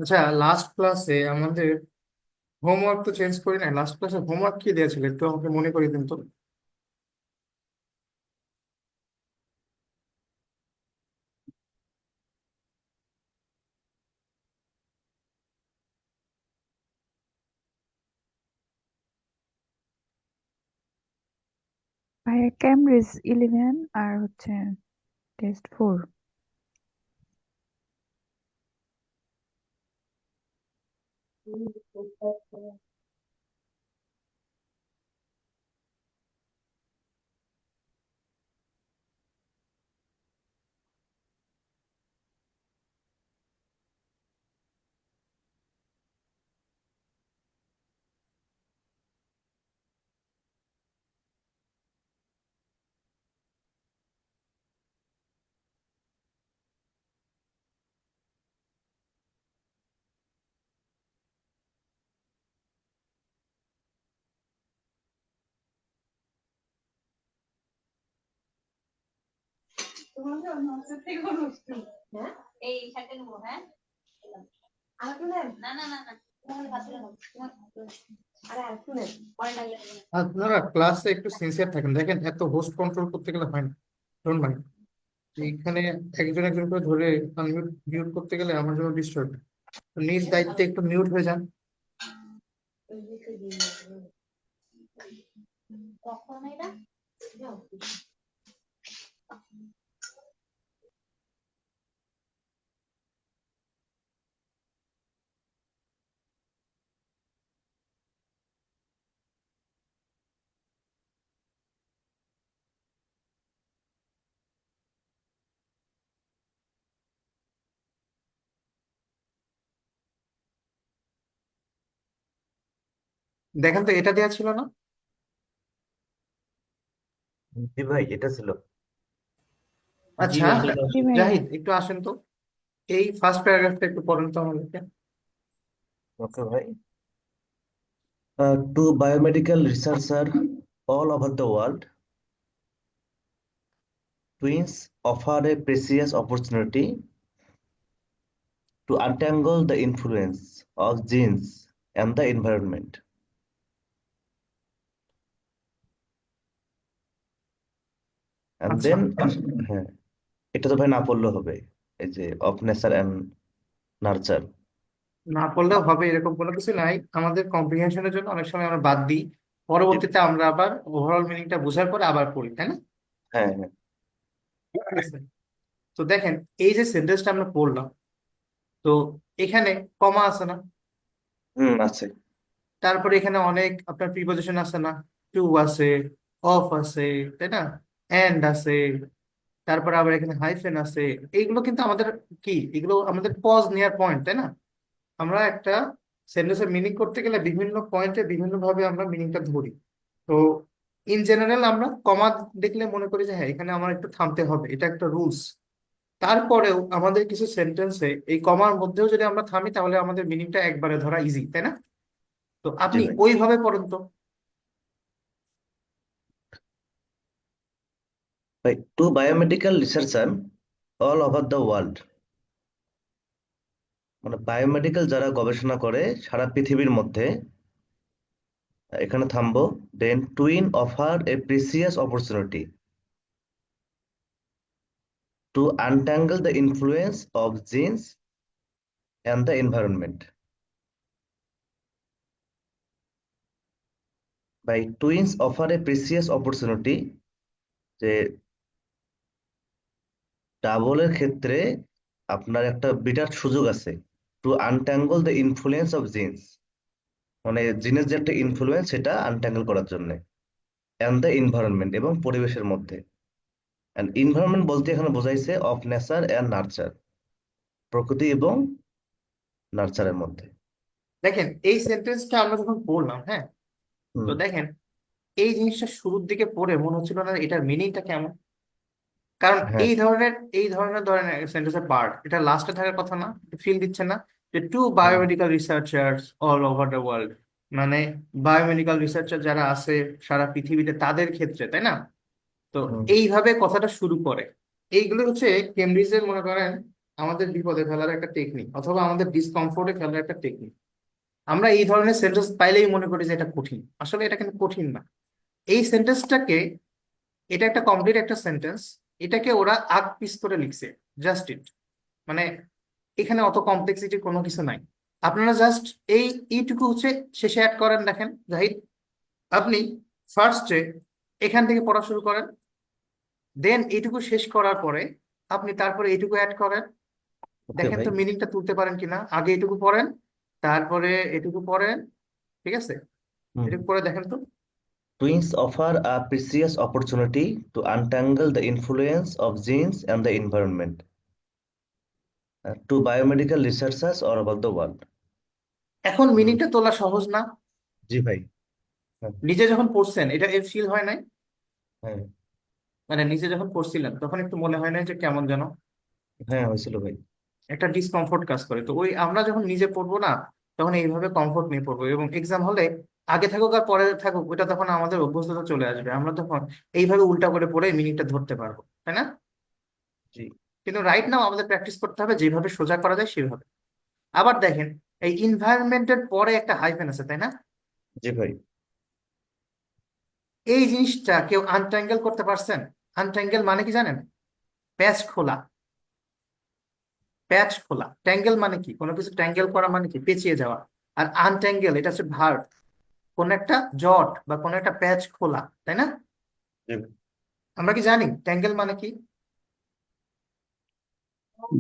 আচ্ছা, লাস্ট ক্লাসে আমাদের হোমওয়ার্ক তো চেঞ্জ করি না। লাস্ট ক্লাসে হোমওয়ার্ক কি দিয়েছিল একটু আমাকে মনে করিয়ে দিন তো। ভাইয়া ক্যামব্রিজ 11 আর হচ্ছে টেস্ট 4। আপনারা ক্লাসে একটু সিনসিয়ার থাকেন, দেখেন এত হোস্ট কন্ট্রোল করতে গেলে হয় না। ধরুন ভাই, এইখানে একজন একজন করে ধরে আনমিউট মিউট করতে গেলে আমার জন্য ডিস্টার্ব। নিজ দায়িত্বে একটু মিউট হয়ে যান। দেখেন তো, এটা দেওয়া ছিল না? জি ভাই, এটা ছিল। জি আচ্ছা, ভাই, চলে জি আসো। ভাইয়া। জাহিদ একটু আসেন তো, এই ফার্স্ট প্যারাগ্রাফটা একটু পড়েন তো আমাদেরকে। ওকে ভাই। To biomedical researchers all over the world, twins offer a precious opportunity to untangle the influence of genes and the environment. And আচ্ছা, then, হ্যাঁ, এটা তো ভাই না পড়লে হবে। এই যে অফ নেচার অ্যান্ড নার্চার। না পড়লেও হবে এরকম কোনো কিছু নাই। আমাদের কম্প্রিহেনশনের জন্য অনেক সময় আমরা বাদ দিই, পরবর্তীতে আমরা আবার ওভারঅল মিনিংটা বোঝার পরে আবার পড়ি, তাই না? হ্যাঁ হ্যাঁ। তো দেখেন, এই যে সেন্টেন্সটা আমরা পড়লাম, তো এখানে কমা আছে না? হুম, আছে। তারপরে এখানে অনেক আপনার প্রিপজিশন আছে না? টু আছে, অফ আছে, তাই না? এন্ড আছে, তারপর আবার এখানে হাইফেন আছে। এইগুলো কিন্তু আমাদের কি, এগুলো আমাদের পজ নেওয়ার পয়েন্ট, তাই না? আমরা একটা সেন্টেন্সের মিনিং করতে গেলে বিভিন্ন পয়েন্টে বিভিন্ন ভাবে আমরা মিনিংটা ধরি। তো ইন জেনারেল আমরা কমা দেখলে মনে করি যে হ্যাঁ, এখানে আমার একটু থামতে হবে, এটা একটা রুলস। তারপরেও আমাদের কিছু সেন্টেন্সে এই কমার মধ্যেও যদি আমরা থামি তাহলে আমাদের মিনিংটা একবারে ধরা ইজি, তাই না? তো জি আপনি ভাই। ওইভাবে পড়েন তো। ভাই, two biomedical researcher all over the world, মানে বায়োমেডিক্যাল যারা গবেষণা করে সারা পৃথিবীর মধ্যে, এখানে থামবো। Then twin offer a precious opportunity to untangle the influence of genes and the environment. By twins offer a precious opportunity, যে ডাবলের ক্ষেত্রে আপনার একটা বিরাট সুযোগ আছে। To untangle the influence of genes, মানে জিনের যে একটা ইনফ্লুয়েন্স সেটা আনট্যাঙ্গল করার জন্য, অ্যান্ড দ্য এনভায়রনমেন্ট এবং পরিবেশের মধ্যে। অ্যান্ড এনভায়রনমেন্ট বলতে এখানে বোঝাইছে অফ নেচার অ্যান্ড নার্চার, প্রকৃতি এবং নার্চারের মধ্যে। দেখেন, এই সেন্টেন্সটা আমরা যখন পড়লাম, হ্যাঁ, তো হুম। দেখেন এই জিনিসটা শুরুর দিকে পড়ে মনে হচ্ছিল না এটার মিনিংটা কেমন। কারণ হ্যাঁ। এই ধরনের ধরেন সেন্টেন্সের পার্ট এটা লাস্টে থাকার কথা না? ফিল দিচ্ছে না যে টু হুম। Biomedical researchers all over the world, মানে বায়োমেডিক্যাল রিসার্চার যারা আছে সারা পৃথিবীতে তাদের ক্ষেত্রে, তাই না? তো হুম। এইভাবে কথাটা শুরু করে। এইগুলো হচ্ছে কেমব্রিজের মনে করেন আমাদের বিপদে ফেলার একটা টেকনিক, অথবা আমাদের ডিসকমফোর্টে ফেলার একটা টেকনিক। আমরা এই ধরনের সেন্টেন্স পাইলেই মনে করি যে এটা কঠিন, আসলে এটা কিন্তু কঠিন না। এই সেন্টেন্সটাকে, এটা একটা কমপ্লিট একটা সেন্টেন্স, এটাকে ওরা আগ পিস করে লিখছে, জাস্ট ইট। মানে এখানে অত কমপ্লেক্সিটি কোনো কিছু নাই। আপনারা জাস্ট এইটুকু হচ্ছে শেষে অ্যাড করেন। দেখেন জাহিদ, আপনি ফার্স্টে এখান থেকে পড়া শুরু করেন, দেন এইটুকু শেষ করার পরে আপনি তারপরে এইটুকু অ্যাড করেন। ওকে দেখেন ভাই। তো মিনিংটা তুলতে পারেন কিনা। আগে এটুকু পড়েন, তারপরে এটুকু পড়েন, ঠিক আছে? হুম। এটুকু পরে দেখেন তো। Twins offer a precious opportunity to untangle the influence of genes and the environment to biomedical researchers all over the world. এখন হুম। মিনিংটা তোলা সহজ না? জি ভাই। হ্যাঁ। নিজে যখন পড়ছেন এটা ফিল হয় নাই? হ্যাঁ। মানে নিজে যখন পড়ছিলেন তখন একটু মনে হয় না যে কেমন যেন হ্যাঁ হয়েছিল ভাই। একটা ডিসকমফোর্ট কাজ করে? তো ওই আমরা যখন নিজে পড়বো না, তখন এইভাবে কমফোর্ট নিয়ে পড়বো, এবং এক্সাম হলে আগে থাকুক আর পরে থাকুক ওটা তখন আমাদের অভ্যস্ততা চলে আসবে, আমরা তখন এইভাবে উল্টা করে পড়ে মিনিংটা ধরতে পারবো, তাই না? জি। কিন্তু রাইট নাও আমাদের প্র্যাকটিস করতে হবে যেভাবে সোজা করা যায় সেভাবে। আবার দেখেন, এই ইনভায়রনমেন্টের পরে একটা হাইফেন আছে, তাই না? জি ভাই। এই জিনিসটা কেউ আনট্যাঙ্গেল করতে পারছেন? আনট্যাঙ্গেল মানে কি জানেন? প্যাচ খোলা। প্যাচ খোলা, ট্যাঙ্গেল মানে কি? কোনো কিছু ট্যাঙ্গেল করা মানে কি? পেঁচিয়ে যাওয়া। আর আনট্যাঙ্গেল এটা হচ্ছে ভার্ব। কোন একটা জট বা কোন একটা প্যাচ খোলা, তাই না? জি ভাই। আমরা কি জানি ট্যাঙ্গেল মানে কি?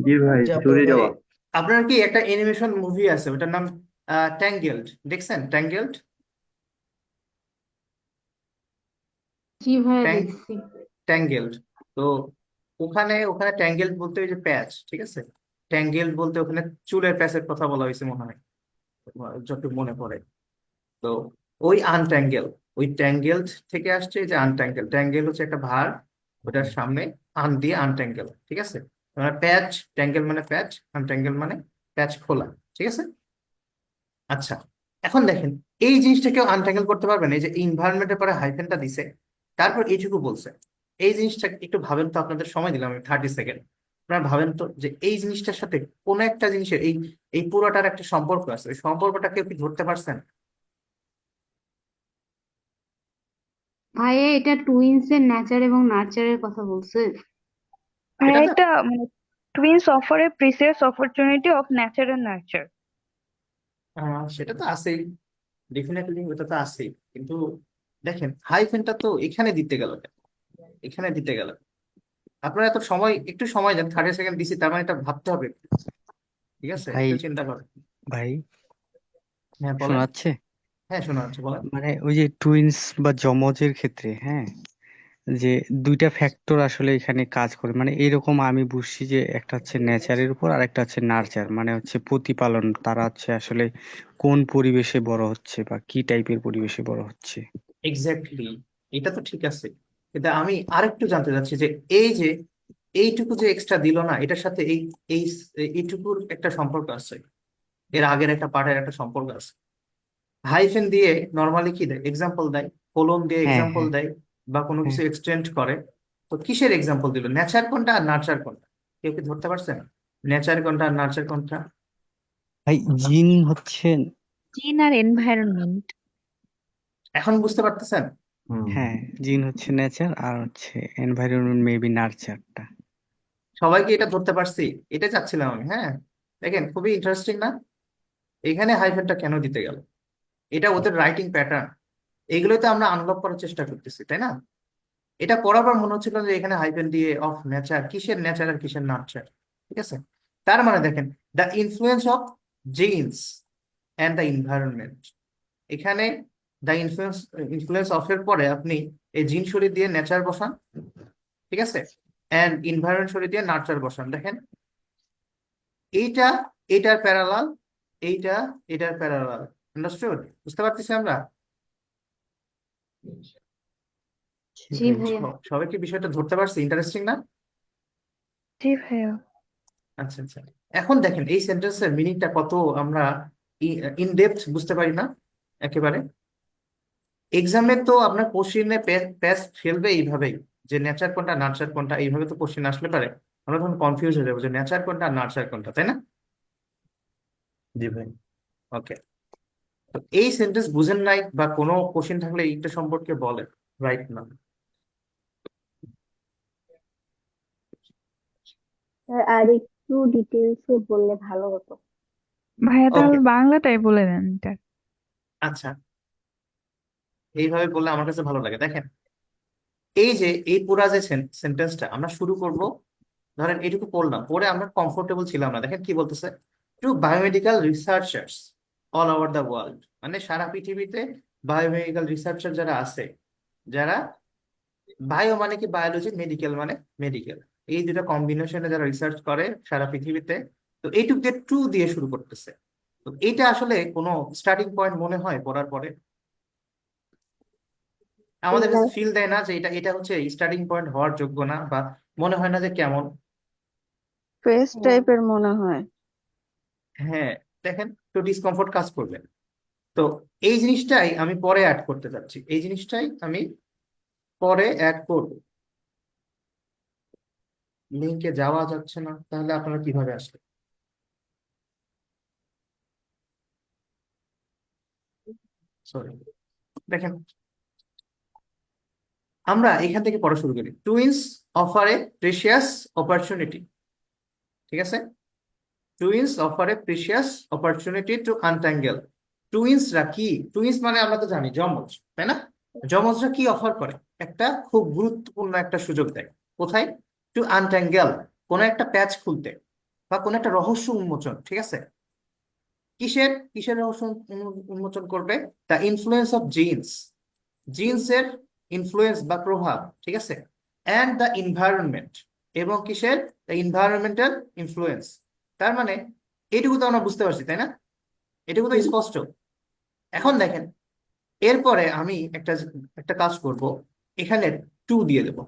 জি ভাই, জি আপনার চুরি ভাই। যাওয়া। আপনার কি একটা অ্যানিমেশন মুভি আছে, ওটার নাম ট্যাঙ্গেলড, দেখছেন? ট্যাঙ্গেলড, জি ভাইয়া দেখছি। ট্যাঙ্গেলড। তো ওখানে ওখানে ট্যাঙ্গেলড বলতে ওই যে প্যাচ, ঠিক আছে? ট্যাঙ্গেলড বলতে ওখানে চুলের প্যাচের কথা বলা হয়েছে মনে হয়, যতটুকু মনে পড়ে। তো ওই আনট্যাঙ্গেল, ওই ট্যাঙ্গেলড থেকে আসছে এই যে আনট্যাঙ্গেল। ট্যাঙ্গেল হচ্ছে একটা ভার, ওটার সামনে আন দিয়ে আনট্যাঙ্গেল, ঠিক আছে? মানে প্যাচ, ট্যাঙ্গেল মানে প্যাচ, আনট্যাঙ্গেল মানে প্যাচ খোলা, ঠিক আছে? আচ্ছা, এখন দেখেন এই জিনিসটা কেউ আনট্যাঙ্গেল করতে পারবেন? এই যে ইনভায়রনমেন্টের পরে হাইফেনটা দিছে, তারপর এইটুকু বলছে। এই জিনিসটা একটু ভাবেন তো, আপনাদের সময় দিলাম আমি 30 সেকেন্ড। আপনারা ভাবেন তো যে এই জিনিসটার সাথে কোন একটা জিনিসের এই এই পুরোটার একটা সম্পর্ক আছে, ওই সম্পর্কটা কেউ কি ধরতে পারছেন? ভাইয়া এটা টুইনস এর নেচার এবং নার্চারের কথা বলছে। আর এটা তো একটা মানে twins offer a precious opportunity of nature and nurture. সেটা তো আছেই, ডেফিনেটলি ওটা তো আছেই, কিন্তু দেখেন হাইফেনটা তো এখানে দিতে গেল কেন? এখানে দিতে গেল, আপনারা এত সময়, একটু সময় দেন, 30 সেকেন্ড দিছি, তার মানে এটা ভাবতে হবে, ঠিক আছে? ভাই একটু চিন্তা করেন। ভাই হ্যাঁ শোনা বলেন। যাচ্ছে? হ্যাঁ শোনা যাচ্ছে, বলেন। মানে ওই যে টুইনস বা যমজের ক্ষেত্রে, হ্যাঁ, যে দুইটা ফ্যাক্টর আসলে এখানে কাজ করে, মানে এরকম আমি বুঝছি যে একটা হচ্ছে নেচারের উপর আর একটা হচ্ছে নার্চার, মানে হচ্ছে প্রতিপালন, তারা হচ্ছে আসলে কোন পরিবেশে বড় হচ্ছে বা কি টাইপের পরিবেশে বড় হচ্ছে। এক্স্যাক্টলি, এটা তো ঠিক আছে, কিন্তু আমি আরেকটু জানতে চাচ্ছি যে এই যে এইটুকু যে এক্সট্রা দিল না, এটার সাথে এই এই এইটুকুর একটা সম্পর্ক আছে, এর আগের একটা পার্টের একটা সম্পর্ক আছে। হাইফেন দিয়ে নর্মালি কি দেয়? এক্সাম্পল দেয়, কোলন দিয়ে হ্যাঁ, এক্সাম্পল হ্যাঁ, দেয়, বা কোনো হ্যাঁ। কিছু এক্সটেন্ড করে। তো কিসের এক্সাম্পল দিল? নেচার কোনটা আর নার্চার কোনটা? কেউ কি ধরতে পারছেন নেচার কোনটা আর নার্চার কোনটা? ভাই জিন হচ্ছে, জিন আর এনভায়রনমেন্ট। এখন বুঝতে পারতেছেন? হুম। হ্যাঁ, জিন হচ্ছে নেচার আর হচ্ছে এনভায়রনমেন্ট মেবি নার্চারটা। সবাইকে এটা ধরতে পারছি? এটা চাচ্ছিলাম আমি। হ্যাঁ, দেখেন খুবই ইন্টারেস্টিং না? এখানে হাইফেনটা কেন দিতে গেল? এটা ওদের রাইটিং প্যাটার্ন, এগুলোই তো আমরা আনলক করার চেষ্টা করতেছি, তাই না? এটা পড়ার পর মনে হচ্ছিল যে এখানে হাইফেন দিয়ে অফ নেচার, কিসের নেচার আর কিসের নার্চার, ঠিক আছে? তার মানে দেখেন, the influence of genes and the environment, এখানে দ্য ইনফ্লুয়েন্স, ইনফ্লুয়েন্স অফ এর পরে আপনি এই জিন সরিয়ে দিয়ে নেচার বসান, ঠিক আছে? অ্যান্ড এনভায়রনমেন্ট সরিয়ে দিয়ে নার্চার বসান। দেখেন এইটা এটার প্যারালাল, এইটা এটার প্যারালাল। আন্ডারস্টুড? বুঝতে পারতেছি আমরা? জি ভাইয়া। সবাই কি বিষয়টা ধরতে পারছি? ইন্টারেস্টিং না? জি ভাইয়া। আচ্ছা আচ্ছা, এখন দেখেন এই সেন্টেন্সের মিনিংটা কত আমরা ইন ডেপথ বুঝতে পারি না একেবারে। এক্সামে তো আপনার কোশ্চিনে প্যাচ ফেলবে এইভাবেই, যে নেচার কোনটা নার্চার কোনটা, এইভাবে তো কোশ্চিন আসলে পারে। আমরা তখন কনফিউজ হয়ে যাবো যে নেচার কোনটা আর নার্চার কোনটা, তাই না? জি ভাই। ওকে, তো এই সেন্টেন্স বুঝেন নাই বা কোনো কোশ্চেন থাকলে এইটা সম্পর্কে বলেন রাইট না। আর একটু ডিটেলসে বললে ভালো হতো। ভাইয়া তাহলে ওকে, বাংলাটাই বলে দেন এটা। আচ্ছা, এইভাবে বললে আমার কাছে ভালো লাগে। দেখেন, এই যে এই পুরা যে সেন্টেন্সটা আমরা শুরু করব, ধরেন এটুকু পড়লাম, পরে আমরা কমফোর্টেবল ছিলাম না। দেখেন কি বলতেছে, to biomedical researchers all over the world, মানে সারা পৃথিবীতে বায়োমেডিক্যাল রিসার্চার যারা আছে, যারা বায়ো মানে কি বায়োলজি, মেডিকেল মানে মেডিকেল, এই দুটো কম্বিনেশনে যারা রিসার্চ করে সারা পৃথিবীতে, তো এইটুকু দিয়ে টু দিয়ে শুরু করতেছে। তো এটা আসলে কোনো স্টার্টিং পয়েন্ট মনে হয় পড়ার পরে? আমাদের কাছে ফিল দেয় না যে এটা এটা হচ্ছে স্টার্টিং পয়েন্ট হওয়ার যোগ্য না, বা মনে হয় না যে কেমন? ফ্রেশ টাইপের মনে হয়। হ্যাঁ, দেখেন, তো ডিসকমফোর্ট কাজ করবে। তো এই জিনিসটাই আমি পরে অ্যাড করতে যাচ্ছি, এই জিনিসটাই আমি পরে অ্যাড করব। লিঙ্কে যাওয়া যাচ্ছে না, তাহলে আপনারা কিভাবে আসবে? সরি, দেখেন, আমরা এখান থেকে পড়া শুরু করি। Twins offer a precious opportunity, ঠিক আছে? Twins offer a precious opportunity to untangle. টুইন্সরা কি? টুইন্স মানে আমরা তো জানি যমজ, তাই না? যমজরা কি অফার করে? একটা খুব গুরুত্বপূর্ণ একটা সুযোগ দেয়। কোথায়? টু আনট্যাঙ্গেল, কোন একটা প্যাচ খুলতে, বা কোন একটা রহস্য উন্মোচন, ঠিক আছে? কিসের কিসের রহস্য উন্মোচন করবে? দ্য ইনফ্লুয়েন্স অফ জিনস, জিন্সের ইনফ্লুয়েন্স বা প্রভাব, ঠিক আছে? অ্যান্ড দ্য এনভায়রনমেন্ট, এবং কিসের? The environmental influence. তার মানে এটুকু তো আমরা বুঝতে পারছি, তাই না? এটুকু তো স্পষ্ট। এখন দেখেন, এরপরে আমি একটা একটা কাজ করব, এখানে টু দিয়ে দেবো,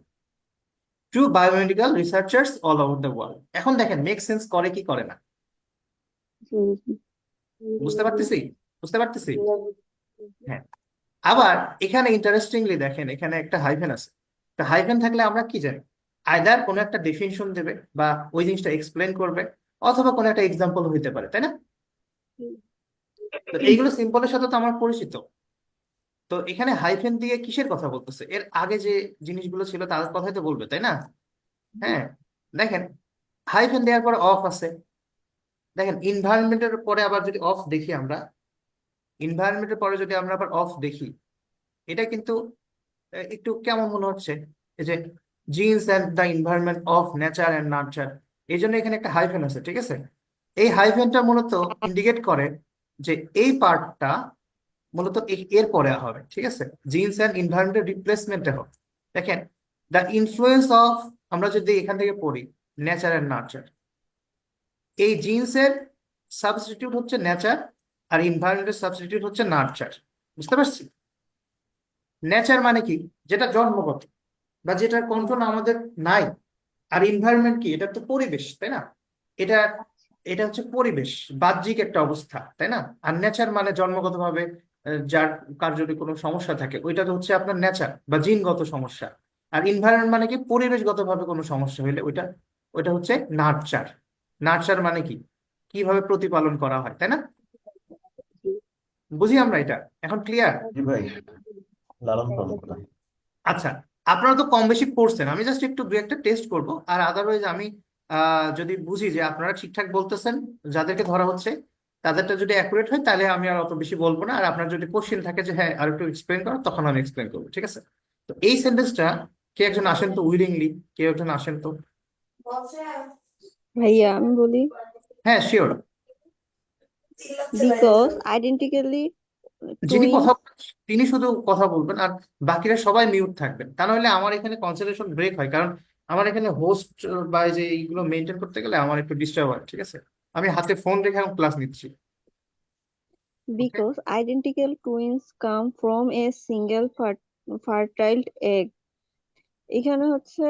to biomedical researchers all over the world. এখন দেখেন মেক সেন্স করে কি করে না? জি জি। বুঝতে পারতেছি, বুঝতে পারতেছি। হ্যাঁ, আবার এখানে ইন্টারেস্টিংলি দেখেন, এখানে একটা হাইফেন আছে। তা হাইফেন থাকলে আমরা কি জানি? আইদার কোনো একটা ডেফিনিশন দেবে, বা ওই জিনিসটা এক্সপ্লেন করবে, অথবা কোনো একটা এক্সাম্পল হইতে পারে, তাই না? তো এইগুলো সিম্পলের সাথে তো আমার পরিচিত। তো এখানে হাইফেন দিয়ে কিসের কথা বলতেছে? এর আগে যে জিনিসগুলো ছিল তাদের কথাই তো বলবে, তাই না? হ্যাঁ, দেখেন, হাইফেন দেওয়ার পরে অফ আছে। দেখেন, ইনভায়রনমেন্টের পরে আবার যদি অফ দেখি আমরা, ইনভায়রনমেন্টের পরে যদি আমরা আবার অফ দেখি, এটা কিন্তু একটু কেমন মনে হচ্ছে? এই যে genes and the environment of nature and nurture, এই জন্য এখানে একটা হাইফেন আছে, ঠিক আছে? এই হাইফেনটা মূলত ইন্ডিকেট করে যে এই পার্টটা মূলত এর পরে হবে, ঠিক আছে? জিনস অ্যান্ড এনভায়রনমেন্টের রিপ্লেসমেন্টে হবে। দেখেন, দ্য ইনফ্লুয়েন্স অফ, আমরা যদি এখান থেকে পড়ি নেচার অ্যান্ড নার্চার, এই জিন্সের সাবস্টিটিউট হচ্ছে নেচার, আর এনভায়রনমেন্টের সাবস্টিটিউট হচ্ছে নার্চার। বুঝতে পারছি? নেচার মানে কি? যেটা জন্মগত, বা যেটার কন্ট্রোল আমাদের নাই। আর এনভায়রনমেন্ট কি? এটা তো পরিবেশ, তাই না? এটা এটা হচ্ছে পরিবেশ, বাহ্যিক একটা অবস্থা, তাই না? আর নেচার মানে জন্মগতভাবে যার কার যদি কোনো সমস্যা থাকে, ওইটা তো হচ্ছে আপনার নেচার বা জিনগত সমস্যা। আর এনভায়রনমেন্ট মানে কি? পরিবেশগতভাবে কোনো সমস্যা হলে ওইটা ওইটা হচ্ছে নার্চার। নার্চার মানে কি? কিভাবে প্রতিপালন করা হয়, তাই না? বুঝি আমরা এটা? এখন ক্লিয়ার? জি ভাই, লালন পালন করা। আচ্ছা, আপনারা তো কম বেশি পড়ছেন, আমি জাস্ট একটু দু একটা টেস্ট করব। আর আদারওয়াইজ আমি যদি বুঝি যে আপনারা ঠিকঠাক বলতেছেন, যাদেরকে ধরা হচ্ছে তাদেরটা যদি অ্যাকুরেট হয়, তাহলে আমি আর অত বেশি বলবো না। আর আপনার যদি কোশ্চেন থাকে যে হ্যাঁ আর একটু এক্সপ্লেন করো, তখন আমি এক্সপ্লেন করবো, ঠিক আছে? তো এই সেন্টেন্সটা কে একজন আসেন তো উইলিংলি, কেউ একজন আসেন তো। ভাইয়া আমি বলি, হ্যাঁ, শিওর। বিকজ আইডেন্টিক্যালি যিনি কথা টুইনস। বলছেন, তিনি শুধু কথা বলবেন, আর বাকিরা সবাই মিউট থাকবেন। তা নাহলে আমার এখানে কনসেন্ট্রেশন ব্রেক হয়, কারণ আমার এখানে হোস্ট বা এই যে এইগুলো মেনটেন করতে গেলে আমার একটু ডিস্টার্ব হয়, ঠিক আছে? আমি হাতে ফোন রেখে এখন ক্লাস নিচ্ছি। ওকে, Because identical twins come from a single fertile egg. এখানে হচ্ছে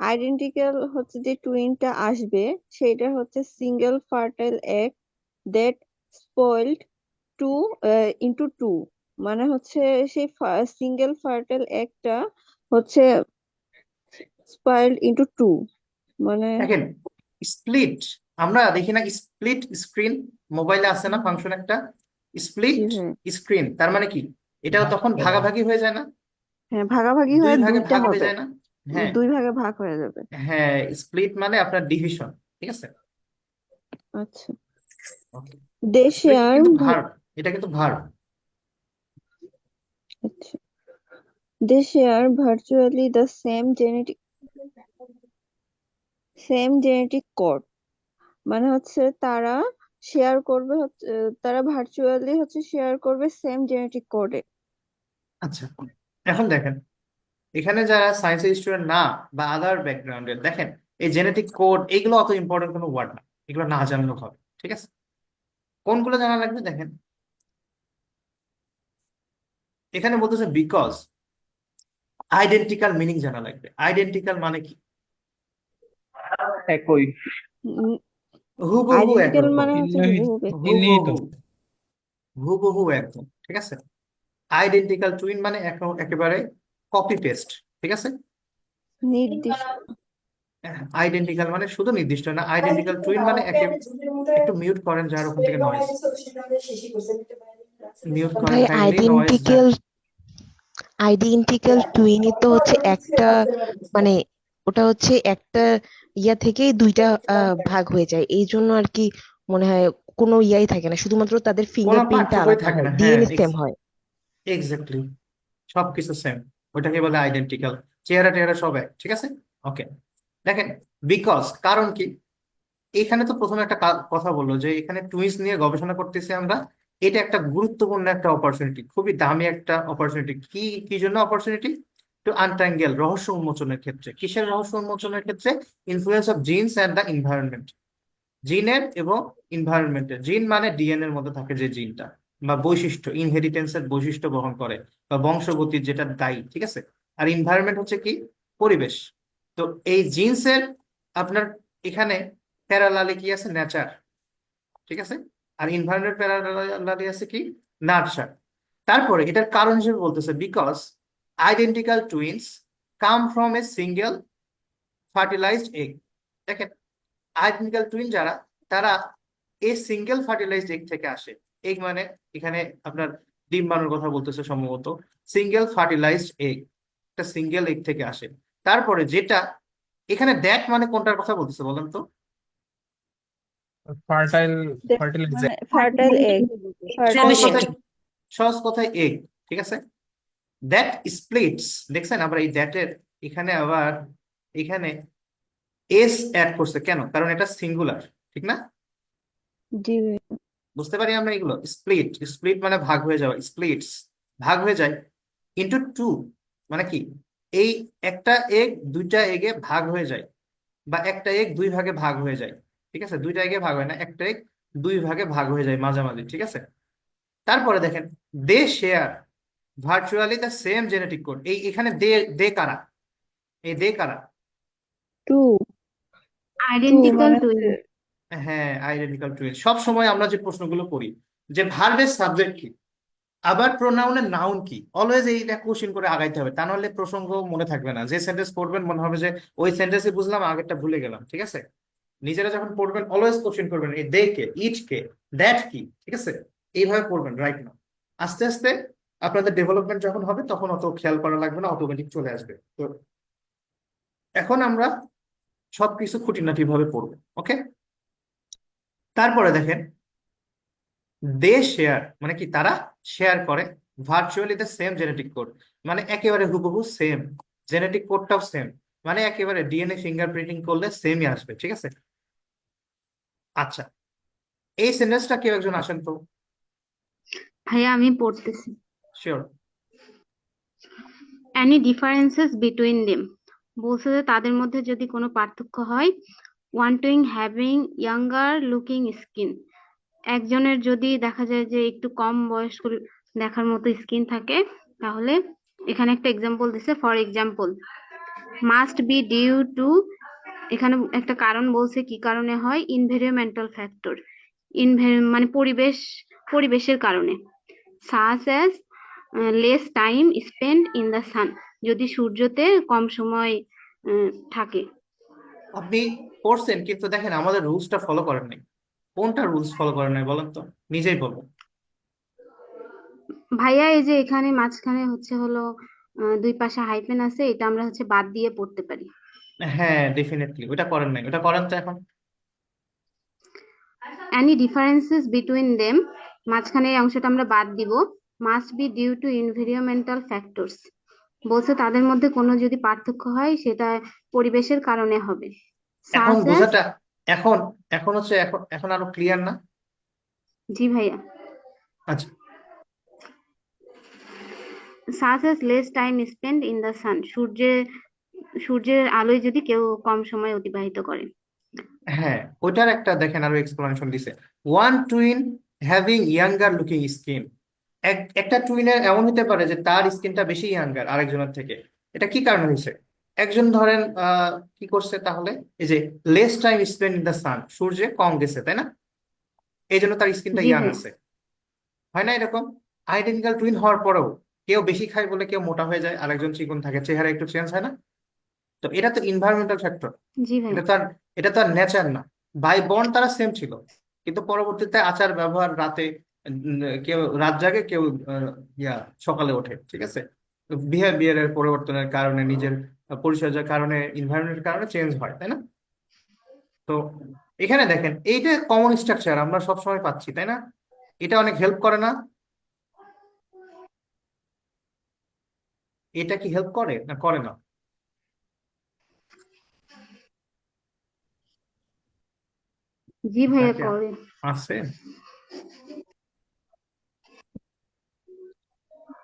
আইডেন্টিক্যাল হচ্ছে যে টুইনটা আসবে, সেটা হচ্ছে single fertile egg that spoiled to into two. মানে হচ্ছে সেই সিঙ্গেল ফার্টাইল এগটা হচ্ছে স্পয়েলড ইন্টু টু। মানে দেখেন স্প্লিট, আমরা দেখি না স্প্লিট স্ক্রিন, মোবাইলে আছে না ফাংশন একটা জি স্প্লিট ভাইয়া। স্ক্রিন, তার মানে কি এটা তখন ভাগাভাগি হয়ে যায় না, হ্যাঁ, ভাগাভাগি দুই হয়ে ভাগে দুইটা ভাগ হয়ে হবে, যায় না। হ্যাঁ, 2 ভাগে ভাগ হয়ে যাবে। হ্যাঁ, স্প্লিট মানে আপনার ডিভিশন, ঠিক আছে। আচ্ছা। ওকে, দে স্প্লিট শেয়ার কিন্তু ভার্ব, এটা কিন্তু ভার্ব। আচ্ছা, they share virtually the same genetic code. মানে হচ্ছে তারা শেয়ার করবে তারা ভার্চুয়ালি শেয়ার করবে সেম জেনেটিক কোডে। আচ্ছা, এখন দেখেন এখানে যারা সায়েন্সের স্টুডেন্ট না বা আদার ব্যাকগ্রাউন্ডের, দেখেন এই জেনেটিক কোড এগুলো অত ইম্পর্টেন্ট কোনো ওয়ার্ড না, এগুলো না জানলেও হবে, ঠিক আছে। কোনগুলো জানা লাগবে দেখেন, এখানে বলতেছে বিকজ, আইডেন্টিক্যাল মিনিং জানা লাগবে। আইডেন্টিক্যাল মানে কি? একই, হুবহু আইডেন্টিক্যাল একরকম, মানে হুবহু চিহ্নিত। হুবহু, হুবহু একদম, ঠিক আছে। আইডেন্টিক্যাল টুইন মানে একেবারে কপি পেস্ট, ঠিক আছে। নির্দিষ্ট। আইডেন্টিক্যাল মানে শুধু নির্দিষ্ট না, আইডেন্টিক্যাল টুইন মানে একটু মিউট করেন যার ওখান থেকে নয়েজ, মিউট করেন ভাই কাইন্ডলি নয়েজ যা। আইডেন্টিক্যাল আইডেন্টিক্যাল টুইনই তো হচ্ছে একটা, মানে ওটা হচ্ছে একটা ইয়া থেকে দুইটা ভাগ হয়ে যায়, এই জন্য আর কি মনে হয় কোনো ইয়াই থাকে না, শুধুমাত্র তাদের কোনো ফিঙ্গারপ্রিন্টটা পার্থক্যই আলাদা থাকে হয়, না, হ্যাঁ, ডিএনএ সেম হয়। এক্স্যাক্টলি, সবকিছু সেম, ওইটাকে বলে আইডেন্টিক্যাল, চেহারা টেহারা সব এক, ঠিক আছে। ওকে, দেখেন বিকজ কারণ কি, এখানে তো প্রথমে একটা কথা বললো যে এখানে টুইন্স নিয়ে গবেষণা করতেছি আমরা, এটা একটা গুরুত্বপূর্ণ একটা অপরচুনিটি, খুবই দামি একটা অপরচুনিটি। কি কি জন্য অপরচুনিটি? টু আনট্যাঙ্গেল, রহস্য উন্মোচনের ক্ষেত্রে। কিসের রহস্য উন্মোচনের ক্ষেত্রে? Influence of genes and the environment, জিনের এবং এনভায়রনমেন্টের। জিন মানে ডিএনএ এর মধ্যে থাকে যে জিনটা, বা বৈশিষ্ট্য, ইনহেরিটেন্সের বৈশিষ্ট্য বহন করে, বা বংশগতির যেটা দায়ী, ঠিক আছে। আর এনভায়রনমেন্ট হচ্ছে কি? পরিবেশ। তো এই জিন্সের আপনার এখানে প্যারালালে কি আছে? নেচার, ঠিক আছে। আর এনভায়রনমেন্ট প্যারালালে আছে কি? নার্চার। তারপরে এটার কারণ হিসেবে বলতেছে because identical twins come from a single fertilized egg. দেখেন আইডেন্টিক্যাল টুইন যারা, তারা এই সিঙ্গেল ফার্টিলাইজড এগ থেকে আসে। এগ মানে এখানে আপনার ডিম্বাণুর কথা বলতেছে সম্ভবত। সিঙ্গেল ফার্টিলাইজড এগ, একটা সিঙ্গেল এগ থেকে আসে। তারপরে যেটা এখানে দ্যাট মানে কোনটার কথা বলতেছে বলেন তো? ফার্টাইল মানে ফার্টিলাইজার। ফার্টাইল এগ, সহজ ফার্টাইল এগ। কথায়, সহজ কথায় এগ, ঠিক আছে। দ্যাট স্প্লিটস, দেখছেন আমরা এই দ্যাটের এখানে আবার এখানে এস অ্যাড করছে কেন? কারণ এটা সিঙ্গুলার, ঠিক না? জি ভাইয়া। বুঝতে পারি আমরা এগুলো। স্প্লিট, স্প্লিট মানে ভাগ হয়ে যাওয়া, স্প্লিটস ভাগ হয়ে যায় ইন্টু টু, মানে কি এই একটা এগ দুইটা এগে ভাগ হয়ে যায়, বা একটা এগ দুই ভাগে ভাগ হয়ে যায়, ঠিক আছে। দুইটা এগে ভাগ হয় না, একটা এগ দুই ভাগে ভাগ হয়ে যায় মাঝামাঝি, ঠিক আছে। তারপরে দেখেন they share virtually the same genetic code. এই এখানে দে, দে কারা? এই দে কারা? টু আইডেন্টিক্যাল মানে টুইন। হ্যাঁ, আইডেন্টিক্যাল টুইন। সব সময় আমরা যে প্রশ্নগুলো করি যে ভার্বের সাবজেক্ট কি, আবার প্রোনাউনের নাউন কি, অলওয়েজ এইটা কোশ্চেন করে আগাইতে হবে, তা নাহলে প্রসঙ্গ মনে থাকবে না। যে সেন্টেন্স পড়বেন মনে হবে যে ওই সেন্টেন্সে বুঝলাম আগেরটা ভুলে গেলাম, ঠিক আছে। নিজেরা যখন পড়বেন অলওয়েজ কোশ্চেন করবেন এই দে কে, ইট কে, দ্যাট কি, ঠিক আছে। এইভাবে পড়বেন রাইট না। আস্তে আস্তে আপনাদের ডেভেলপমেন্ট যখন হবে তখন অত খেয়াল করা লাগবে না, অটোমেটিক চলে আসবে। তো এখন আমরা সবকিছু খুঁটিনাটি ভাবে পড়বো, ওকে। তারপরে দেখেন দে শেয়ার মানে কি, তারা শেয়ার করে virtually the same genetic code, মানে একেবারে হুবহু সেম, জেনেটিক কোডটাও সেম, মানে একেবারে ডিএনএ ফিঙ্গারপ্রিন্টিং করলে সেমই আসবে, ঠিক আছে। আচ্ছা, এই সেন্টেন্সটা কেউ একজন আসেন তো, ভাইয়া আমি পড়তেছি। Sure. any differences between them, বলছে যে তাদের মধ্যে যদি কোনো পার্থক্য হয়, one twin having younger looking skin, একজনের যদি দেখা যায় যে একটু কম বয়স্ক দেখার মতো স্কিন থাকে, তাহলে এখানে একটা এক্সাম্পল দিছে, for example must be due to, এখানে একটা কারণ বলছে, কি কারণে হয়, এনভায়রনমেন্টাল ফ্যাক্টর, মানে পরিবেশের কারণে, such as less time spend in the সান, যদি সূর্যতে কম সময় থাকে। আপনি পড়ছেন কিন্তু দেখেন আমাদের রুলসটা ফলো করেন নাই। কোনটা রুলস ফলো করেন নাই বলেন তো, নিজেই বলবেন। ভাইয়া এই যে এখানে মাঝখানে হলো দুই পাশে হাইফেন আছে, এটা আমরা বাদ দিয়ে পড়তে পারি। হ্যাঁ ডেফিনেটলি ওটা করেন নাই, ওটা করেন তো এখন। Any differences between them, মাঝখানে এই অংশটা আমরা বাদ দিব। Must be due to environmental factors, বলছে তাদের মধ্যে কোনো যদি পার্থক্য হয় সেটা পরিবেশের কারণে হবে। এখন Such as, বোঝাটা এখন এখন হচ্ছে এখন এখন আরো ক্লিয়ার না? জি ভাইয়া, আচ্ছা, such as less time spent in the sun, সূর্যের আলোয় যদি কেউ কম সময় অতিবাহিত করে। হ্যাঁ ওইটার একটা দেখেন আরো এক্সপ্লেনেশন দিছে। One twin having younger looking skin, একটা টুইনের এমন হতে পারে যে তার স্কিনটা বেশি ইয়াঙ্গার আরেকজনের থেকে। এটা কি কারণে হয়েছে? একজন ধরেন কি করছে তাহলে, এই যে less time spend in the sun, সূর্যে কম গেছে তাই না, এই জন্য তার স্কিনটা জি ইয়াং ভাইয়া, আছে। হয় না এরকম? আইডেন্টিক্যাল টুইন হওয়ার পরেও কেউ বেশি খায় বলে কেউ মোটা হয়ে যায়, আরেকজন চিকন থাকে, চেহারা একটু চেঞ্জ হয় না? তো এটা তো ইনভায়রনমেন্টাল ফ্যাক্টর, জি এটা ভাইয়া, তো আর এটা তো আর নেচার না। বাই বর্ন তারা সেম ছিল, কিন্তু পরবর্তীতে আচার ব্যবহার রাতে কেউ রাত জাগে, কেউ ইয়া সকালে ওঠে, ঠিক আছে? বিহেভিয়ারের পরিবর্তনের কারণে, নিজের পরিচর্যার কারণে, ইনভায়রনমেন্টের কারণে চেঞ্জ হয় তাই না? তো এখানে দেখেন এইটা কমন স্ট্রাকচার আমরা সবসময় পাচ্ছি তাই না? এটা অনেক হেল্প করে না? এটা কি হেল্প করে না করে না? জি ভাইয়া নাকি করে। আছে?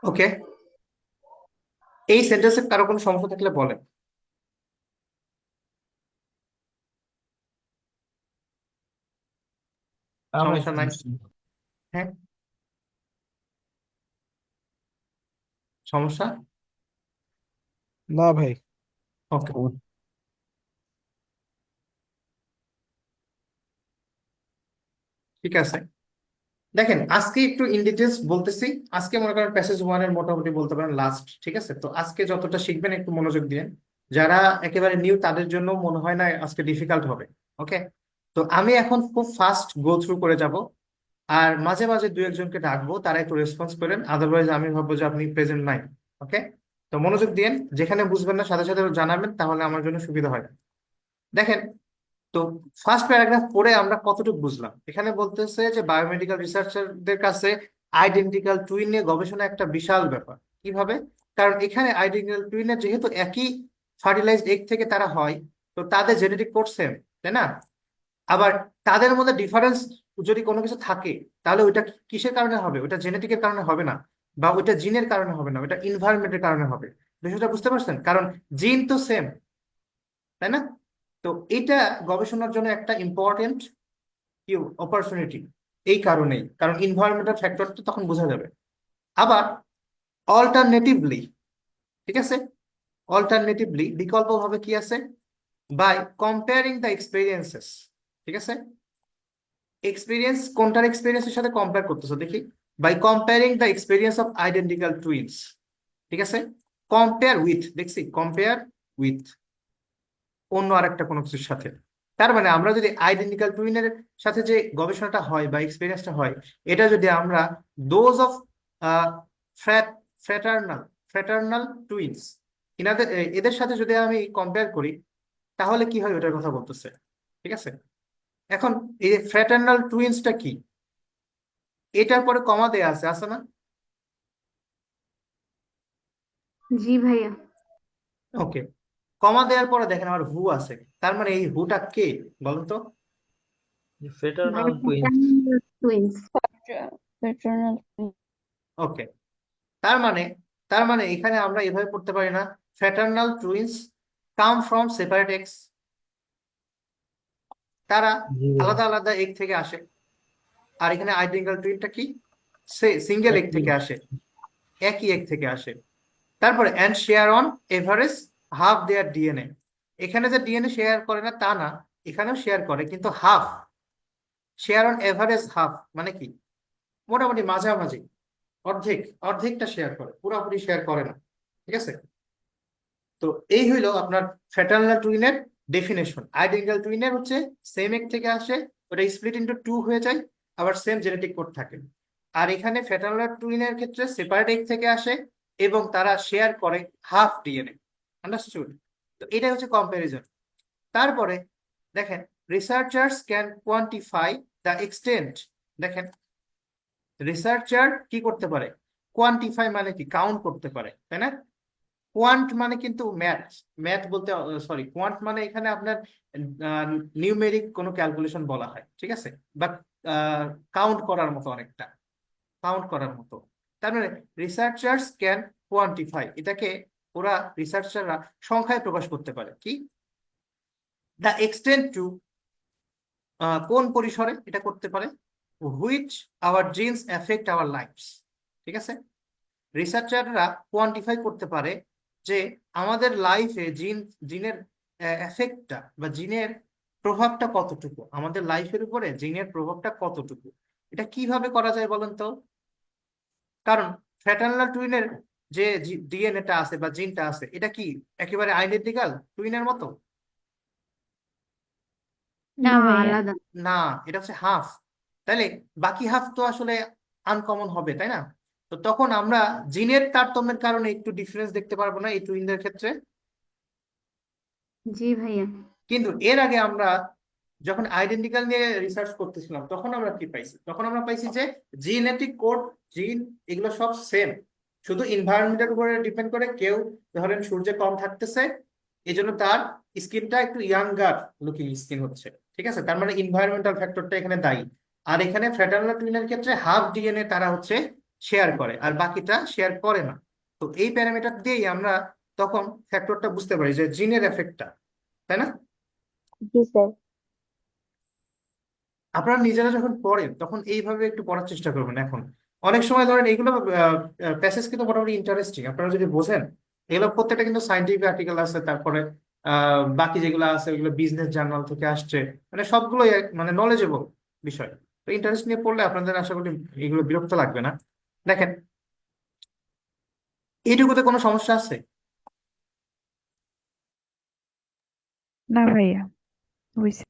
ওকে, এই সেন্টেন্সে কারো কোনো সমস্যা থাকলে বলেন। আমার সমস্যা নাই? হ্যাঁ, সমস্যা? না ভাই। ওকে, ঠিক আছে। দেখেন আজকে একটু ইন ডিটেলস বলতেছি। আজকে মনে করেন প্যাসেজ ওয়ানের মোটামুটি বলতে পারেন লাস্ট, ঠিক আছে? তো আজকে যতটা শিখবেন একটু মনোযোগ দিয়ে, যারা একেবারে নিউ তাদের জন্য মনে হয় না আজকে ডিফিকাল্ট হবে। ওকে, তো আমি এখন খুব ফাস্ট গো থ্রু করে যাব, আর মাঝে মাঝে দু একজনকে ডাকবো, তারা একটু রেসপন্স করেন, আদারওয়াইজ আমি ভাববো যে আপনি প্রেজেন্ট নাই। ওকে, তো মনোযোগ দিয়েন, যেখানে বুঝবেন না সাথে সাথে জানাবেন, তাহলে আমার জন্য সুবিধা হয়। দেখেন, তো ফার্স্ট প্যারাগ্রাফ পড়ে আমরা কতটুকু বুঝলাম? এখানে বলতেছে যে বায়োমেডিক্যাল রিসার্চারদের কাছে আইডেন্টিক্যাল টুইন নিয়ে গবেষণা একটা বিশাল ব্যাপার। কিভাবে? কারণ এখানে আইডেন্টিক্যাল টুইনের যেহেতু একই ফার্টিলাইজড এগ থেকে তারা হয়, তো তাদের জেনেটিক কোড সেম তাই না? আবার তাদের মধ্যে ডিফারেন্স যদি কোনো কিছু থাকে, তাহলে ওইটা কিসের কারণে হবে? ওটা জেনেটিকের কারণে হবে না, বা ওইটা জিনের কারণে হবে না, ওইটা ইনভায়রনমেন্টের কারণে হবে। বিষয়টা বুঝতে পারছেন? কারণ জিন তো সেম তাই না? তো এটা গবেষণার জন্য একটা ইম্পর্টেন্ট কি অপরচুনিটি, এই কারণেই, কারণ ইনভায়রনমেন্টাল ফ্যাক্টরটা তখন বোঝা যাবে। আবার অল্টারনেটিভলি, ঠিক আছে, অল্টারনেটিভলি বিকল্পভাবে কি আছে? বাই কম্পেয়ারিং দ্য এক্সপিরিয়েন্সেস, ঠিক আছে? এক্সপিরিয়েন্স কোনটার এক্সপিরিয়েন্সের সাথে কম্পেয়ার করতেছো দেখি? By comparing the experience of identical twins, ঠিক আছে? কম্পেয়ার উইথ, দেখছি কম্পেয়ার উইথ অন্য আরেকটা কোনো কিছুর সাথে। তার মানে আমরা যদি আইডেন্টিক্যাল টুইনের সাথে যে গবেষণাটা হয় বা এক্সপিরিয়েন্সটা হয়, এটা যদি আমরা দোজ অফ ফ্র্যাটার্নাল ফ্র্যাটার্নাল টুইনস, এদের সাথে যদি আমি কম্পেয়ার করি, তাহলে কি হয় ওটার কথা বলতেছে, ঠিক আছে? এখন এই ফ্র্যাটার্নাল টুইনসটা কি, এটার পরে কমা দেয়া আছে, আছে না? জি ভাইয়া, ওকে, কমা দেওয়ার পরে দেখেন আমার হু আছে, তার মানে এই হুটা কে বলুন তো? ফ্রেটার্নাল ভাইয়া টুইনস। টুইন্স। Fraternal ওকে, তার মানে তার মানে এখানে আমরা এভাবে পড়তে পারি না, fraternal twins come from separate eggs, তারা জি ভাই। আলাদা আলাদা এগ থেকে আসে। আর এখানে আইডেন্টিক্যাল টুইনটা কি? সে সিঙ্গেল এগ একই। থেকে আসে, একই এগ থেকে আসে। তারপরে and share on average half their DNA, এখানে যে ডিএনএ শেয়ার করে না তা না, এখানেও শেয়ার করে কিন্তু half. Share on average half মানে কি? মোটামুটি মাঝামাঝি, অর্ধেক, অর্ধেকটা শেয়ার করে, পুরোপুরি শেয়ার করে না, ঠিক আছে? তো এই হইলো আপনার ফ্র্যাটার্নাল টুইনের ডেফিনেশন। আইডেন্টিক্যাল টুইনের হচ্ছে সেম এগ থেকে আসে, ওটা স্প্লিট ইন্টু টু হয়ে যায়, আবার সেম জেনেটিক কোড থাকে। আর এখানে ফ্র্যাটার্নাল টুইনের ক্ষেত্রে সেপারেট এগ থেকে আসে এবং তারা শেয়ার করে হাফ ডিএনএ। আন্ডারস্টুড? তো এটাই হচ্ছে কম্প্যারিজন। তারপরে দেখেন, researchers can quantify the extent. দেখেন, রিসার্চার কি করতে পারে? কোয়ান্টিফাই মানে কি? কাউন্ট করতে পারে, তাই না? কোয়ান্ট মানে কিন্তু ম্যাথ, ম্যাথ বলতে সরি, কোয়ান্ট মানে এখানে আপনার নিউমেরিক কোনো ক্যালকুলেশন বলা হয়, ঠিক আছে? বা কাউন্ট করার মতো, অনেকটা কাউন্ট করার মতো। তার মানে রিসার্চার্স ক্যান কোয়ান্টিফাই, এটাকে ওরা রিসার্চাররা সংখ্যায় প্রকাশ করতে পারে কি? দ্য এক্সটেন্ট টু, কোন পরিসরে এটা করতে পারে? Which our genes affect our lifes. ঠিক আছে, রিসার্চাররা কোয়ান্টিফাই করতে পারে যে আমাদের লাইফে জিনের এফেক্টটা বা জিনের প্রভাবটা কতটুকু, আমাদের লাইফের উপরে জিনের প্রভাবটা কতটুকু। এটা কিভাবে করা যায় বলেন তো? কারণ ফ্র্যাটার্নাল টুইনের যে ডিএনএটা আছে বা জিনটা আছে, এটা কি একেবারে আইডেন্টিক্যাল টুইনের মতো? না না, ভাইয়া। আলাদা। না, এটা হচ্ছে হাফ। তাহলে বাকি হাফ তো আসলে আনকমন হবে, তাই না? তো তখন আমরা জিনের তারতম্যের কারণে একটু ডিফারেন্স দেখতে পারবো না এই টুইনদের ক্ষেত্রে। জি ভাইয়া। কিন্তু এর আগে আমরা যখন আইডেন্টিক্যাল নিয়ে রিসার্চ করতেছিলাম, তখন আমরা কি পাইছি? তখন আমরা পাইছি যে জিনেটিক কোড, জিন, এগুলো সব সেম, শুধু এনভায়রনমেন্টের উপরে ডিপেন্ড করে। কেউ ধরেন সূর্যে কম থাকতেছে, এই জন্য তার স্কিনটা একটু ইয়াঙ্গার লুকিং স্কিন হচ্ছে, ঠিক আছে? তার মানে এনভায়রনমেন্টাল ফ্যাক্টরটা এখানে দায়ী। আর এখানে ফ্র্যাটার্নাল টুইনের ক্ষেত্রে হাফ ডিএনএ তারা হচ্ছে শেয়ার করে, আর বাকিটা শেয়ার করে না। তো এই প্যারামিটার দিয়েই আমরা তখন ফ্যাক্টরটা বুঝতে পারি যে জিনের এফেক্টটা, তাই না? জি স্যার। আপনারা নিজেরা যখন পড়েন তখন এইভাবে একটু পড়ার চেষ্টা করবেন। এখন অনেক সময় ধরেন এইগুলো প্যাসেজ কিন্তু মোটামুটি ইন্টারেস্টিং, আপনারা যদি বোঝেন। এগুলো প্রত্যেকটা কিন্তু সাইন্টিফিক আর্টিকেল আছে, তারপরে বাকি যেগুলো আছে ওইগুলো বিজনেস জার্নাল থেকে আসছে, মানে সবগুলোই মানে নলেজেবল বিষয়। তো ইন্টারেস্ট নিয়ে পড়লে আপনাদের আশা করি এগুলো বিরক্ত লাগবে না। দেখেন, এইটুকুতে কোনো সমস্যা আছে? না ভাইয়া, বুঝছি।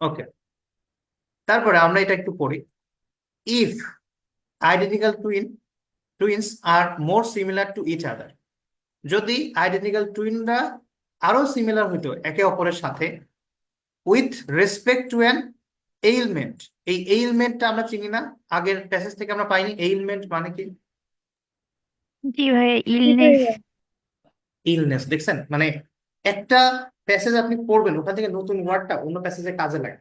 ওকে, তারপরে আমরা এটা একটু পড়ি। If identical twins are more similar to each other, যদি আইডেন্টিক্যাল টুইনরা আরো সিমিলার হইতো একে অপরের সাথে, with respect to an ailment. এই এইলমেন্টটা আমরা চিনি না, আগের প্যাসেজ থেকে আমরা পাইনি। এইলমেন্ট মানে কি? জি ভাইয়া, জি ইলনেস। ভাইয়া। ইলনেস, দেখছেন? মানে একটা প্যাসেজ আপনি পড়বেন, ওখান থেকে নতুন ওয়ার্ডটা অন্য প্যাসেজে কাজে লাগে।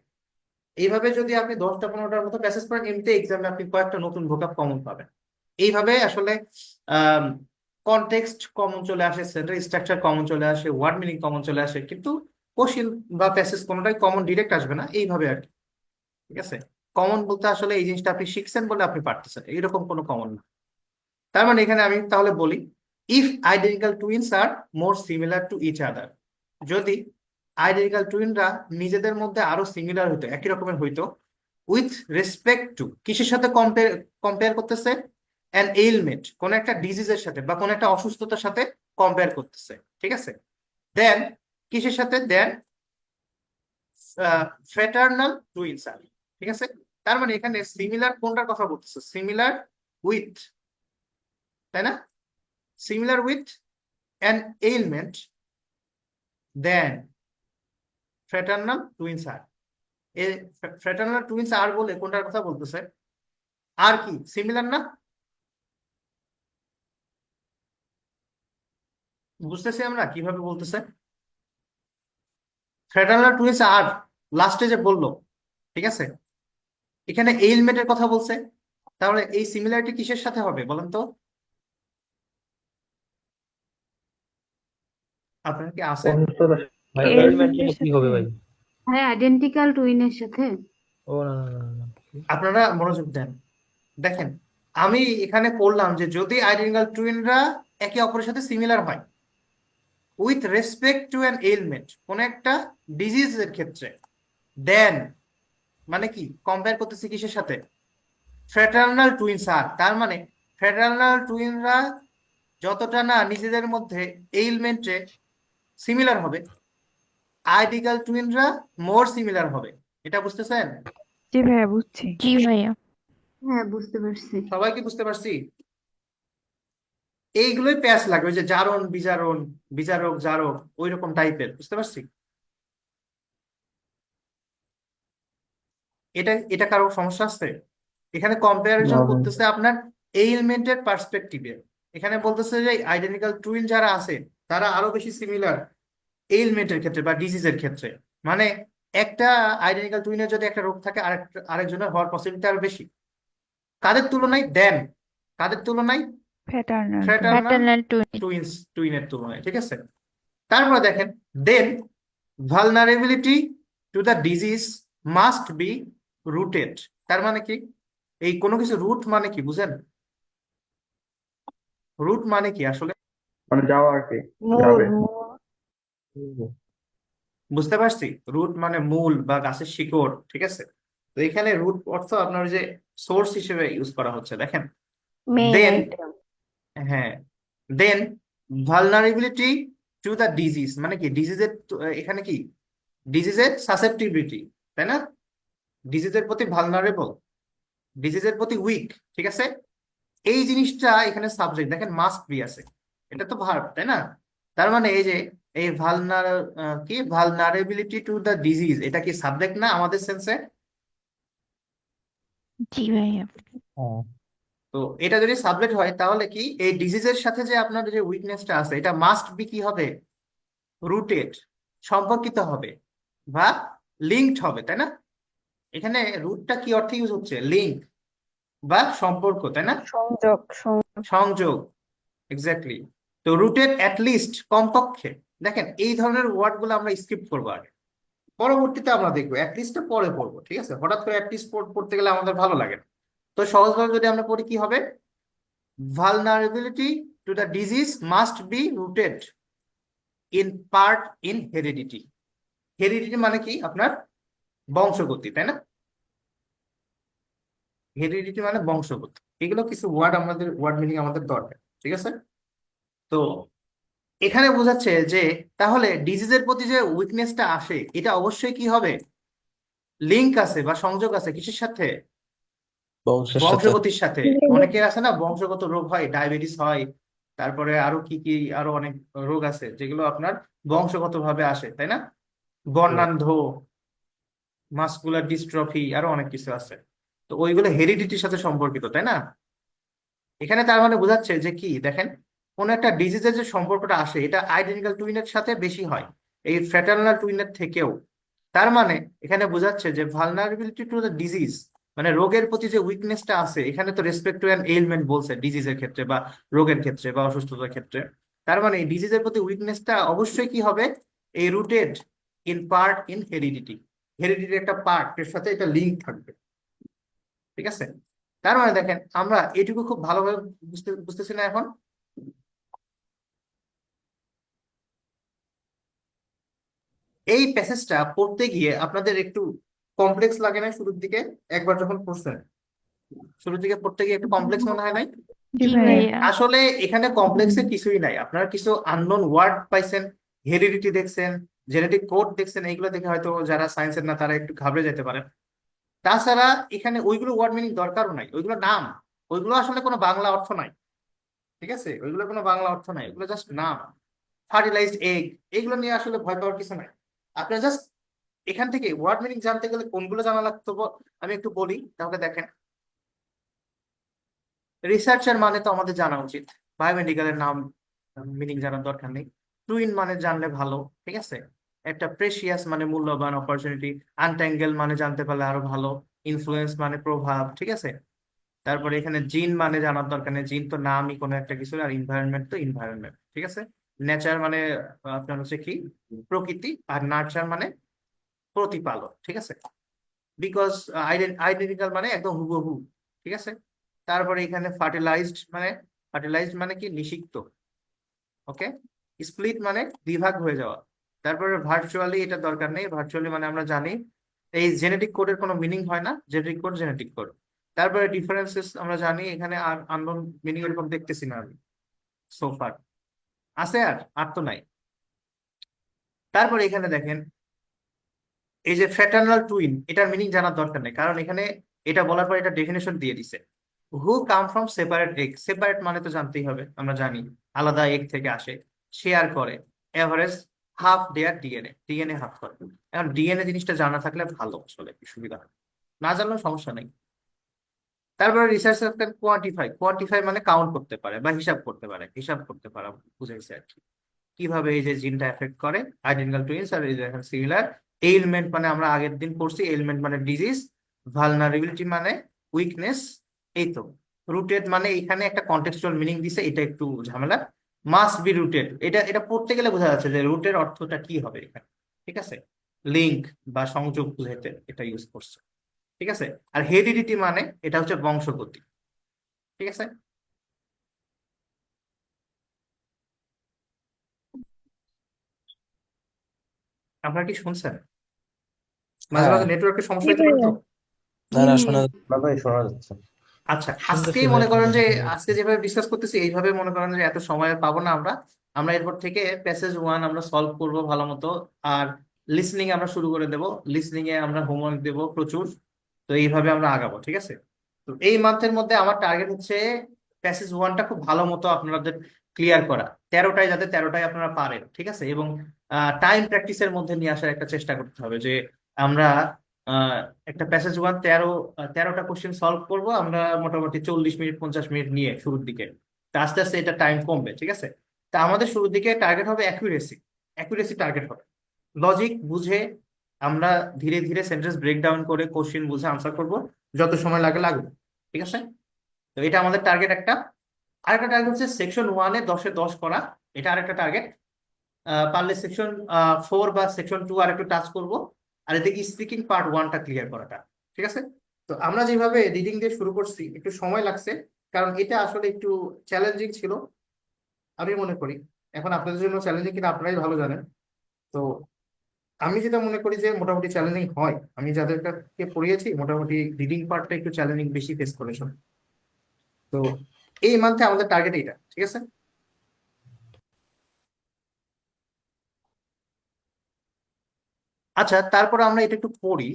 এইভাবে যদি আপনি 10টা 15টার মতো প্যাসেজ পড়েন, এমনিতে এক্সামে আপনি কয়েকটা নতুন ভোকাব কমন পাবেন। এইভাবে আসলে কনটেক্সট কমন চলে আসে, সেন্টেন্স স্ট্রাকচার কমন চলে আসে, ওয়ার্ড মিনিং কমন চলে আসে, কিন্তু কোশ্চেন বা প্যাসেজ কোনোটাই কমন ডিরেক্ট আসবে না এইভাবে আর কি। ঠিক আছে, কমন বলতে আসলে এই জিনিসটা আপনি শিখছেন বলে আপনি পারতেছেন, এইরকম কোনো কমন না। তার মানে এখানে আমি তাহলে বলি, if identical twins are more similar to each other, যদি আইডেন্টিক্যাল টুইনরা নিজেদের মধ্যে আরো সিমিলার হইতো, একই রকমের হইতো, উইথ রেসপেক্ট টু, কিসের সাথে কম্পেয়ার করতেছে? অ্যান এইলমেন্ট, কোন একটা ডিজিজের সাথে বা কোন একটা অসুস্থতার সাথে কম্পেয়ার করতেছে, ঠিক আছে? দেন কিসের সাথে? দেন ফ্র্যাটার্নাল টুইনস আর, ঠিক আছে? তার মানে এখানে সিমিলার কোনটার কথা বলতেছে? সিমিলার উইথ, তাই না? Similar with an ailment than fraternal twins আর। এই ফ্র্যাটার্নাল টুইনস আর বলে কোনটার কথা বলতেছে? আর কি সিমিলার না? বুঝতেছি আমরা কিভাবে বলতেছে? ফ্র্যাটার্নাল টুইনস আর লাস্টে যে বললো, ঠিক আছে, এখানে এইলমেন্টের কথা বলছে। তাহলে এই সিমিলারিটি কিসের সাথে হবে বলেন তো? আপনার কি আছে? ভাই এলিমেন্টের এলিমেন্ট কি সাথে। হবে ভাই? ভাই আইডেন্টিক্যাল টুইনের সাথে। ও না না না না। আপনারা মনোযোগ দেন। দেখেন, আমি এখানে পড়লাম যে যদি আইডেন্টিক্যাল টুইনরা একে অপরের সাথে সিমিলার হয় with respect to an element, কোন একটা ডিজিজের ক্ষেত্রে, দেন মানে কি কম্পেয়ার করতেছি কিসের সাথে? ফ্র্যাটার্নাল টুইনস আর। তার মানে ফ্র্যাটার্নাল টুইনরা যতটা না নিজেদের মধ্যে এইলমেন্টে সিমিলার হবে, আইডেন্টিক্যাল টুইনরা মোর সিমিলার হবে। এটা বুঝতেছেন? জি ভাইয়া বুঝছি। জি ভাইয়া। হ্যাঁ, বুঝতে পারছি। সবাই কি বুঝতে পারছি? এইগুলোই প্যাচ লাগে, ওই যে জারণ বিজারণ, বিচারক জারক, ওই রকম টাইপের, বুঝতে পারছি? এটা এটা কারো সমস্যা আছে? এখানে কম্পারিজন করতেছে আপনার এইলমেন্টের পার্সপেক্টিভে। এখানে বলতেছে যে আইডেন্টিক্যাল টুইন যারা আছে তারা আরো বেশি সিমিলার এইলমেন্টের ক্ষেত্রে বা ডিজিজের ক্ষেত্রে। মানে একটা আইডেন্টিক্যাল টুইনের যদি একটা রোগ থাকে আরেকজনের হওয়ার পসিবিলিটি আরো বেশি। কাদের তুলনায়? কাদের তুলনায়? Fraternal twin. Fraternal maternal twin. টুইনের তুলনায়, ঠিক আছে? তারপরে দেখেন, then vulnerability to the disease must be rooted. তার মানে কি? এই কোনো কিছু রুট মানে কি বুঝেন? রুট মানে কি আসলে? মানে যাওয়া আর কি, মূল যাবে। বুঝতে পারছি, রুট মানে মূল বা গাছের শিকড়, ঠিক আছে? তো এখানে রুট অর্থ আপনার ওই যে সোর্স হিসেবে ইউজ করা হচ্ছে। দেখেন, মেইন দেন, আইটেম। হ্যাঁ, দেন ভালনারেবিলিটি টু দ্য ডিজিজ মানে কি? ডিজিজের এখানে কি? ডিজিজের সাসেপ্টিবিলিটি, তাই না? ডিজিজের প্রতি ভালনারেবল, ডিজিজের প্রতি উইক, ঠিক আছে? এই জিনিসটা এখানে সাবজেক্ট। দেখেন মাস্ট বি আছে, এটা তো ভার্ব, তাই না? তার মানে এই যে এই কি ভালনারেবিলিটি টু দ্য ডিজিজ, এটা কি সাবজেক্ট না আমাদের সেন্সে? জি ভাইয়া। তো এটা যদি সাবজেক্ট হয় তাহলে কি এই ডিজিজের সাথে যে আপনার যে উইকনেসটা আছে এটা মাস্ট বি কি হবে? রুটেড, সম্পর্কিত হবে বা লিঙ্কড হবে, তাই না? এখানে রুটটা কি অর্থে ইউজ হচ্ছে? লিঙ্ক বা সম্পর্ক, তাই না? সংযোগ। সংযোগ, এক্স্যাক্টলি। তো রুটেড অ্যাটলিস্ট, কমপক্ষে। দেখেন এই ধরনের ওয়ার্ড গুলো আমরা স্কিপ করবো আগে, পরবর্তীতে আমরা দেখবো। অ্যাটলিস্টটা পরে পড়বো, ঠিক আছে? হঠাৎ করে অ্যাটলিস্ট পড়তে গেলে আমাদের ভালো লাগে না। তো সহজভাবে যদি আমরা পড়ি কি হবে? vulnerability to the disease must be rooted in part in heredity. Heredity মানে কি? আপনার বংশগতি, তাই না? হেরিডিটি মানে বংশগতি। এগুলো কিছু ওয়ার্ড আমাদের, ওয়ার্ড মিনিং আমাদের দরকার, ঠিক আছে? তো এখানে বোঝাচ্ছে যে তাহলে ডিজিজের প্রতি যে উইকনেসটা আসে এটা অবশ্যই কি হবে? লিঙ্ক আছে বা সংযোগ আছে কিসের সাথে? বংশের সাথে। বংশগতির সাথে। অনেকের আছে না বংশগত রোগ হয়, ডায়াবেটিস হয়, তারপরে আরো কি কি আরো অনেক রোগ আছে যেগুলো আপনার বংশগত ভাবে আসে, তাই না? বর্ণান্ধ, মাসকুলার ডিস্ট্রফি, আরো অনেক কিছু আছে। তো ওইগুলো হেরিডিটির সাথে সম্পর্কিত, তাই না? এখানে তার মানে বোঝাচ্ছে যে কি, দেখেন, কোন একটা ডিজিজের যে সম্পর্কটা আসে এটা আইডেন্টিক্যাল টুইনের সাথে বেশি হয় এই ফ্র্যাটার্নাল টুইনের থেকেও। তার মানে এখানে বোঝাচ্ছে যে ভালনারেবিলিটি টু দ্য ডিজিজ মানে রোগের প্রতি যে উইকনেসটা আছে, এখানে তো রেসপেক্ট টু অ্যান এলিমেন্ট বলছে ডিজিজের ক্ষেত্রে বা রোগের ক্ষেত্রে বা অসুস্থতার ক্ষেত্রে। তার মানে এই ডিজিজের প্রতি উইকনেসটা অবশ্যই কি হবে? এই rooted in part in heredity. হেরিডিটির একটা পার্ট এর সাথে এটা লিঙ্ক থাকবে, ঠিক আছে? তার মানে দেখেন আমরা এটুকু খুব ভালোভাবে বুঝতেছি না এখন? এই প্যাসেজটা পড়তে গিয়ে আপনাদের একটু কমপ্লেক্স লাগে না শুরুর দিকে? একবার যখন পড়ছেন শুরুর দিকে পড়তে গিয়ে একটু কমপ্লেক্স মনে হয় নাই? জি জি ভাইয়া। ভাইয়া। আসলে এখানে কমপ্লেক্সের কিছুই নাই। আপনারা কিছু আননোন ওয়ার্ড পাইছেন, হেরিডিটি দেখছেন, জেনেটিক কোড দেখছেন, এইগুলো দেখে হয়তো যারা সায়েন্সের না তারা একটু ঘাবড়ে যেতে পারেন। তাছাড়া এখানে ওইগুলো ওয়ার্ড মিনিং দরকারও নাই, ওইগুলো নাম, ওইগুলো আসলে কোনো বাংলা অর্থ নাই, ঠিক আছে? ওইগুলো কোনো বাংলা অর্থ নাই, ওগুলো জাস্ট নাম। ফার্টিলাইজড এগ, এগুলো নিয়ে আসলে ভয় পাওয়ার কিছু নাই। আপনার জাস্ট এখান থেকে ওয়ার্ড মিনিং জানতে গেলে কোনগুলো জানা লাগতো আমি একটু বলি, তাহলে দেখেন। রিসার্চার মানে তো আমাদের জানা উচিত, বায়োমেডিক্যালের নাম মিনিং জানার দরকার নেই। টুইন মানে জানলে ভালো, ঠিক আছে? একটা প্রেশিয়াস মানে মূল্যবান, অপরচুনিটি। আনট্যাঙ্গেল মানে জানতে পারলে আরো ভালো। ইনফ্লুয়েন্স মানে প্রভাব, ঠিক আছে? তারপরে এখানে জিন মানে জানার দরকার নেই, জিন তো নামই কোনো একটা কিছু, আর এনভায়রনমেন্ট তো এনভায়রনমেন্ট, ঠিক আছে? নেচার মানে আপনার হচ্ছে কি? প্রকৃতি। আর নার্চার মানে প্রতিপালক, ঠিক আছে? বিকজ আইডেন্টিক্যাল মানে একদম হুবহু, ঠিক আছে? তারপরে এখানে ফার্টিলাইজড মানে কি? নিষিক্ত, ওকে? স্প্লিট মানে দ্বিভাগ হয়ে যাওয়া। তারপরে ভার্চুয়ালি, এটা দরকার নেই। ভার্চুয়ালি মানে আমরা জানি এই জেনেটিক কোডের কোনো মিনিং হয় না, জেনেটিক কোড। তারপরে ডিফারেন্সেস আমরা জানি, এখানে আর আননোন মিনিং এরকম দেখতেছি না আমি সোফার। আছে আর তো নাই। তারপরে এখানে দেখেন এই যে ফ্র্যাটার্নাল টুইন, এটার মিনিং জানার দরকার নেই, কারণ এখানে এটা বলার পর এটা ডেফিনেশন দিয়ে দিছে। Who come from separate egg, separate মানে তো জানতেই হবে, আমরা জানি আলাদা এগ থেকে আসে, শেয়ার করে, average half their DNA, DNA half করে। এখন ডিএনএ জিনিসটা জানা থাকলে ভালো, আসলে একটু সুবিধা হয়, না জানলেও সমস্যা নেই। তারপরে রিসার্চ কোয়ান্টিফাই, কোয়ান্টিফাই মানে কাউন্ট করতে পারে বা হিসাব করতে পারে, হিসাব করতে পারা বুঝাইছে আর কি, কিভাবে এই যে জিনটা এফেক্ট করে। Identical twins are similar. Element মানে আমরা আগের দিন পড়ছি, এলিমেন্ট মানে ডিজিজ, ভালনারেবিলিটি মানে উইকনেস, এই তো। রুটেড মানে এখানে একটা কন্টেক্সচুয়াল মিনিং দিছে, এটা একটু ঝামেলা। মাস্ট বি রুটেড, এটা এটা পড়তে গেলে বোঝা যাচ্ছে যে রুটের অর্থটা কি হবে এখানে, ঠিক আছে। লিঙ্ক বা সংযোগ বুঝাইতে এটা ইউজ করছে, ঠিক আছে। আর হেরিডিটি মানে এটা হচ্ছে বংশগতি, ঠিক আছে। আপনারা কি শুনছেন? মাঝে হ্যাঁ, মাঝে নেটওয়ার্কের সমস্যা জি হতে পারে ভাইয়া। তো। না না শোনা না ভাই, শোনা যাচ্ছে। আচ্ছা, শুনতেছি আজকেই ভাই, মনে করেন যে শোনা আজকে যাচ্ছে। যেভাবে ডিসকাস করতেছি এইভাবে মনে করেন যে এত সময় আর পাবো না আমরা। আমরা এরপর থেকে প্যাসেজ 1 আমরা সলভ করব ভালো মতো। আর লিসনিং আমরা শুরু করে দেব, লিসনিং এ আমরা হোমওয়ার্ক দেব প্রচুর। তো এইভাবে আমরা আগাবো, ঠিক আছে। তো এই মান্থের মধ্যে আমার টার্গেট হচ্ছে প্যাসেজ 1টা খুব ভালো মতো আপনাদের ক্লিয়ার করা, 13টায় যাতে 13টায় আপনারা পারেন, ঠিক আছে। এবং টাইম প্র্যাকটিসের মধ্যে নিয়ে আসার একটা চেষ্টা করতে হবে, যে আমরা আহ, একটা প্যাসেজ 1 13টা কোশ্চেন সলভ করব আমরা মোটামুটি 40 মিনিট 50 মিনিট নিয়ে শুরুর দিকে। তা আস্তে আস্তে এটা টাইম কমবে, ঠিক আছে। তা আমাদের শুরুর দিকে টার্গেট হবে অ্যাকুরেসি, অ্যাকুরেসি টার্গেট হবে। লজিক বুঝে আমরা ধীরে ধীরে সেন্টেন্স ব্রেকডাউন করে কোশ্চেন বুঝে আনসার করব, যত সময় লাগে লাগুক, ঠিক আছে। তো এটা আমাদের টার্গেট একটা। আরেকটা টার্গেট হচ্ছে সেকশন 1-এ 10-এ 10 করা, এটা আরেকটা টার্গেট। পারলে সেকশন 4 বা সেকশন 2 আর একটু টাচ করবো। আর এদিকে স্পিকিং পার্ট 1টা ক্লিয়ার করাটা, ঠিক আছে। তো আমরা যেভাবে রিডিং দিয়ে শুরু করছি একটু সময় লাগছে, কারণ এটা আসলে একটু চ্যালেঞ্জিং ছিল আমি মনে করি। এখন আপনাদের জন্য চ্যালেঞ্জিং কিনা আপনারাই ভালো জানেন। তো আমি যেটা মনে করি যে মোটামুটি চ্যালেঞ্জিং হয়, আমি যাদেরকে পড়িয়েছি মোটামুটি রিডিং পার্টটা একটু চ্যালেঞ্জিং বেশি ফেস করেছে। তো এই মান্থে আমাদের টার্গেট এইটা, ঠিক আছে। আচ্ছা, তারপর আমরা এটা একটু পড়ি।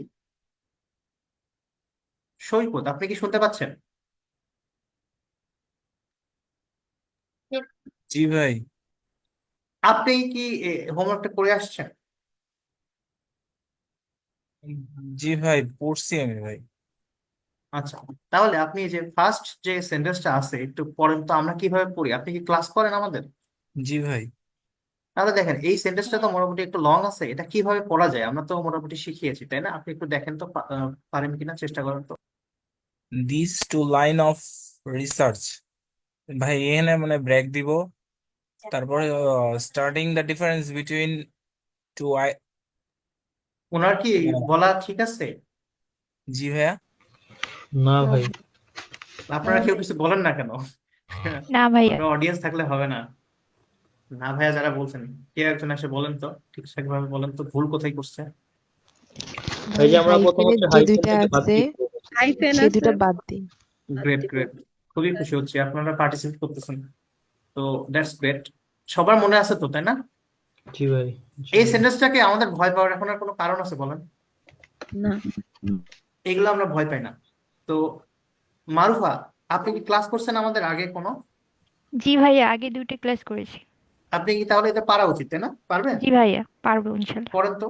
সৈকত, আপনি কি শুনতে পাচ্ছেন? জি ভাই। আপনি কি হোমওয়ার্কটা করে আসছেন? জি ভাই, পড়ছি আমি ভাই। আচ্ছা, তাহলে আপনি এই যে ফার্স্ট যে সেন্টেন্সটা আছে একটু পড়েন তো, আমরা কিভাবে পড়ি। আপনি কি ক্লাস করেন আমাদের? জি ভাই। তাহলে দেখেন এই সেন্টেন্সটা তো মোটামুটি একটু লং আছে, এটা কিভাবে পড়া যায় আমরা তো মোটামুটি শিখিয়েছি, তাই না? আপনি একটু দেখেন তো পারেন কিনা, চেষ্টা করেন তো। This two line of research, ভাই এখানে মানে ব্রেক দিব, তারপরে starting the difference between two I. ওনার কি বলা ঠিক আছে? জি ভাইয়া। না ভাই। আপনারা কেউ কিছু বলেন না কেন? না ভাইয়া। আপনার অডিয়েন্স থাকলে হবে না। না ভাইয়া যারা বলছেন, কেউ একজন এসে বলেন তো, ঠিকঠাক ভাবে বলেন তো ভুল কোথায় করছে। এই ভাই যে আমরা প্রথমত হাইফেনের যে হাইফেন দুইটা থেকে বাদ আছে দিচ্ছি। হাইফেন সেই আছে। দুইটা বাদ দিন। গ্রেট গ্রেট, খুবই খুশি হচ্ছি আপনারা পার্টিসিপেট করতেছেন। তো দ্যাটস গ্রেট। সবার মনে আছে তো, তাই না? জি ভাই, এই ইনশাআল্লাহ। সেন্টেন্সটাকে আমাদের ভয় পাওয়ার এখন আর কোনো কারণ আছে বলেন? না। এগুলো আমরা ভয় পাই না। তো মারুফা, আপনি কি ক্লাস করছেন আমাদের আগে কোনো? জি ভাইয়া, আগে 2টি ক্লাস করেছি। আপনি কি তাহলে এটা পারা উচিত, তাই না? পারবেন? জি ভাইয়া, পারবো ইনশাল্লাহ। পড়েন তো।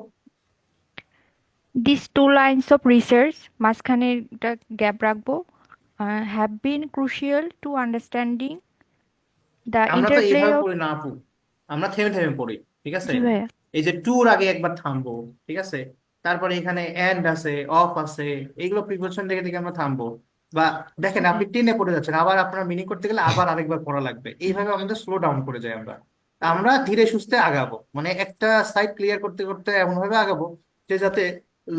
This two lines of research, মাঝখানে একটা গ্যাপ রাখবো, have been crucial to understanding the আমরা তো ইন্টারপ্লে এইভাবে অফ। পড়ি না আপু, আমরা থেমে থেমে পড়ি, ঠিক আছে। জি ভাইয়া। এই যে টুর আগে একবার থামবো, ঠিক আছে। তারপরে এখানে এন্ড আছে, অফ আছে, এইগুলো প্রিপোজিশন দেখে দেখে আমরা থামবো। বা দেখেন আপনি টেনে পড়ে যাচ্ছেন, আবার আপনার মিনিং করতে গেলে আবার আরেকবার পড়া লাগবে, এইভাবে আমাদের স্লো ডাউন করে যায় আমরা। তা আমরা ধীরে সুস্থে আগাবো, মানে একটা সাইড ক্লিয়ার করতে করতে এমন ভাবে আগাবো যে যাতে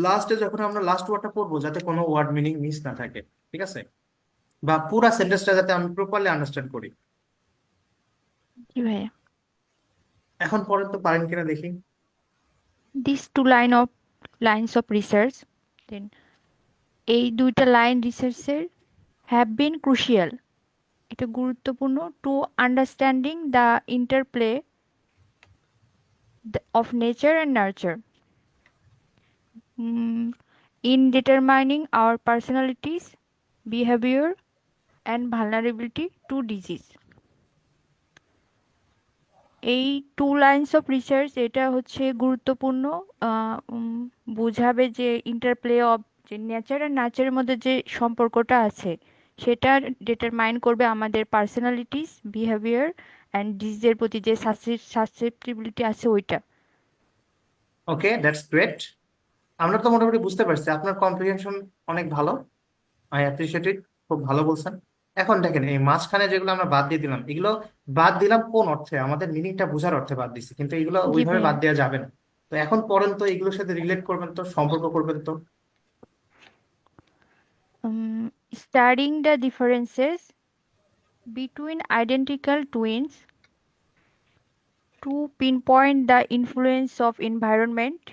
লাস্টে যখন আমরা লাস্ট ওয়ার্ডটা পড়বো যাতে কোনো ওয়ার্ড মিনিং মিস না থাকে, ঠিক আছে। বা পুরা সেন্টেন্সটা যাতে আমি প্রপারলি আন্ডারস্ট্যান্ড করি। জি ভাইয়া। এখন পড়েন তো, পারেন কিনা দেখি। This two lines of research, then এই দুইটা লাইন রিসার্চের, হ্যাভ বিন ক্রুশিয়াল, এটা গুরুত্বপূর্ণ, to understanding the interplay of nature and nurture, in determining our personalities, behavior, and vulnerability to disease. এই টু লাইনস অফ রিসার্চ এটা হচ্ছে গুরুত্বপূর্ণ, বোঝাবে যে ইন্টারপ্লে অফ যে নেচার আর নাচারের মধ্যে যে সম্পর্কটা আছে সেটা ডিটারমাইন করবে আমাদের পার্সোনালিটিস, বিহেভিয়ার অ্যান্ড ডিজিজের প্রতি যে সাসেপ্টিবিলিটি আছে ওইটা। ওকে, দ্যাটস গ্রেট। আমরা তো মোটামুটি বুঝতে পারছি, আপনার কম্প্রিহেনশন অনেক ভালো, আই অ্যাপ্রিশিয়েট ইট, খুব ভালো বলছেন। এখন দেখেন এই মাঝখানে যেগুলো আমরা বাদ দিয়ে দিলাম, এগুলো বাদ দিলাম কোন অর্থে? আমাদের মিনিংটা বোঝার অর্থে বাদ দিচ্ছি, কিন্তু এগুলো জি ওইভাবে ভাইয়া। বাদ দেওয়া যাবে না। তো এখন পড়েন তো, এগুলোর সাথে রিলেট করবেন তো, সম্পর্ক করবেন তো। Studying the differences between identical twins to pinpoint the influence of environment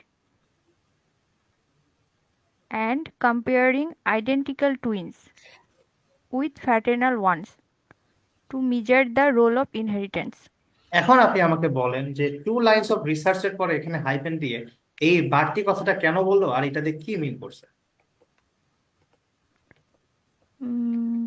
and comparing identical twins with fraternal ones to measure the role of inheritance. এখন আপনি আমাকে বলেন যে টু লাইনস অফ রিসার্চের পরে এখানে হাইফেন দিয়ে এই বাড়তি কথাটা কেন বললো, আর এটা দিয়ে কি মিন করছে? উম,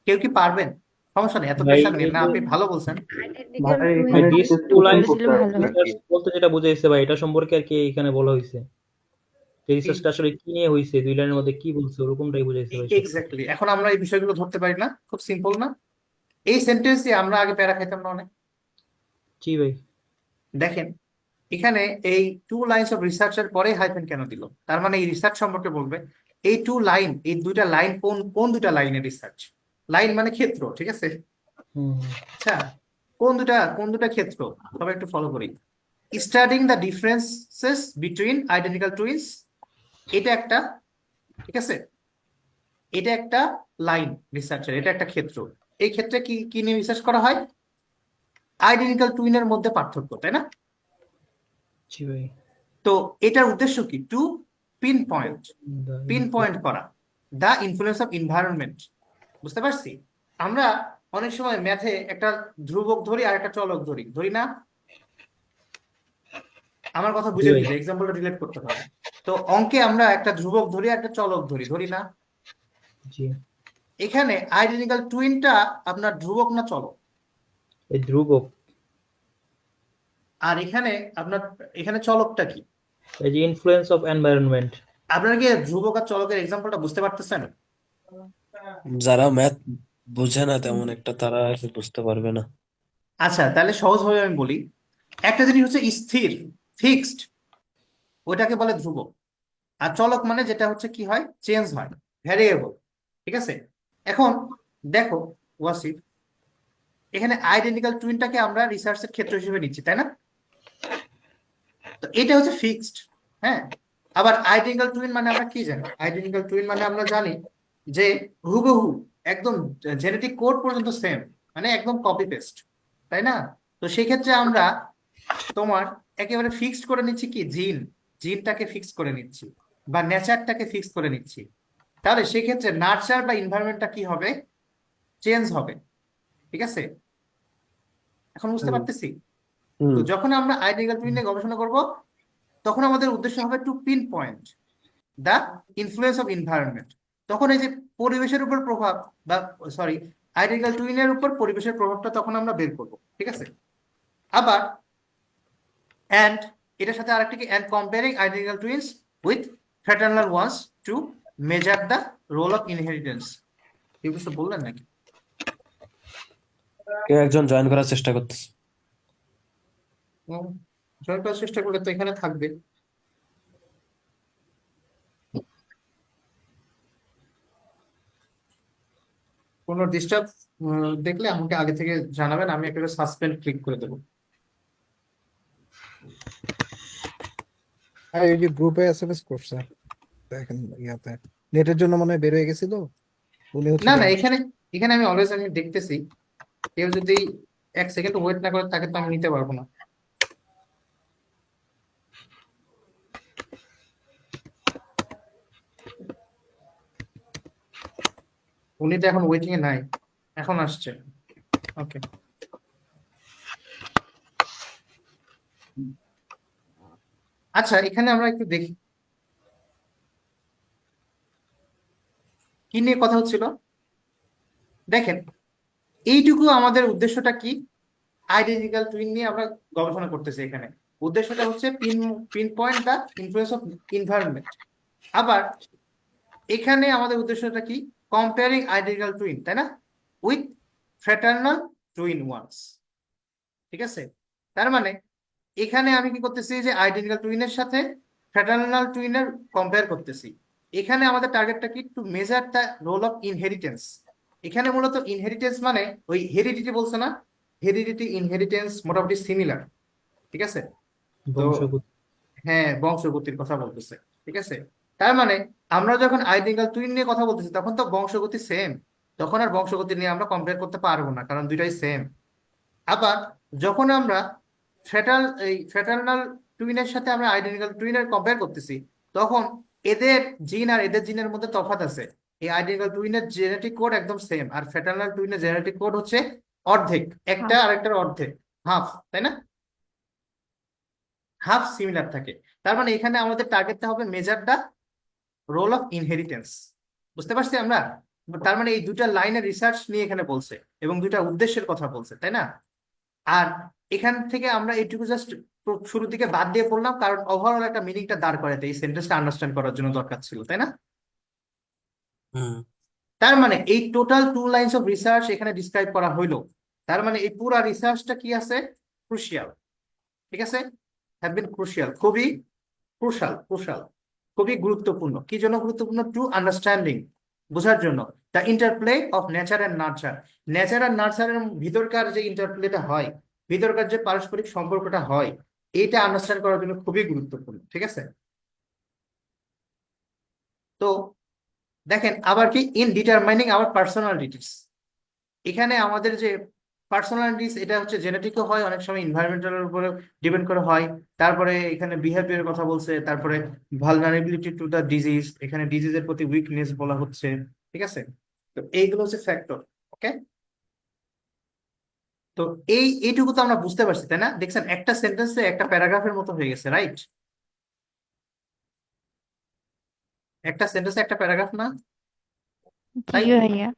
কেউ কি পারবেন? সমস্যা নেই, এত ভাই প্রেশার নেন এই না, যে আপনি ভালো বলছেন। আইডেন্টিক্যাল ভাই টুইন দিস টু একটু লাইন্স বুঝলে ভালো হয়। বলতে যেটা বোঝাইছে ভাই এটা সম্পর্কে আর কি এখানে বলা হয়েছে, এই রিসার্চটা আসলে কি নিয়ে হয়েছে, দুই লাইনের মধ্যে কি বলছে ওরকমটাই বুঝাইছে ভাই সব। এক্স্যাক্টলি, এখন আমরা এই বিষয়গুলো ধরতে পারি না? খুব সিম্পল না? এই সেন্টেন্স দিয়ে আমরা আগে প্যারা খাইতাম না অনেক। জি ভাই। দেখেন এখানে এই টু লাইনস অফ রিসার্চের পরে হাইফেন কেন দিল? তার মানে এই রিসার্চ সম্পর্কে বলবে। এই টু লাইন, এই দুইটা লাইন কোন কোন দুইটা লাইনের রিসার্চ? লাইন মানে ক্ষেত্র, ঠিক আছে? হুম আচ্ছা, কোন দুটা ক্ষেত্র? তবে একটু ফলো করি। Studying the differences between identical twins, এটা একটা, ঠিক আছে, এটা একটা লাইন রিসার্চের, এটা একটা ক্ষেত্র। এই ক্ষেত্রে কি কি নিয়ে রিসার্চ করা হয়? আইডেন্টিক্যাল টুইনের মধ্যে পার্থক্য, তাই না? জি ভাই। তো এটার উদ্দেশ্য কি? টু পিন পয়েন্ট করা দা ইনফ্লুয়েন্স অফ এনভায়রনমেন্ট। বুঝতে পারছি? আমরা অনেক সময় ম্যাথে একটা ধ্রুবক ধরি আর একটা চলক ধরি না? আমার কথা জি বুঝে ভাই। নিতে, এক্সাম্পলটা রিলেট করতে হবে। তো অঙ্কে আমরা একটা ধ্রুবক ধরি আর একটা চলক ধরি না? জি। এখানে আইডেন্টিক্যাল টুইনটা আপনার ধ্রুবক না চলক? এই ধ্রুবক। আর এখানে আপনার এখানে চলকটা কি? এই যে ইনফ্লুয়েন্স অফ এনভায়রনমেন্ট। আপনারা কি ধ্রুবক আর চলকের এক্সাম্পলটা বুঝতে পারতেছেন? যারা ম্যাথ বোঝে না তেমন একটা তারা আর কি বুঝতে পারবে না। আচ্ছা, তাহলে সহজভাবে আমি বলি, একটা জিনিস হচ্ছে স্থির, ফিক্সড, ওটাকে বলে ধ্রুবক। আর চলক মানে যেটা হচ্ছে কি হয়, চেঞ্জ হয়, ভ্যারিয়েবল, ঠিক আছে? এখন দেখো ওয়াসিফ, এখানে আইডেন্টিক্যাল টুইনটাকে আমরা রিসার্চের ক্ষেত্র হিসেবে নিচ্ছি, তাই না? তো এটা হচ্ছে ফিক্সড, হ্যাঁ। আবার আইডেন্টিক্যাল টুইন মানে আমরা কি জানি? আইডেন্টিক্যাল টুইন মানে আমরা জানি যে হুবহু একদম জেনেটিক কোড পর্যন্ত সেম, মানে একদম কপি পেস্ট, তাই না? তো সেক্ষেত্রে আমরা তোমার একেবারে ফিক্সড করে নিচ্ছি কি, জিনটাকে ফিক্স করে নিচ্ছি বা নেচারটাকে ফিক্স করে নিচ্ছি। তাহলে সেক্ষেত্রে নার্চার বা ইনভায়রনমেন্টটা কি হবে? চেঞ্জ হবে, ঠিক আছে? এখন বুঝতে পারতেছি? তো যখন আমরা আইডেন্টিক্যাল টুইন নিয়ে গবেষণা করব, তখন আমাদের উদ্দেশ্য হবে to pinpoint the influence of environment. তখন এই যে পরিবেশের উপর প্রভাব, বা সরি, আইডেন্টিক্যাল টুইনের উপর পরিবেশের প্রভাবটা তখন আমরা বের করব, ঠিক আছে? আবার and এটার সাথে আরেকটা কি, and comparing identical twins with fraternal ones to measure the role of inheritance। এই কিছু বললেন নাকি? কেউ একজন জয়েন করার চেষ্টা করতেছে। জয়েন করার চেষ্টা করলে তো এখানে থাকবে। কোনো ডিস্টার্ব দেখলে আমাকে আগে থেকে জানাবেন, আমি একটা সাসপেন্ড ক্লিক করে দেবো। আর এই যে গ্রুপে এসএমএস করছে দেখেন, ইয়াতে নেটের জন্য মনে হয় বের হয়ে গেছিল উনি হচ্ছে না এখানে এখানে আমি অলওয়েজ আমি দেখতেছি, কেউ যদি এক সেকেন্ড ওয়েট না করে তাকে তো আমি নিতে পারবো না। উনি তো এখন ওয়েটিং এ নাই, এখন আসছে। ওকে। আচ্ছা, এখানে আমরা একটু দেখি কি নিয়ে কথা হচ্ছিল। দেখেন, এইটুকু আমাদের উদ্দেশ্যটা কি? আইডেন্টিক্যাল টুইন নিয়ে আমরা গবেষণা করতেছি এখানে। উদ্দেশ্যটা হচ্ছে pin point the influence of environment. আবার এখানে আমাদের উদ্দেশ্যটা কি? কম্পেয়ারিং আইডেন্টিক্যাল টুইন, তাই না, উইথ ফ্র্যাটার্নাল টুইন ওয়ান্স। ঠিক আছে, তার মানে এখানে আমি কি করতেছি যে আইডেন্টিক্যাল টুইনের সাথে ফ্র্যাটার্নাল টুইনের কম্পেয়ার করতেছি। এখানে আমাদের টার্গেটটা কি? To measure the role of inheritance. এখানে মূলত ইনহেরিটেন্স মানে ওই হেরিডিটি বলছে না, হেরিডিটি ইনহেরিটেন্স মোটামুটি সিমিলার। ঠিক আছে, তো বংশগত। হ্যাঁ, বংশগতির কথা বলতেছে। ঠিক আছে, তার মানে আমরা যখন আইডেন্টিক্যাল টুইন নিয়ে কথা বলতেছি তখন তো বংশগতি সেম, তখন আর বংশগতি নিয়ে আমরা কম্পেয়ার করতে পারবো না, কারণ দুইটাই সেম। আবার যখন আমরা ফ্র্যাটার্নাল টুইনের সাথে আমরা আইডেন্টিক্যাল টুইনের কম্পেয়ার করতেছি, তখন এদের জিন আর এদের জিনের মধ্যে তফাৎ আছে। এই আইডেন্টিক্যাল টুইনের জেনেটিক কোড একদম সেম, আর ফ্র্যাটার্নাল টুইনের জেনেটিক কোড হচ্ছে অর্ধেক, একটা আর একটার অর্ধেক, হাফ, তাই না, হাফ সিমিলার থাকে। তার মানে এখানে আমাদের টার্গেটটা হবে measure the role of inheritance. বুঝতে পারছি আমরা? তার মানে এই দুটা লাইনের রিসার্চ নিয়ে এখানে বলছে এবং দুটা উদ্দেশ্যের কথা বলছে, তাই না? আর এখান থেকে আমরা এইটুকু জাস্ট শুরুর দিকে বাদ দিয়ে পড়লাম, কারণ ওভারঅল একটা মিনিংটা দাঁড় করাতে এই সেন্টেন্সটা আন্ডারস্ট্যান্ড করার জন্য দরকার ছিল, তাই না? হুম তার মানে এই টোটাল 2 লাইনস অফ রিসার্চ এখানে ডিসক্রাইব করা হইলো। তার মানে এই পুরা রিসার্চটা কি আছে? ক্রুশিয়াল। ঠিক আছে, হ্যাভ বিন ক্রুশিয়াল, খুবই ক্রুশাল, খুবই গুরুত্বপূর্ণ। কি জন্য গুরুত্বপূর্ণ? টু আন্ডারস্ট্যান্ডিং, বোঝার জন্য। The interplay of nature and nurture. Nature আর নার্চারের ভিতরকার যে ইন্টারপ্লেটা হয়, ভিতরকার যে পারস্পরিক সম্পর্কটা হয়, এইটা আন্ডারস্ট্যান্ড করার জন্য খুবই গুরুত্বপূর্ণ। ঠিক আছে, তো দেখেন আবার কি, ইন ডিটারমাইনিং আওয়ার পার্সোনালিটিস। এখানে আমাদের যে পার্সোনালিটিস, এটা হচ্ছে জেনেটিকও হয়, অনেক সময় এনভায়রনমেন্টালের উপরে ডিপেন্ড করে হয়। তারপরে এখানে বিহেভিয়ারের কথা বলছে, তারপরে ভালনারেবিলিটি টু দ্য ডিজিজ, এখানে ডিজিজের প্রতি উইকনেস বলা হচ্ছে। ঠিক আছে, তো এইগুলো হচ্ছে ফ্যাক্টর। ওকে, তো এইটুকু তো আমরা বুঝতে পারছি, তাই না? দেখছেন একটা সেন্টেন্সে একটা প্যারাগ্রাফের মতো হয়ে গেছে, রাইট? একটা সেন্টেন্সে একটা প্যারাগ্রাফ না, জি তাই? ভাইয়া।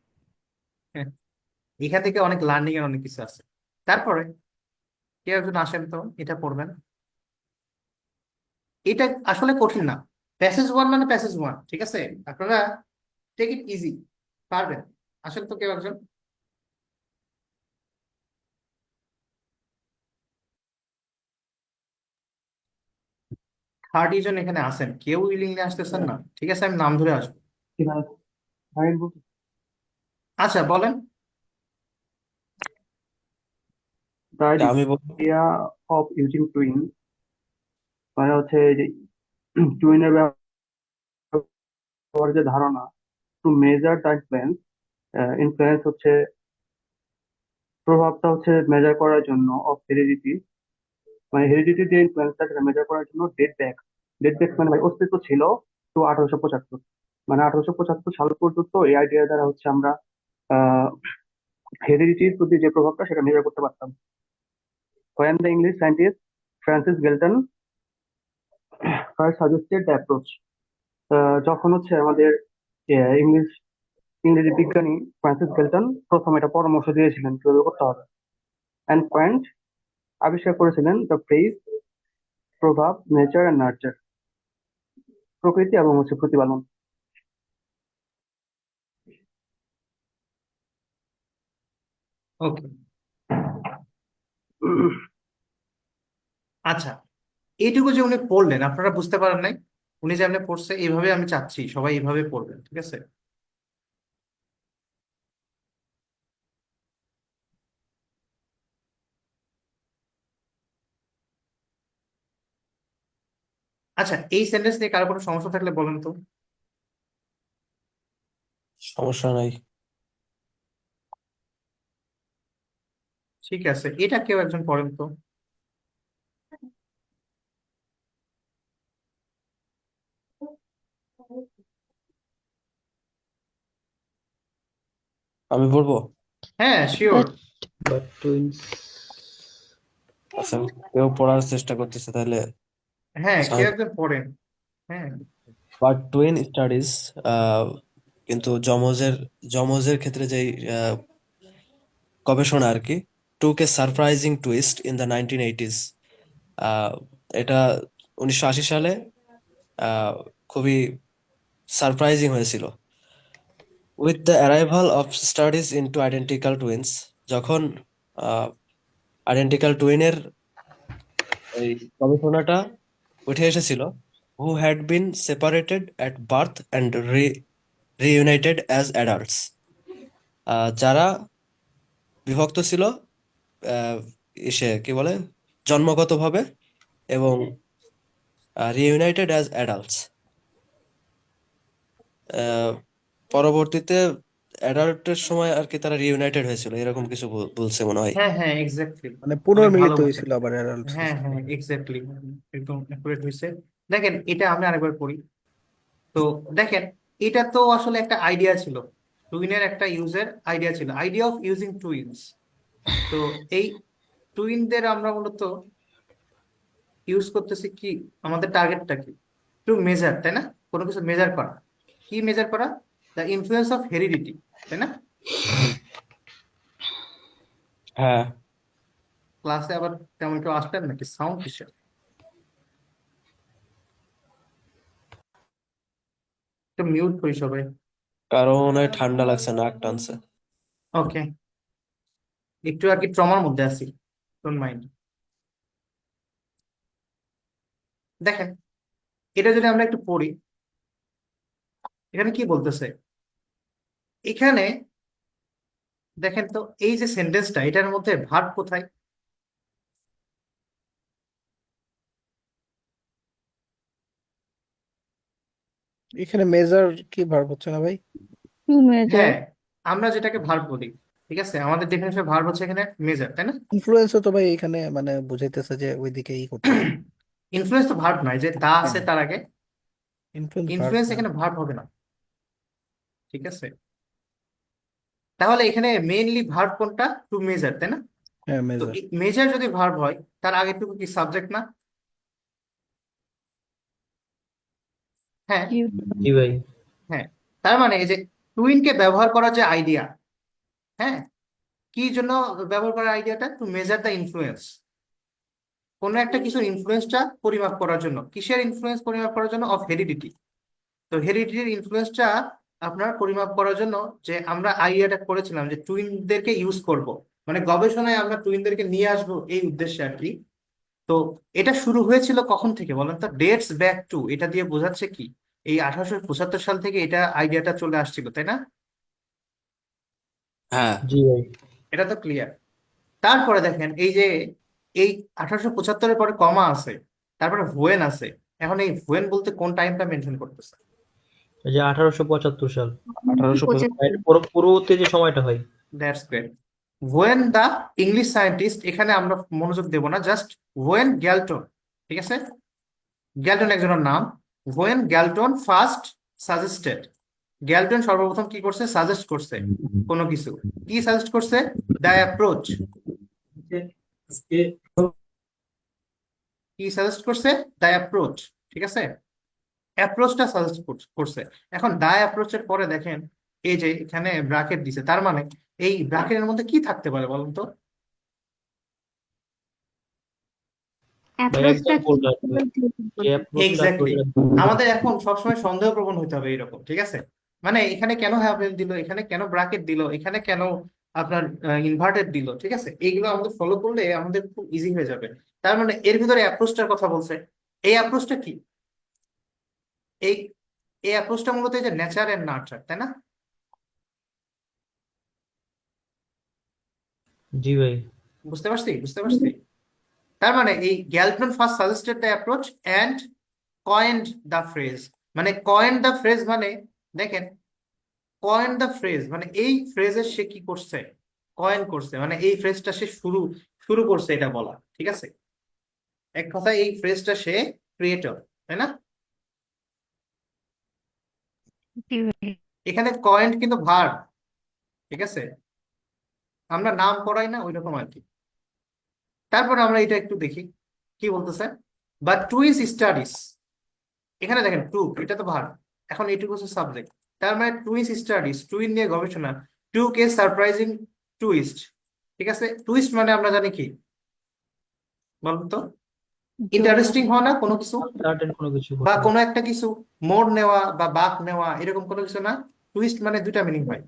হ্যাঁ, এখান থেকে অনেক লার্নিং এর অনেক কিছু আছে। তারপরে কেউ একজন আসেন তো, এটা পড়বেন। এটা আসলে কঠিন না, প্যাসেজ ওয়ান মানে প্যাসেজ ওয়ান। ঠিক আছে, আপনারা টেক ইট ইজি, পারবেন। আসলে তো কেউ একজন, 30 জন এখানে আছেন, কেউ উইলিংলি আসতেছেন না। ঠিক আছে, আমি নাম ধরে আসবো। আচ্ছা, বলেন। The আমি idea of using twin মানে হচ্ছে যে টুইনের ব্যাপারে যে ধারণা, টু মেজার দ্য ইনফ্লুয়েন্স হচ্ছে প্রভাবটা হচ্ছে মেজার করার জন্য অফ হেরিডিটি, মানে হেরিডিটি যে ইনফ্লুয়েন্সটা সেটা মেজার করার জন্য ডেট ব্যাক মানে ভাই অস্তিত্ব ছিল তো 1875, মানে 1875 সাল পর্যন্ত এই আইডিয়া দ্বারা হচ্ছে আমরা হেরিডিটির প্রতি যে প্রভাবটা সেটা মেজার করতে পারতাম। When the English scientist Francis Galton first suggested the approach, যখন হচ্ছে আমাদের ইংরেজি বিজ্ঞানী ফ্রান্সিস গ্যালটন প্রথম এটা পরামর্শ দিয়েছিলেন কিভাবে করতে হবে, অ্যান্ড পয়েন্ট আবিষ্কার করেছিলেন দ্য ফ্রেজ প্রভাব, নেচার অ্যান্ড নার্চার, প্রকৃতি এবং হচ্ছে প্রতিপালন। ওকে, আচ্ছা, এইটুকু যে উনি পড়লেন আপনারা বুঝতে পারেন নাই? উনি যে আপনি পড়ছে এইভাবে, আমি চাচ্ছি সবাই এইভাবে পড়বেন। ঠিক আছে, আচ্ছা, এই সেন্টেন্স নিয়ে কারো কোনো সমস্যা থাকলে বলেন তো। সমস্যা নাই। ঠিক আছে, এটা কেউ একজন পড়েন তো। আমি বলবো, হ্যাঁ, শিওর। But twins আচ্ছা, কেউ পড়ার চেষ্টা করতেছে তাহলে হ্যাঁ, কেউ সাহায্য। একজন পড়েন। হ্যাঁ, বাট টুইন স্টাডিজ, কিন্তু যমজের ক্ষেত্রে যেই গবেষণা আর কি, took a surprising twist in the 1980s। এটা 1980 সালে আহ, খুবই সারপ্রাইজিং হয়েছিল। With the arrival of studies into identical twins, যখন আইডেন্টিক্যাল টুইনের এই গবেষণাটা উঠে এসেছিল, who had been separated at birth and reunited as adults, যারা বিভক্ত ছিল কি বলে, জন্মগতভাবে, এবং রিইউনাইটেড অ্যাজ অ্যাডাল্টস, পরবর্তীতে অ্যাডাল্টের সময় আর কি তারা রিইউনাইটেড হয়েছিল, এরকম কিছু বলছে মনে হয়। হ্যাঁ, হ্যাঁ, এক্স্যাক্টলি। মানে অনেক পুনর্মিলিত ভালো বলছেন। হয়েছিল আবার অ্যাডাল্টস এর হ্যাঁ, সাথে। হ্যাঁ, এক্স্যাক্টলি, একদম অ্যাকুরেট হয়েছে। দেখেন, এটা আমি আরেকবার পড়ি। তো দেখেন, এটা তো আসলে একটা আইডিয়া ছিল, টুইনের একটা ইউজের আইডিয়া ছিল, আইডিয়া অফ ইউজিং টুইনস। তো এই টুইনদের আমরা মূলত ইউজ করতেছি কি, আমাদের টার্গেটটা কি, টু মেজার, তাই না? কোনো কিছু মেজার করা। কি মেজার করা? দ্য ইনফ্লুয়েন্স অফ হেরিডিটি, তাই না? হ্যাঁ, ক্লাসে আবার তেমন কেউ আসলেন নাকি? সাউন্ড কিসের? একটু মিউট করি সবাই। কারো মনে হয় ঠান্ডা লাগছে, নাক টানছে। ওকে, একটু আর কি ট্রমার মধ্যে আছি, ডোন্ট মাইন্ড। দেখেন, এটা যদি আমরা একটু পড়ি, এখানে কি বলতেছে? এখানে দেখেন তো, এই যে সেন্টেন্সটা, এটার মধ্যে ভার্ব কোথায়? এখানে মেজার কি ভার্ব হচ্ছে না ভাই? To measure. হ্যাঁ, আমরা যেটাকে ভার্ব বলি, ঠিক আছে, আমাদের ডেফিনেশন ভার্ব হচ্ছে এখানে মেজার, তাই না? ইনফ্লুয়েন্সও তো ভাই এখানে মানে বুঝাইতেছে যে ওইদিকে ই করতেছে। ইনফ্লুয়েন্স তো ভার্ব নয়, যে দা আছে হ্যাঁ, তার আগে। ইনফ্লুয়েন্স ভার্ব ইনফ্লুয়েন্স না। এখানে ভার্ব হবে না, ঠিক আছে? তাহলে এখানে মেইনলি ভার্ব কোনটা? টু মেজার, তাই না? হ্যাঁ, তো মেজার। মেজার যদি ভার্ব হয়, তার আগেরটুকু কি সাবজেক্ট না? হ্যাঁ, জি ভাই। হ্যাঁ। তার মানে এই যে টুইনকে ব্যবহার করার যে আইডিয়া, হ্যাঁ, কি জন্য ব্যবহার করার আইডিয়াটা? টু মেজার দ্য ইনফ্লুয়েন্স, কোনো একটা কিছুর ইনফ্লুয়েন্সটা পরিমাপ করার জন্য। কিসের ইনফ্লুয়েন্স পরিমাপ করার জন্য? Of heredity. তো হেরিডিটির ইনফ্লুয়েন্সটা আপনার পরিমাপ করার জন্য যে আমরা আইডিয়াটা করেছিলাম যে টুইনদেরকে ইউজ করব, মানে গবেষণায় আমরা টুইনদেরকে নিয়ে আসবো এই উদ্দেশ্যে আর কি। তো এটা শুরু হয়েছিল কখন থেকে বলেন তো? ডেটস ব্যাক টু, এটা দিয়ে বোঝাচ্ছে কি, এই 1875 সাল থেকে এটা আইডিয়াটা চলে আসছিল, তাই না? হ্যাঁ, জি ভাই। এটা তো ক্লিয়ার। তারপরে দেখেন, এই যে এই 1875-এর পরে কমা আছে, তারপরে ভুয়েন আছে। এখন এই ভুয়েন বলতে কোন টাইমটা মেনশন করতেছে? এই যে 1875 সাল, 75 এর পরবর্তী যে সময়টা হয়। That's great. When the English scientist, এখানে আমরা মনোযোগ দেব না, জাস্ট ওয়েন গ্যালটন, ঠিক আছে? গ্যালটন একজনের নাম। When Galton first suggested, Galton সর্বপ্রথম কি করছে? সাজেস্ট করছে কোনো কিছু। কি সাজেস্ট করছে? The approach. কি সাজেস্ট করছে? দ্য অ্যাপ্রোচ, ঠিক আছে? অ্যাপ্রোচটা সাজেস্ট করছে। এখন দা অ্যাপ্রোচের পরে দেখেন, এই যে এখানে ব্র্যাকেট দিছে, তার মানে এই ব্র্যাকেটের মধ্যে কি থাকতে পারে বলুন তো? ভাই অ্যাপ্রোচটা কি? এক্সাম্পলটা যে অ্যাপ্রোচটা এক্স্যাক্টলি। আমাদের এখন সবসময় সন্দেহপ্রবণ হতে হবে এরকম, ঠিক আছে? মানে এখানে কেন হ্যাভেন দিল, এখানে কেন ব্র্যাকেট দিল, এখানে কেন আপনার ইনভার্টেড দিল, ঠিক আছে? এইগুলো আমাদের ফলো করলে আমাদের খুব ইজি হয়ে যাবে। তার মানে এর ভিতরে অ্যাপ্রোচটার কথা বলছে। এই অ্যাপ্রোচটা কি? এই এই অ্যাপ্রোচটা মূলত এই যে নেচার এন্ড নার্চার, তাই না? জি ভাই। বুঝতে পারছি, বুঝতে পারছি। তার মানে এই Galton first suggested the approach and কয়েন্ড the phrase. মানে কয়েন্ড দ্য ফ্রেজ মানে, দেখেন, কয়েন দ্য ফ্রেজ মানে এই ফ্রেজের সে কি করছে? কয়েন করছে, মানে এই ফ্রেজটা সে শুরু শুরু করছে এটা বলা, ঠিক আছে? এক কথায় এই ফ্রেজটা সে ক্রিয়েটর, তাই না? জি ভাই। এখানে কয়েন কিন্তু ভার্ব, ঠিক আছে? আমরা নাম পড়াই না, ওই রকম আর কি। তারপরে আমরা এটা একটু দেখি কি বলতেছে। বাট টুইন্স স্টাডিজ, এখানে দেখেন টু, এটা তো ভার্ব, এখন এইটুকু হচ্ছে সাবজেক্ট। তার মানে টুইন্স স্টাডিজ, টুইন নিয়ে গবেষণা, টুক এ সারপ্রাইজিং টুইস্ট। ঠিক আছে, টুইস্ট মানে আমরা জানি কি, বলুন তো? ইন্টারেস্টিং হওয়া না কোনো কিছু, সার্টেন কোনো কিছু বা ঘটনা। কোনো একটা কিছু মোড় নেওয়া বা বাঁক নেওয়া, এরকম কোনো কিছু না। টুইস্ট মানে দুইটা মিনিং হয়,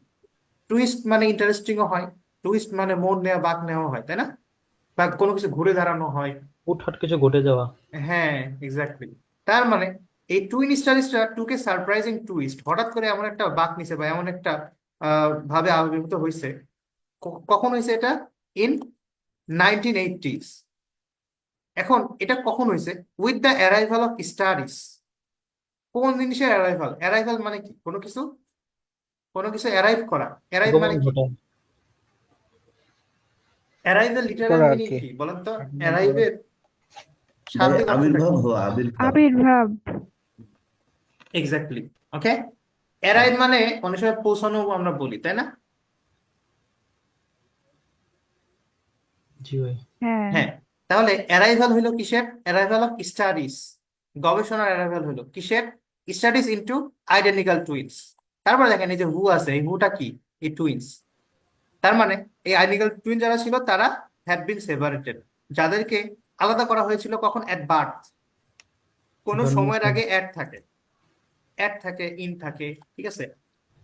টুইস্ট মানে ইন্টারেস্টিংও হয়, টুইস্ট মানে মোড় নেওয়া বাঁক নেওয়া হয়, তাই না? বা কোনো কিছু ঘুরে দাঁড়ানো হয়। হুটহাট কিছু ঘটে যাওয়া। হ্যাঁ, এক্স্যাক্টলি। তার মানে এই টুইন স্টাডিজটা টুকে সারপ্রাইজিং টুইস্ট, হঠাৎ করে এমন একটা বাঁক নিছে বা এমন একটা ভাবে আবির্ভূত হয়েছে। কখন হয়েছে এটা? In 1980s। এখন এটা কখন হয়েছে? With the arrival of studies. কোন জিনিসের অ্যারাইভাল? অ্যারাইভাল মানে কি? কোনো কিছু, কোনো কিছু অ্যারাইভ করা। অ্যারাইভ আগমন মানে কি? ঘটা। অ্যারাইভের লিটারাল করা আর মিনিং কি। কি বলেন তো? আগমন করা। অ্যারাইভের ভাই শাব্দিক অর্থটা আবির্ভাব কি? হওয়া, আবির্ভাব। আবির্ভাব। এক্স্যাক্টলি, ওকে। অ্যারাইভ মানে অনেক সময় পৌঁছানো আমরা বলি, তাই না? জি ভাই। হ্যাঁ। হ্যাঁ, তাহলে অ্যারাইভাল হইলো কিসের? অ্যারাইভাল অফ স্টাডিজ, গবেষণার অ্যারাইভাল হইলো কিসের? Studies into identical twins. তারপরে দেখেন এই যে হু আছে, এই হুটা কি? এই টুইনস। তার মানে এই আইডেন্টিক্যাল টুইন যারা ছিল তারা হ্যাভ বিন সেপারেটেড, যাদেরকে আলাদা করা হয়েছিল কখন? At birth. কোনো জন্মের সময়ের আগে অ্যাড থাকে, অ্যাড থাকে, ইন থাকে, ঠিক আছে?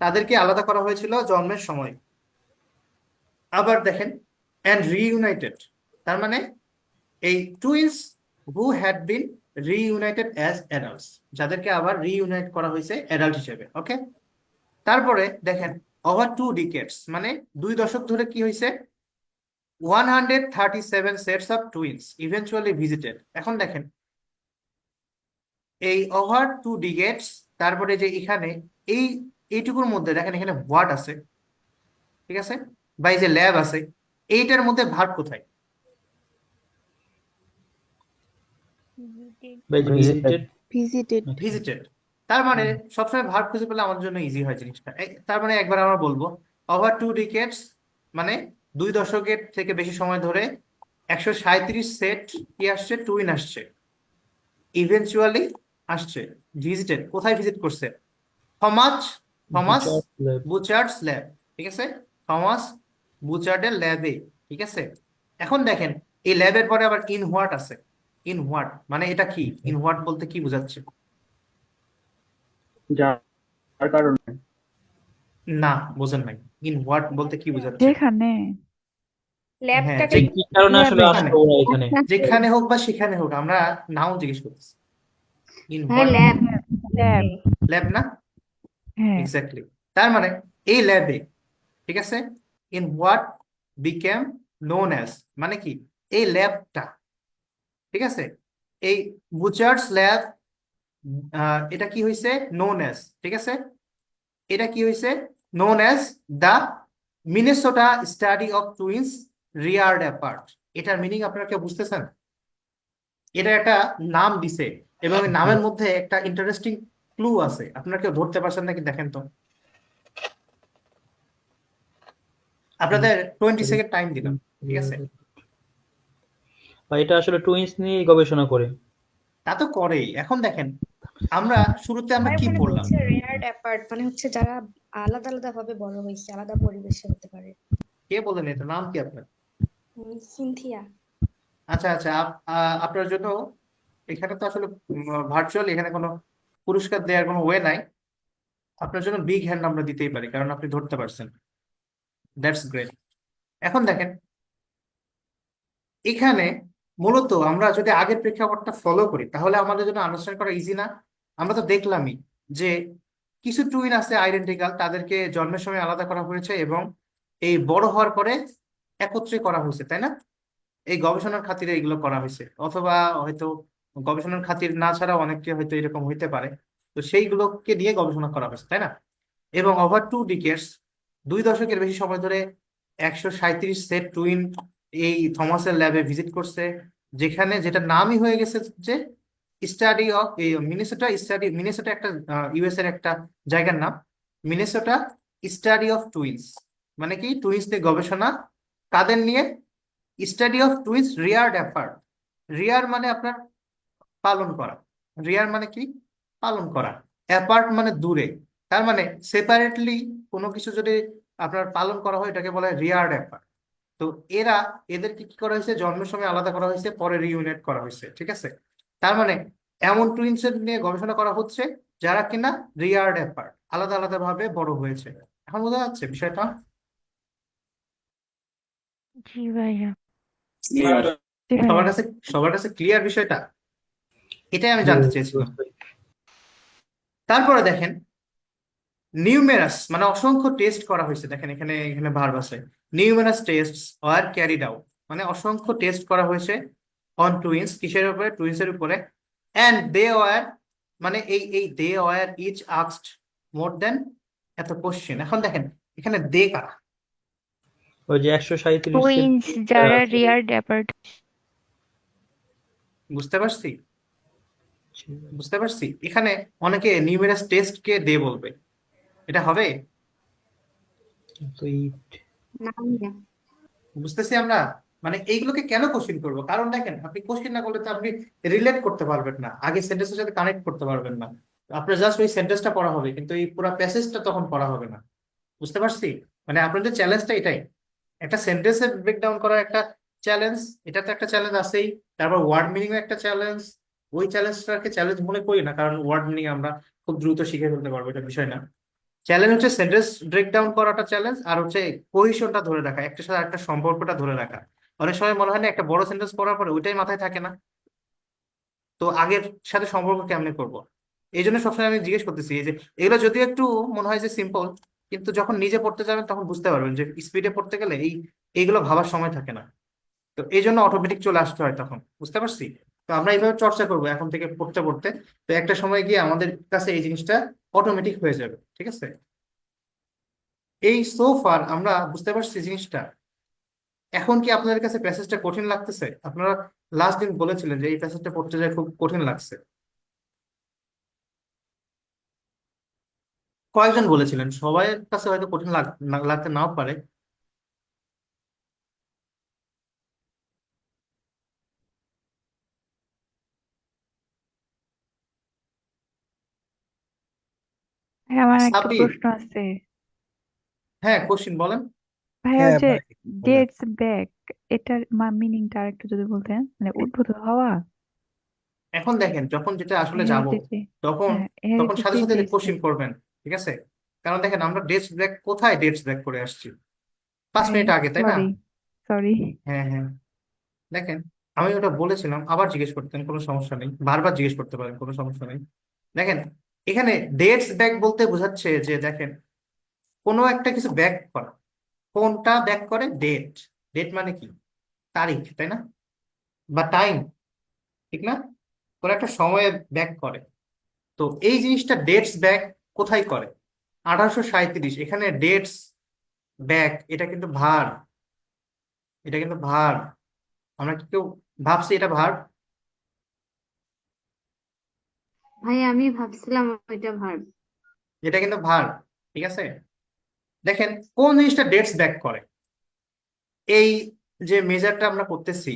তাদেরকে আলাদা করা হয়েছিল জন্মের সময়। আবার দেখেন অ্যান্ড রিইউনাইটেড, তার মানে এই twins who had been reunited as adults, যাদেরকে আবার রিইউনাইট করা হয়েছে অ্যাডাল্ট হিসেবে, ওকে। তারপরে দেখেন ওভার 2 ডিকেডস, মানে 2 দশক ধরে কি হয়েছে? 137 sets of twins eventually visited. এখন দেখেন এই ওভার 2 ডিকেডস, তারপরে যে এখানে এই এইটুকুর মধ্যে দেখেন এখানে হোয়াট আছে, ঠিক আছে, বা এই যে ল্যাব আছে, এইটার মধ্যে ভার্ব কোথায়? ভাই যে ভিজিটেড। ভিজিটেড। ভিজিটেড। তার মানে সবসময় ভার্ব খুঁজে পেলে আমার জন্য ইজি হয় জিনিসটা। তার মানে একবার আমরা বলবো ওভার 2 ডিকেডস, মানে 2 দশকের থেকে বেশি সময় ধরে 137 সেট কি আসছে? টুইন আসছে, ইভেনচুয়ালি আসছে। ভিজিটেড, কোথায় ভিজিট করছে? থমাস থমাস বুচার্ডস ল্যাব, ঠিক আছে, থমাস বুচার্ডের ল্যাবে, ঠিক আছে। এখন দেখেন এই ল্যাবের পরে আবার ইন হোয়াট আছে। ইন হোয়াট মানে এটা কি? ইন হোয়াট বলতে কি বোঝাচ্ছে? যার কারণে। না, বোঝেন নাই। ইন হোয়াট বলতে কি বোঝাচ্ছে? যেখানে। হ্যাঁ, যে কি কারণে আসলে ল্যাবে। আসলো ওরা এখানে। যেখানে হোক বা সেখানে হোক, আমরা নাউন জিজ্ঞেস করতেছি। ইন ভাই হোয়াট? ল্যাব। ল্যাব। ল্যাব না? হ্যাঁ। এক্স্যাক্টলি। তার মানে এই ল্যাবে, ঠিক আছে, in what became known as, মানে কি? এই ল্যাবটা, ঠিক আছে, এই বুচার্স ল্যাব, এটা কি হয়েছে? নোন অ্যাজ, ঠিক আছে, এটা কি হয়েছে? Known as the Minnesota study of twins reared apart. এটার মিনিং আপনারা কেউ বুঝতেছেন? এটা একটা নাম দিছে এবং এই নামের মধ্যে একটা ইন্টারেস্টিং ক্লু আছে, আপনারা কেউ ধরতে পারছেন নাকি? দেখেন তো, আপনাদের 20 সেকেন্ড টাইম দিলাম, ঠিক আছে? ভাই এটা আসলে টুইন্স নিয়ে গবেষণা করে। তা তো করেই। এখন দেখেন আমরা শুরুতে আমরা ভাই কি ওখানে পড়লাম? বলছে রেয়ার্ড অ্যাপার্ট, মানে হচ্ছে যারা আলাদা আলাদা ভাবে বড় হয়েছে, আলাদা পরিবেশে হতে পারে। কে বলেন এটা? নাম কি আপনার? সিনথিয়া। আচ্ছা আচ্ছা, আপনার জন্য এখানে তো আসলে ভার্চুয়াল, এখানে কোনো পুরস্কার দেওয়ার কোনো ওয়ে নাই। আপনার জন্য বিগ হ্যান্ড আমরা দিতেই পারি, কারণ আপনি ধরতে পারছেন। That's great. এখন দেখেন এখানে মূলত আমরা যদি আগের প্রেক্ষাপটটা ফলো করি তাহলে আমাদের জন্য আন্ডারস্ট্যান্ড করা ইজি না? আমরা তো দেখলামই যে কিছু টুইন আছে আইডেন্টিক্যাল, তাদেরকে জন্মের সময় আলাদা করা হয়েছে এবং এই বড় হওয়ার পরে একত্রে করা হয়েছে, তাই না? এই গবেষণার খাতিরে এগুলো করা হয়েছে, অথবা হয়তো গবেষণার খাতির না ছাড়াও অনেককে হয়তো এরকম হইতে পারে। তো সেইগুলোকে নিয়ে গবেষণা করা হয়েছে, তাই না? এবং ওভার 2 ডিকেডস, 2 দশকের বেশি সময় ধরে 137 সেট টুইন এই থমাসের ল্যাবে ভিজিট করছে, যেখানে যেটা নামই হয়ে গেছে যে স্টাডি অফ এই মিনেসোটা স্টাডি। মিনেসোটা একটা ইউএস এর একটা জায়গার নাম, মিনেসোটা স্টাডি অফ টুইন্স। মানে কি? টুইন্স নিয়ে গবেষণা। কাদের নিয়ে? Study of twins reared apart. Rear মানে আপনার পালন করা, রিয়ার মানে কি পালন করা, অ্যাপার্ট মানে দূরে। তার মানে সেপারেটলি কোনো কিছু যদি আপনার পালন করা হয় এটাকে বলা হয় রিয়ার্ড অ্যাপার্ট। তো এদেরকে কি করা হয়েছে, জন্মের সময় আলাদা করা হয়েছে, পরে রিইউনাইট করা হয়েছে, ঠিক আছে। তার মানে এমন টুইন্সের নিয়ে গবেষণা করা হচ্ছে যারা কিনা রিয়ার্ড অ্যাপার্ট, আলাদা আলাদা ভাবে বড় হয়েছে। এখন বোঝা যাচ্ছে বিষয়টা? জি ভাইয়া। জি সবার ভাইয়া। কাছে সবার কাছে ক্লিয়ার বিষয়টা? এটাই আমি জি জানতে ভাই, চেয়েছিলাম। তারপরে দেখেন নিউমেরাস মানে অসংখ্য টেস্ট করা হয়েছে। দেখেন এখানে এখানে ভার্ব আছে, নিউমেরাস টেস্টস আর ক্যারিড আউট, মানে অসংখ্য টেস্ট করা হয়েছে অন টুইন্স, কিসের উপরে, টুইন্সের উপরে। এন্ড দে ওয়ার মানে এই দে ওয়ার ইচ আস্কড মোর দেন এত কোশ্চেন। এখন দেখেন এখানে দে কারা, ওই যে 137 টুইন্স যারা রিয়ার্ড অ্যাপার্ট। বুঝতে পারছি? বুঝতে পারছি। এখানে অনেকে নিউমেরাস টেস্ট কে দে বলবে, এটা হবে? না ভাইয়া। বুঝতেছি আমরা। মানে এইগুলোকে কেন কোশ্চেন করবো, কারণ দেখেন আপনি কোশ্চেন না করলে তো আপনি রিলেট করতে পারবেন না, আগে সেন্টেন্সের সাথে কানেক্ট করতে পারবেন না। আপনার জাস্ট ওই সেন্টেন্সটা পড়া হবে কিন্তু এই পুরো প্যাসেজটা তখন পড়া হবে না। বুঝতে পারছি? মানে আপনাদের চ্যালেঞ্জটা এটাই, একটা সেন্টেন্সের ব্রেকডাউন করা একটা চ্যালেঞ্জ, এটা তো একটা চ্যালেঞ্জ আছেই। তারপর ওয়ার্ড মিনিং একটা চ্যালেঞ্জ, ওই চ্যালেঞ্জটাকে চ্যালেঞ্জ মনে করি না, কারণ ওয়ার্ড মিনিং আমরা খুব দ্রুত শিখে ফেলতে পারবো, এটা বিষয় না। চ্যালেঞ্জ হচ্ছে সেন্টেন্স ব্রেকডাউন করাটা চ্যালেঞ্জ, আর হচ্ছে কোহেশনটা ধরে রাখা, একটার সাথে একটা সম্পর্কটা ধরে রাখা। অনেক সময় মনে হয় না একটা বড় সেন্টেন্স পড়ার পরে ওইটাই মাথায় থাকে না, তো আগের সাথে সম্পর্ক কেমনে করব। এই জন্য সবসময় আমি জিজ্ঞেস করতেছি এই যে এগুলো যদিও একটু মনে হয় যে সিম্পল, কিন্তু যখন নিজে পড়তে যাবেন তখন বুঝতে পারবেন যে স্পিডে পড়তে গেলে এইগুলো ভাবার সময় থাকে না। তো এই জন্য অটোমেটিক চলে আসতে হয় তখন, বুঝতে পারছি। তো আমরা এইভাবে চর্চা করবো এখন থেকে পড়তে পড়তে, তো একটা সময় গিয়ে আমাদের কাছে এই জিনিসটা অটোমেটিক হয়ে যাবে, ঠিক আছে। এই সো ফার আমরা বুঝতে পারছি জিনিসটা। এখন কি আপনাদের কাছে প্যাসেজটা কঠিন লাগতেছে? আপনারা লাস্ট দিন বলেছিলেন যে এই প্যাসেজটা পড়তে যায় খুব কঠিন লাগছে, কয়েকজন বলেছিলেন, সবার কাছে হয়তো কঠিন লাগতে নাও পারে। হ্যাঁ, আমার একটা সাব্বির, প্রশ্ন আছে হ্যাঁ কোশ্চিন বলেন। ভাইয়া। হ্যাঁ ওই যে ভাই বলেন। ডেটস ব্যাক, এটার মিনিংটা আর একটু যদি বলতেন, মানে উদ্ভূত হওয়া। এখন দেখেন যখন যেটা আসলে যাব হেরিটেজে। তখন হ্যাঁ, তখন সাথে হেরিটেজে সাথে ডেটস কোশ্চিন ব্যাক। করবেন, ঠিক আছে। কারণ দেখেন আমরা ডেটস ব্যাক কোথায় ডেটস ব্যাক করে আসছি 5 মিনিট আগে, তাই না? Sorry, sorry. হ্যাঁ হ্যাঁ, দেখেন আমি ওটা বলেছিলাম, আবার জিজ্ঞেস করতেন কোনো সমস্যা নেই, বারবার জিজ্ঞেস করতে পারেন কোনো সমস্যা নেই। দেখেন এখানে ডেটস ব্যাক বলতে বোঝাচ্ছে যে দেখেন কোনো একটা কিছু ব্যাক করা, কোনটা ব্যাক করে, ডেট। ডেট মানে কি, তারিখ, তাই না, বা টাইম, ঠিক না, কোন একটা সময়ে ব্যাক করে। তো এই জিনিসটা ডেটস ব্যাক কোথায় করে, 1837। এখানে ডেটস ব্যাক এটা কিন্তু ভার, এটা কিন্তু ভার। আমরা কি কেউ ভাবছি এটা ভার? ভাই আমি ভাবছিলাম ওইটা ভার্ব। এটা কিন্তু ভার, ঠিক আছে। দেখেন কোন জিনিসটা ডেটস ব্যাক করে, এই যে মেজারটা আমরা করতেছি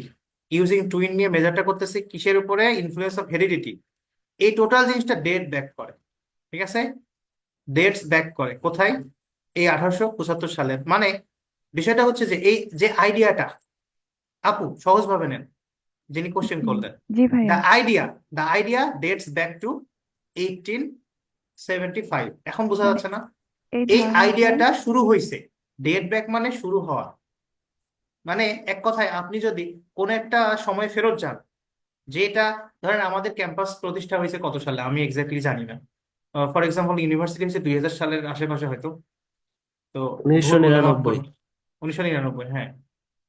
ইউজিং টুইন নিয়ে মেজারটা করতেছি কিসের উপরে, ইনফ্লুয়েন্স অফ হেরিডিটি। এই টোটাল জিনিসটা ডেট ব্যাক করে, ঠিক আছে। ডেটস ব্যাক করে কোথায়, এই 1875 সালে। মানে বিষয়টা হচ্ছে যে এই যে আইডিয়াটা, আপু সহজভাবে নেন, যিনি কোশ্চেন জি, করলেন, জি ভাইয়া। The idea dates back to 1875। এখন বোঝা মানে যাচ্ছে না? এই এই ধারণাটা। আইডিয়াটা শুরু হয়েছে, ডেট ব্যাক মানে শুরু হওয়া। মানে এক কথায় আপনি যদি কোন একটা সময় ফেরত যান, যেটা ধরেন আমাদের ক্যাম্পাস প্রতিষ্ঠা হয়েছে কত সালে আমি এক্স্যাক্টলি জানি না, ফর এক্সাম্পল ইউনিভার্সিটি হচ্ছে 2000 সালের আশেপাশে হয়তো, তো ভুল বললে মাফ 1999। করুন। 1999, হ্যাঁ।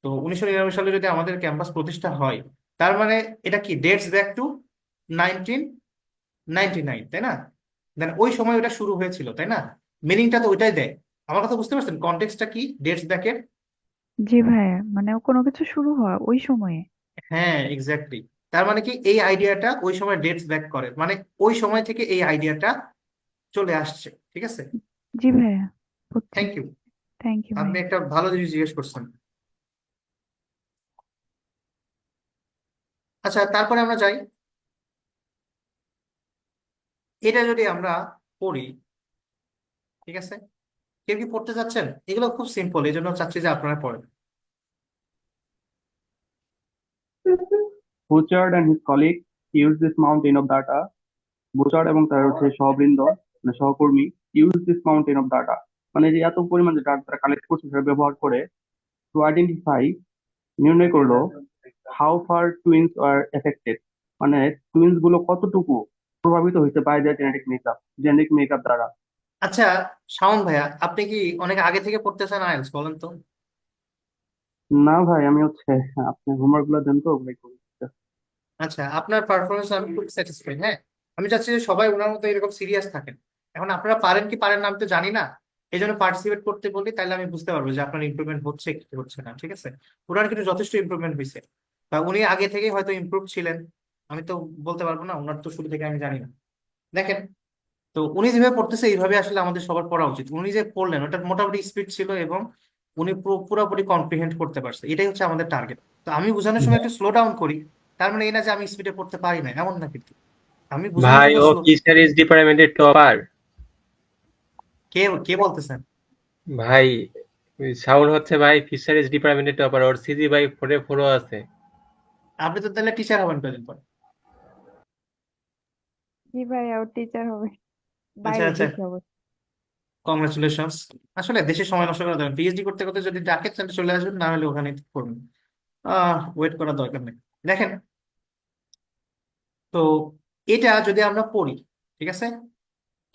তো 1999 সালে যদি আমাদের ক্যাম্পাস প্রতিষ্ঠা হয়, তার মানে এটা কি ডেটস ব্যাক টু 1999, তাই না? দেন ওই সময় ওটা শুরু হয়েছিল, তাই না? মিনিংটা তো ওইটাই দেয়। আমার কথা বুঝতে পারছেন, কনটেক্সটটা কি ডেটস ব্যাকের? জি ভাইয়া, মানে কোনো কিছু শুরু হওয়া ওই সময়ে। হ্যাঁ এক্স্যাক্টলি। তার মানে কি এই আইডিয়াটা ওই সময় ডেটস ব্যাক করে, মানে ওই সময় থেকে এই আইডিয়াটা চলে আসছে, ঠিক আছে। জি ভাইয়া, বুঝছি। Thank you. থ্যাংক ইউ আপনি ভাইয়া। একটা ভালো জিনিস জিজ্ঞেস করছেন। আচ্ছা, তারপরে আমরা যাই, এটা যদি আমরা পড়ি, ঠিক আছে? কেউ কি পড়তে চাচ্ছেন? এগুলো খুব সিম্পল, এই জন্য চাচ্ছি যে আপনারা পড়েন। Butchart and his colleague use this mountain of data. Butchart এবং তার হচ্ছে সহবৃন্দ মানে সহকর্মী use this mountain of data, মানে যে এত পরিমাণ যে ডাটা তারা কালেক্ট করছে সেটা ব্যবহার করে টু আইডেন্টিফাই, নির্ণয় করলো how far twins are affected, মানে টুইনস গুলো কতটুকু প্রভাবিত হয়েছে বাই দ্য জেনেটিক মেকআপ দ্বারা। আচ্ছা, শাওন ভাইয়া, আপনি কি অনেক আগে থেকে পড়তেছেন আইএলটিএস, বলেন তো? না ভাই, আমি হচ্ছে আপনি হোমওয়ার্ক গুলো দেন তো ওগুলাই করি। আচ্ছা, আপনার পারফরমেন্স আমি খুব স্যাটিসফাইড। হ্যাঁ, আমি চাচ্ছি যে সবাই ওনার মতো এরকম সিরিয়াস থাকেন। এখন আপনারা পারেন কি পারেন না আমি তো জানি না, এই জন্য পার্টিসিপেট করতে বলি, তাহলে আমি বুঝতে পারবো যে আপনার ইমপ্রুভমেন্ট হচ্ছে কি হচ্ছে না। ঠিক আছে, ওনার কিন্তু যথেষ্ট ইমপ্রুভমেন্ট হয়েছে, বা উনি আগে থেকেই হয়তো ইমপ্রুভ ছিলেন, আমি তো বলতে পারবো না, ওনার তো শুরু থেকে আমি জানি না। দেখেন, তো উনি যেভাবে পড়তেছে এইভাবে আসলে আমাদের সবার পড়া উচিত। উনি যে পড়লেন ওটা মোটামুটি স্পিড ছিল, এবং উনি পুরোপুরি কম্প্রিহেন্ড করতে পারছে, এটাই হচ্ছে আমাদের টার্গেট। তো আমি বোঝানোর সময় একটু স্লো ডাউন করি, তার মানে এই না যে আমি স্পিডে পড়তে পারি না, এমন না কিন্তু। আমি বোঝানোর ভাই জন্য ও স্লো। ফিশারিজ ডিপার্টমেন্টের টপার। কে কে বলতেছেন? ভাই শাওন হচ্ছে ভাই ফিশারিজ ডিপার্টমেন্টের টপার, ওর সিজি ভাই 4 আছে। আপনি তো তাহলে টিচার হবেন কদিন পর। জি ভাই, ও টিচার হবে আচ্ছা বাইরের আচ্ছা, দেশে অবশ্য। কংগ্রেচুলেশনস। আসলে দেশে সময় নষ্ট করা দরকার, পিএইচডি করতে করতে যদি ডাকে তাহলে চলে আসবেন, না হলে ওখানে করবেন। ওয়েট করার দরকার নেই। দেখেন, তো এটা যদি আমরা পড়ি, ঠিক আছে,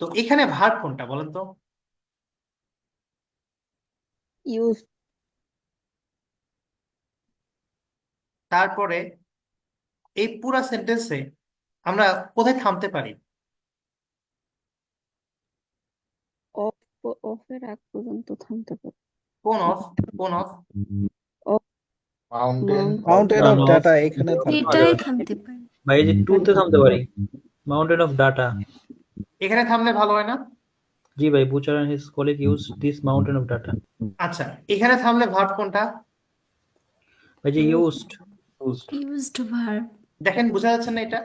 তো এখানে ভার্ব কোনটা বলেন তো? ইউজ। তারপরে এই পুরা সেন্টেন্সে আমরা কোথায় থামতে পারি? অফ। অফের আগ পর্যন্ত থামতে পারে। কোন অফ? কোন of? Of mountain mountain of of data এখানে থামতে এটাই পারে। থামতে পারি। ভাই এই যে টুতে থামতে পারি, মাউন্টেন অফ ডাটা। এখানে থামলে ভালো হয় না? জি ভাই, Butcher and his colleague used this mountain of data. আচ্ছা, এখানে থামলে ভার্ব কোনটা? ভাই যে used used verb. দেখেন, বোঝা যাচ্ছে না? এটা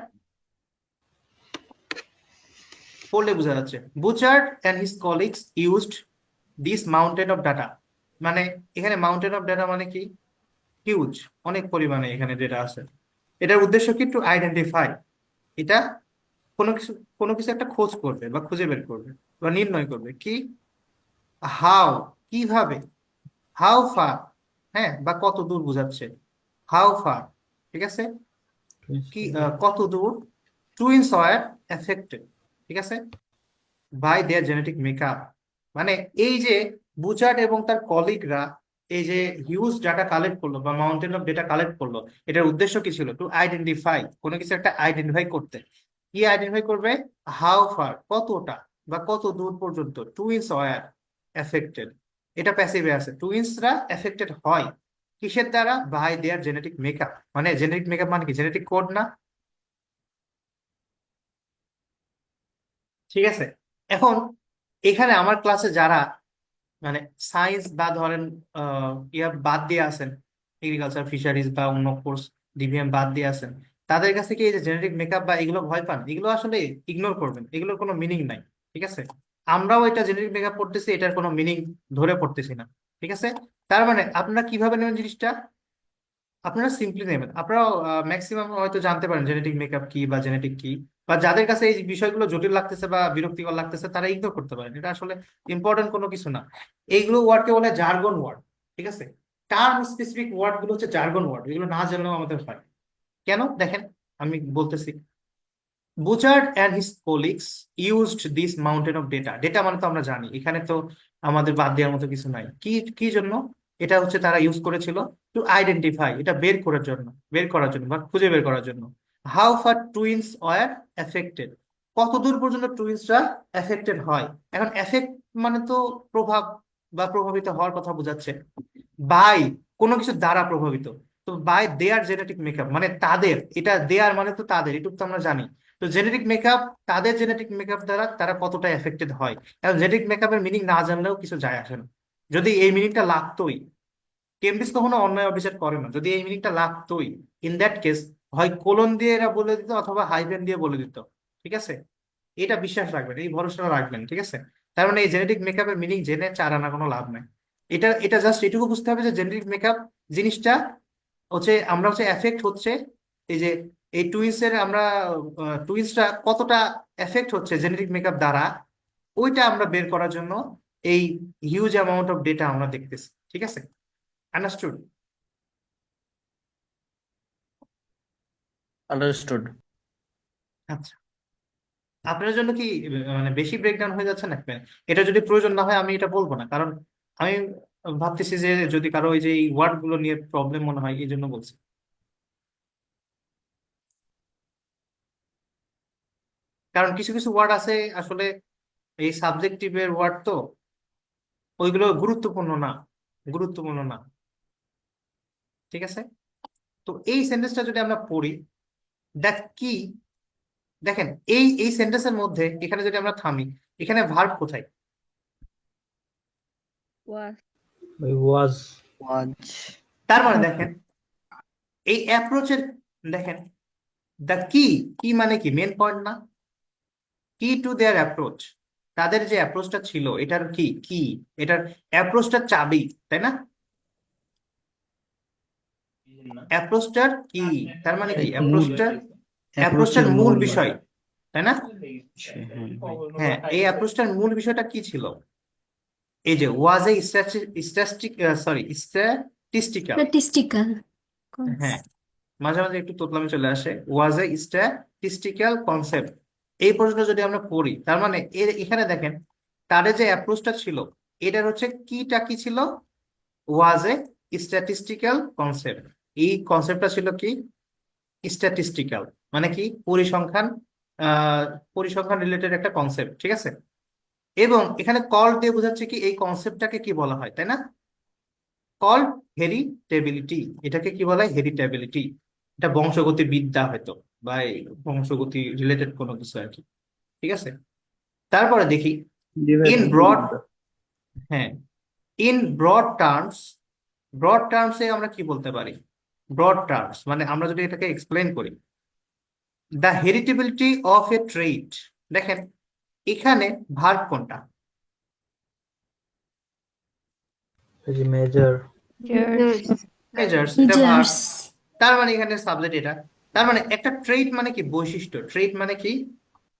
পড়লে বোঝা যাচ্ছে। Butchart and his colleagues used this mountain of data, মানে এখানে মাউন্টেন অফ ডাটা মানে কি? হিউজ, অনেক পরিমাণে এখানে ডেটা আছে। এটার উদ্দেশ্য কি? টু আইডেন্টিফাই, এটা কোনো কিছু একটা খোঁজ করবে বা খুঁজে বের করবে বা নির্ণয় করবে। কি? হাউ, কিভাবে। হাউ ফার, হ্যাঁ, বা কত দূর বোঝাচ্ছে। হাউ ফার, ঠিক আছে, কি কত দূর। টুইনস ওয়ার এফেক্টেড, ঠিক আছে, বাই দেয়ার জেনেটিক মেকআপ, মানে এই যে বুচার্ড এবং তার কলিগরা এই যে হিউজ ডাটা কালেক্ট করলো বা মাউন্টেন অফ ডেটা কালেক্ট করলো, এটার উদ্দেশ্য কি ছিল? টু আইডেন্টিফাই, কোনো কিছু একটা আইডেন্টিফাই করতে। কি আইডেন্টিফাই করবে? হাউ ফার, কতটা বা কত দূর পর্যন্ত। টুইনস ওয়ার এফেক্টেড, এটা প্যাসিভে আছে। টুইনসরা এফেক্টেড হয় কিসের দ্বারা? বাই দেয়ার জেনেটিক মেকআপ, মানে জেনেটিক মেকআপ মানে কি? জেনেটিক কোড না? ঠিক আছে, এখন এখানে আমার ক্লাসে যারা মানে সায়েন্স বা ধরেন ইয়া বাদ দিয়ে আছেন, এগ্রিকালচার ফিশারিজ বা অন্য কোর্স ডিভিএম বাদ দিয়ে আছেন, তাদের কাছে কি এই যে জেনেটিক মেকআপ বা এগুলো ভয় পান? এগুলো আসলে ইগনোর করবেন, এগুলোর কোনো মিনিং নাই। ঠিক আছে, আমরাও এটা জেনেটিক মেকআপ পড়তেছি, এটার কোনো মিনিং ধরে পড়তেছি না। ঠিক আছে, তার মানে আপনারা কিভাবে নেবেন জিনিসটা? আপনারা সিম্পলি নেবেন। আপনারা ম্যাক্সিমাম হয়তো জানতে পারেন জেনেটিক মেকআপ কি বা জেনেটিক কি, বা যাদের কাছে এই বিষয়গুলো জটিল লাগতেছে বা বিরক্তিকর লাগতেছে তারা ইগনোর করতে পারেন, এটা আসলে ইম্পর্টেন্ট কোনো কিছু না। এইগুলো ওয়ার্ডকে বলে জার্গন ওয়ার্ড। ঠিক আছে, টার্ম স্পেসিফিক ওয়ার্ড গুলো হচ্ছে জার্গন ওয়ার্ড, এগুলো না জানলেও আমাদের হয়। কেন? দেখেন, আমি বলতেছি। Butchart and his colleagues used this mountain of data. Data মানে তো আমরা জানি, এখানে তো আমাদের বাদ দেওয়ার মতো কিছু নাই। কি কি জন্য এটা হচ্ছে তারা ইউজ করেছিল? টু আইডেন্টিফাই, এটা বের করার জন্য বা খুঁজে বের করার জন্য। How far twins were affected, কত দূর পর্যন্ত টুইনসরা এফেক্টেড হয়। এখন এফেক্ট মানে তো প্রভাব বা প্রভাবিত হওয়ার কথা বোঝাচ্ছে। বাই, কোনো কিছু দ্বারা প্রভাবিত। তো বাই দেয়ার জেনেটিক মেকআপ মানে তাদের, এটা দেয়ার মানে তো তাদের, এটুকু তো আমরা জানি। তো জেনেটিক মেকআপ, তাদের জেনেটিক মেকআপ দ্বারা তারা কতটা এফেক্টেড হয়। এখন জেনেটিক মেকআপের মিনিং না জানলেও কিছু যায় আসে না। যদি এই মিনিংটা লাগতোই, কেমব্রিজ কখনো অন্যায় অবিচার করে না, যদি এই মিনিংটা লাগতোই, ইন দ্যাট কেস হয় কোলন দিয়ে এরা বলে দিত অথবা হাইফেন দিয়ে বলে দিত, ঠিক আছে? এটা বিশ্বাস রাখবেন, এই ভরসা রাখবেন, ঠিক আছে? তার মানে এই জেনেটিক মেকআপের মিনিং জেনে চার আনা কোনো লাভ নাই। এটা এটা জাস্ট এটুকু বুঝতে হবে যে জেনেটিক মেকআপ জিনিসটা হচ্ছে আমরা হচ্ছে এফেক্ট হচ্ছে এই যে এই টুইন্সের আমরা টুইন্সটা কতটা এফেক্ট হচ্ছে জেনেটিক মেকআপ দ্বারা, ওইটা আমরা বের করার জন্য এই হিউজ অ্যামাউন্ট অফ ডেটা আমরা দেখতেছি, ঠিক আছে? আন্ডারস্টুড? আন্ডারস্টুড। আচ্ছা, আপনার জন্য কি মানে বেশি ব্রেকডাউন হয়ে যাচ্ছে নাকি? এটা যদি প্রয়োজন না হয় আমি এটা বলবো না, কারণ আমি ভাবতেছি যে যদি কারো ওই যে এই ওয়ার্ড গুলো নিয়ে প্রবলেম মনে হয় এই জন্য বলছি। কারণ কিছু কিছু ওয়ার্ড আছে আসলে এই সাবজেক্টিভের ওয়ার্ড, তো ওইগুলো গুরুত্বপূর্ণ না, গুরুত্বপূর্ণ না, ঠিক আছে? তো এই সেন্টেন্সটা যদি আমরা পড়ি, দ্যাট কি, দেখেন এই এই সেন্টেন্সের মধ্যে এখানে যদি আমরা থামি, এখানে ভার্ব কোথায়? was ওয়াজ তার মানে দেখেন এই অ্যাপ্রোচের, দেখেন দ্য কি, কি মানে কি মেন পয়েন্ট না? কি টু দেয়ার অ্যাপ্রোচ, তাদের যে অ্যাপ্রোচটা ছিল এটার কি কি, এটার অ্যাপ্রোচটা চাবি, তাই না? অ্যাপ্রোচটার কি, তার মানে কি অ্যাপ্রোচটার, অ্যাপ্রোচটার মূল বিষয়, তাই না? হ্যাঁ, এই অ্যাপ্রোচটার মূল বিষয়টা কি ছিল? এই যে ওয়াজ এ স্ট্যাটিস্টিক্যাল, Statistical. হ্যাঁ মাঝে মাঝে একটু তোতলামি চলে আসে, ওয়াজ এ স্ট্যাটিস্টিক্যাল কনসেপ্ট, এই পর্যন্ত যদি আমরা পড়ি, তার মানে এখানে দেখেন তাদের যে অ্যাপ্রোচটা ছিল এটার হচ্ছে কিটা কি ছিল? ওয়াজ এ স্ট্যাটিস্টিক্যাল কনসেপ্ট। এই কনসেপ্টটা ছিল কি? স্ট্যাটিস্টিক্যাল, মানে কি পরিসংখ্যান রিলেটেড একটা কনসেপ্ট, ঠিক আছে? এবং এখানে কল দিয়ে বোঝাচ্ছে কি এই কনসেপ্টটাকে কি বলা হয়, তাই না? কল হেরিটেবিলিটি, এটাকে কি বলা হয়? হেরিটেবিলিটি। এটা বংশগতি বিদ্যা হয়তো, বা এই বংশগতি রিলেটেড কোনো কিছু আর কি, ঠিক আছে? তারপরে দেখি ইন ব্রড, হ্যাঁ ইন ব্রড টার্মস, ব্রড টার্মসে আমরা কি বলতে পারি? ব্রড টার্মস মানে আমরা যদি এটাকে এক্সপ্লেন করি, the heritability of A trait, দেখেন এখানে ভার্ব কোনটা? মেজর মেজার্স, এটা ভার্ব। Measures. তার মানে এখানে সাবজেক্ট এটা, তার মানে একটা ট্রেইট মানে কি? বৈশিষ্ট্য। ট্রেইট মানে কি?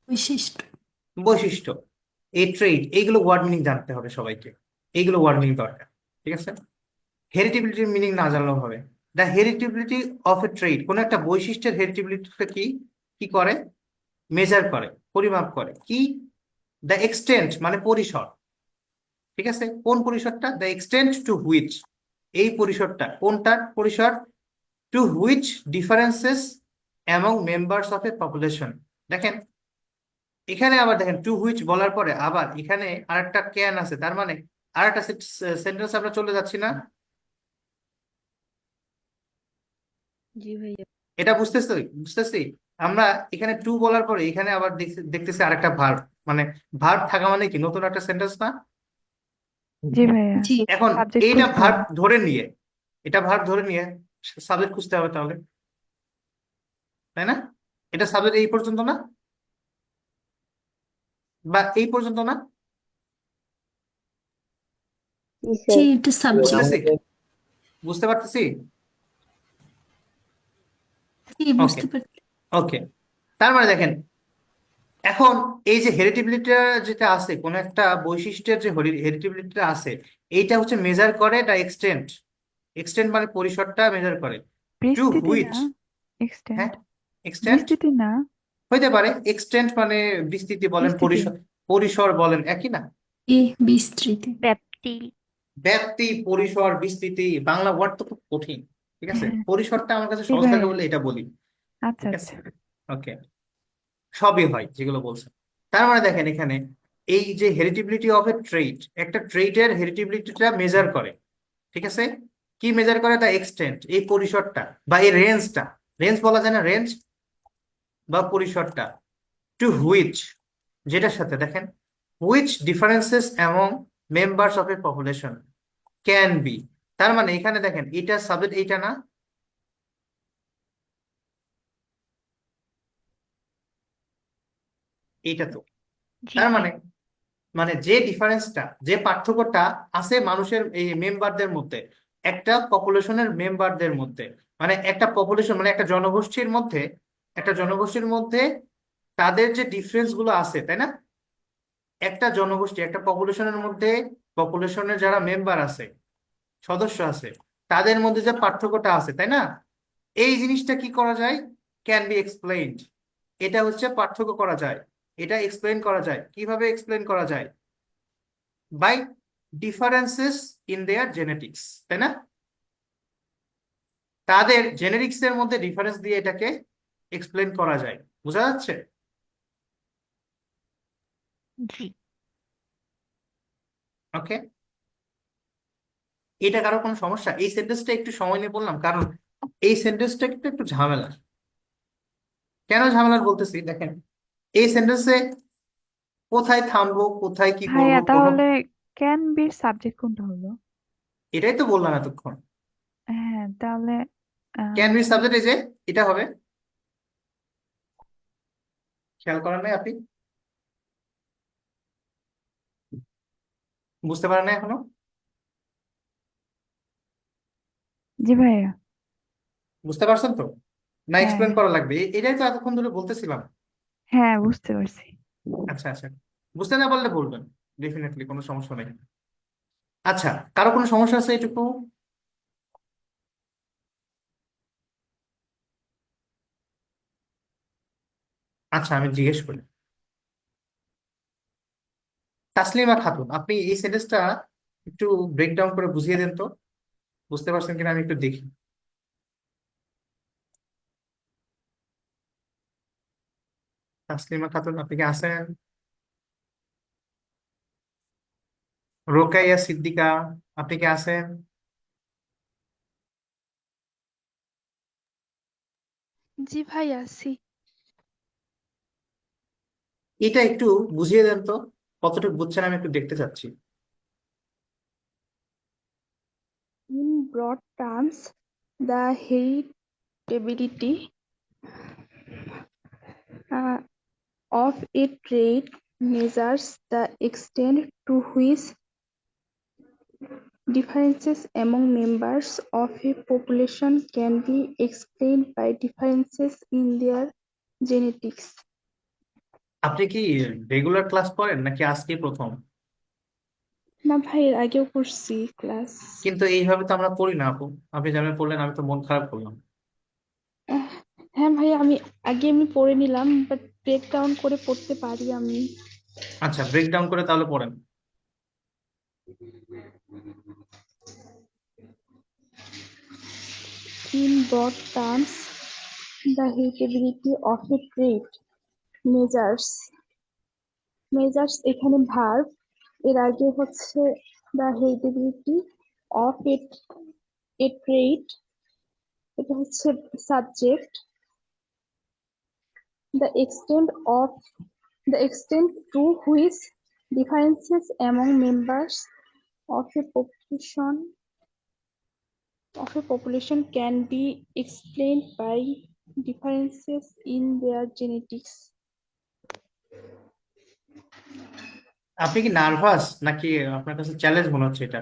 বৈশিষ্ট্য। বৈশিষ্ট্য। এই ট্রেইট, এইগুলো ওয়ার্ড মিনিং জানতে হবে সবাইকে, এইগুলো ওয়ার্ড মিনিং দরকার, ঠিক আছে? হেরিটেবিলিটির মিনিং না জানলেও হবে। The heritability of A trait, কোন একটা বৈশিষ্ট্যের হেরিটেবিলিটিটা কি কি করে? মেজার করে, পরিমাপ করে। কি? দ্য এক্সটেন্ট মানে পরিসর, ঠিক আছে? কোন পরিসরটা? দ্য এক্সটেন্ট টু হুইচ, এই পরিসরটা কোনটার পরিসর? To which differences among members of a population. দেখেন এখানে আবার দেখেন টু হুইচ বলার পরে আবার এখানে আরেকটা ক্যান আছে, তার মানে আরেকটা সেন্টেন্স আমরা চলে যাচ্ছি না? জি ভাইয়া। এটা বুঝতেছি আমরা এখানে টু বলার পরে এখানে আবার দেখতেছি আরেকটা ভার্ব, মানে ভার্ব থাকা মানে কি নতুন একটা সেন্টেন্স না? জি ভাইয়া, জি। এখন সাবজেক্ট এইটা খুঁজতে ভার্ব হবে। ধরে নিয়ে, এটা ভার্ব ধরে নিয়ে সাবজেক্ট খুঁজতে হবে তাহলে, তাই না? এটা সাবজেক্ট এই পর্যন্ত না, বা এই পর্যন্ত না? জি জি, স্যার। এটা সাবজেক্ট। বুঝতেছি, বুঝতে পারতেছি। জি, ওকে বুঝতে পারছি। ওকে, তার মানে দেখেন এখন এই যে হেরিটেবিলিটি যেটা আছে, কোন একটা বৈশিষ্ট্যের যে হেরিটেবিলিটিটা আছে, এইটা হচ্ছে মেজার করে দ্য এক্সটেন্ট, এক্সটেন্ট মানে পরিসরটা মেজার করে। টু বিস্তৃতি হুইচ, না, এক্সটেন্ট। হ্যাঁ এক্সটেন্ট বিস্তৃতি না, হইতে পারে, এক্সটেন্ট মানে বিস্তৃতি বলেন, বিস্তৃতি। পরিসর পরিসর বলেন, একই না? বিস্তৃতি। ব্যাপ্তি। ব্যাপ্তি, পরিসর, বিস্তৃতি, বাংলা ওয়ার্ড তো খুব কঠিন, ঠিক আছে? হ্যাঁ, পরিসরটা আমার কাছে জি সহজ লাগে ভাইয়া। বলে এটা বলি, আচ্ছা ঠিক আচ্ছা। আছে? ওকে, সবই হয় যেগুলো বলছেন। তার মানে দেখেন এখানে এই যে হেরিটেবিলিটি অফ এ ট্রেইট, একটা ট্রেইটের হেরিটেবিলিটিটা মেজার করে, ঠিক আছে? কি মেজার করে? দ্য এক্সটেন্ট, এই পরিসরটা বা এই রেঞ্জটা, রেঞ্জ বলা যায় না, রেঞ্জ বা পরিসরটা। টু হুইচ, যেটার সাথে দেখেন which differences among members of a population can be, তার মানে এখানে দেখেন এটা সাবজেক্ট এইটা না? এইটা তো জি তার ভাই। মানে যে ডিফারেন্সটা, যে পার্থক্যটা আছে মানুষের এই মেম্বারদের মধ্যে, একটা পপুলেশনের মেম্বারদের মধ্যে, মানে একটা পপুলেশন মানে একটা জনগোষ্ঠীর মধ্যে তাদের যে ডিফারেন্স গুলো আছে, তাই না? একটা জনগোষ্ঠী, একটা পপুলেশনের মধ্যে, পপুলেশনের যারা মেম্বার আছে, সদস্য আছে, তাদের মধ্যে যে পার্থক্যটা আছে, তাই না? এই জিনিসটা কি করা যায়? Can be explained. এটা হচ্ছে পার্থক্য করা যায়, এটা এক্সপ্লেইন করা যায়। কিভাবে এক্সপ্লেইন করা যায়? By differences in their genetics, তাই না? তাদের জেনেটিক্স এর মধ্যে ডিফারেন্স দিয়ে এটাকে এক্সপ্লেন করা যায়। বোঝা যাচ্ছে? জি ওকে, এটা কারো কোনো সমস্যা? এই সেন্টেন্সটা একটু সময় নিয়ে বললাম কারণ এই সেন্টেন্সটা একটু একটু ঝামেলা। কেন ঝামেলার বলতেছি দেখেন, এই সেন্টেন্সে কোথায় থামবো, কোথায় কি করব, ভাইয়া, কোনো, তাহলে ক্যান বির সাবজেক্ট কোনটা হলো? এটাই তো বললাম এতক্ষণ। হ্যাঁ, তাহলে ক্যান বি সাবজেক্ট, এই যে এটা হবে। খেয়াল করেন নাই আপনি? বুঝতে পারেন না এখনো? জি ভাইয়া। বুঝতে পারছেন তো? না হ্যাঁ, এক্সপ্লেন করা লাগবে? এটাই তো এতক্ষণ ধরে বলতেছিলাম। হ্যাঁ বুঝতে পারছি। আচ্ছা আচ্ছা, বুঝতে না পারলে বলবেন, ডেফিনেটলি কোনো সমস্যা নেই। আচ্ছা, কারো কোনো সমস্যা আছে এটুকু? আচ্ছা, আমি জিজ্ঞেস করি। তাসলিমা খাতুন, আপনি এই সেন্টেন্সটা একটু ব্রেকডাউন করে বুঝিয়ে দেন তো, বুঝতে পারছেন কিনা আমি একটু দেখি। তাসলিমা খাতুন, আপনি কি আছেন? রোকাইয়া সিদ্দিকা, আপনি কি আছেন? জি ভাই আছি। এটা একটু বুঝিয়ে দেন তো, কতটুকু বুঝছেন আমি একটু দেখতে চাচ্ছি। In broad terms, the heritability uh, of a trait measures the extent to which differences among members of a population can be explained by differences in their genetics. আপনি কি রেগুলার ক্লাস করেন নাকি আজকে প্রথম? না ভাই, এর আগেও করছি ক্লাস। কিন্তু এইভাবে তো আমরা পড়ি না আপু। আপনি যেমন পড়লেন আমি তো মন খারাপ করলাম। হ্যাঁ ভাই, আমি আগে এমনি পড়ে নিলাম, বাট ব্রেক ডাউন করে পড়তে পারি আমি। আচ্ছা, ব্রেক ডাউন করে তাহলে পড়েন। In broad terms, the heritability of a trait measures এখানে ভার্ব, এর আগে হচ্ছে the heritability of a trait, এটা হচ্ছে subject, the extent to which differences among members of a population can be explained by differences in their genetics. আপনি কি nervous নাকি আপনার কাছে চ্যালেঞ্জ মনে হচ্ছে এটা?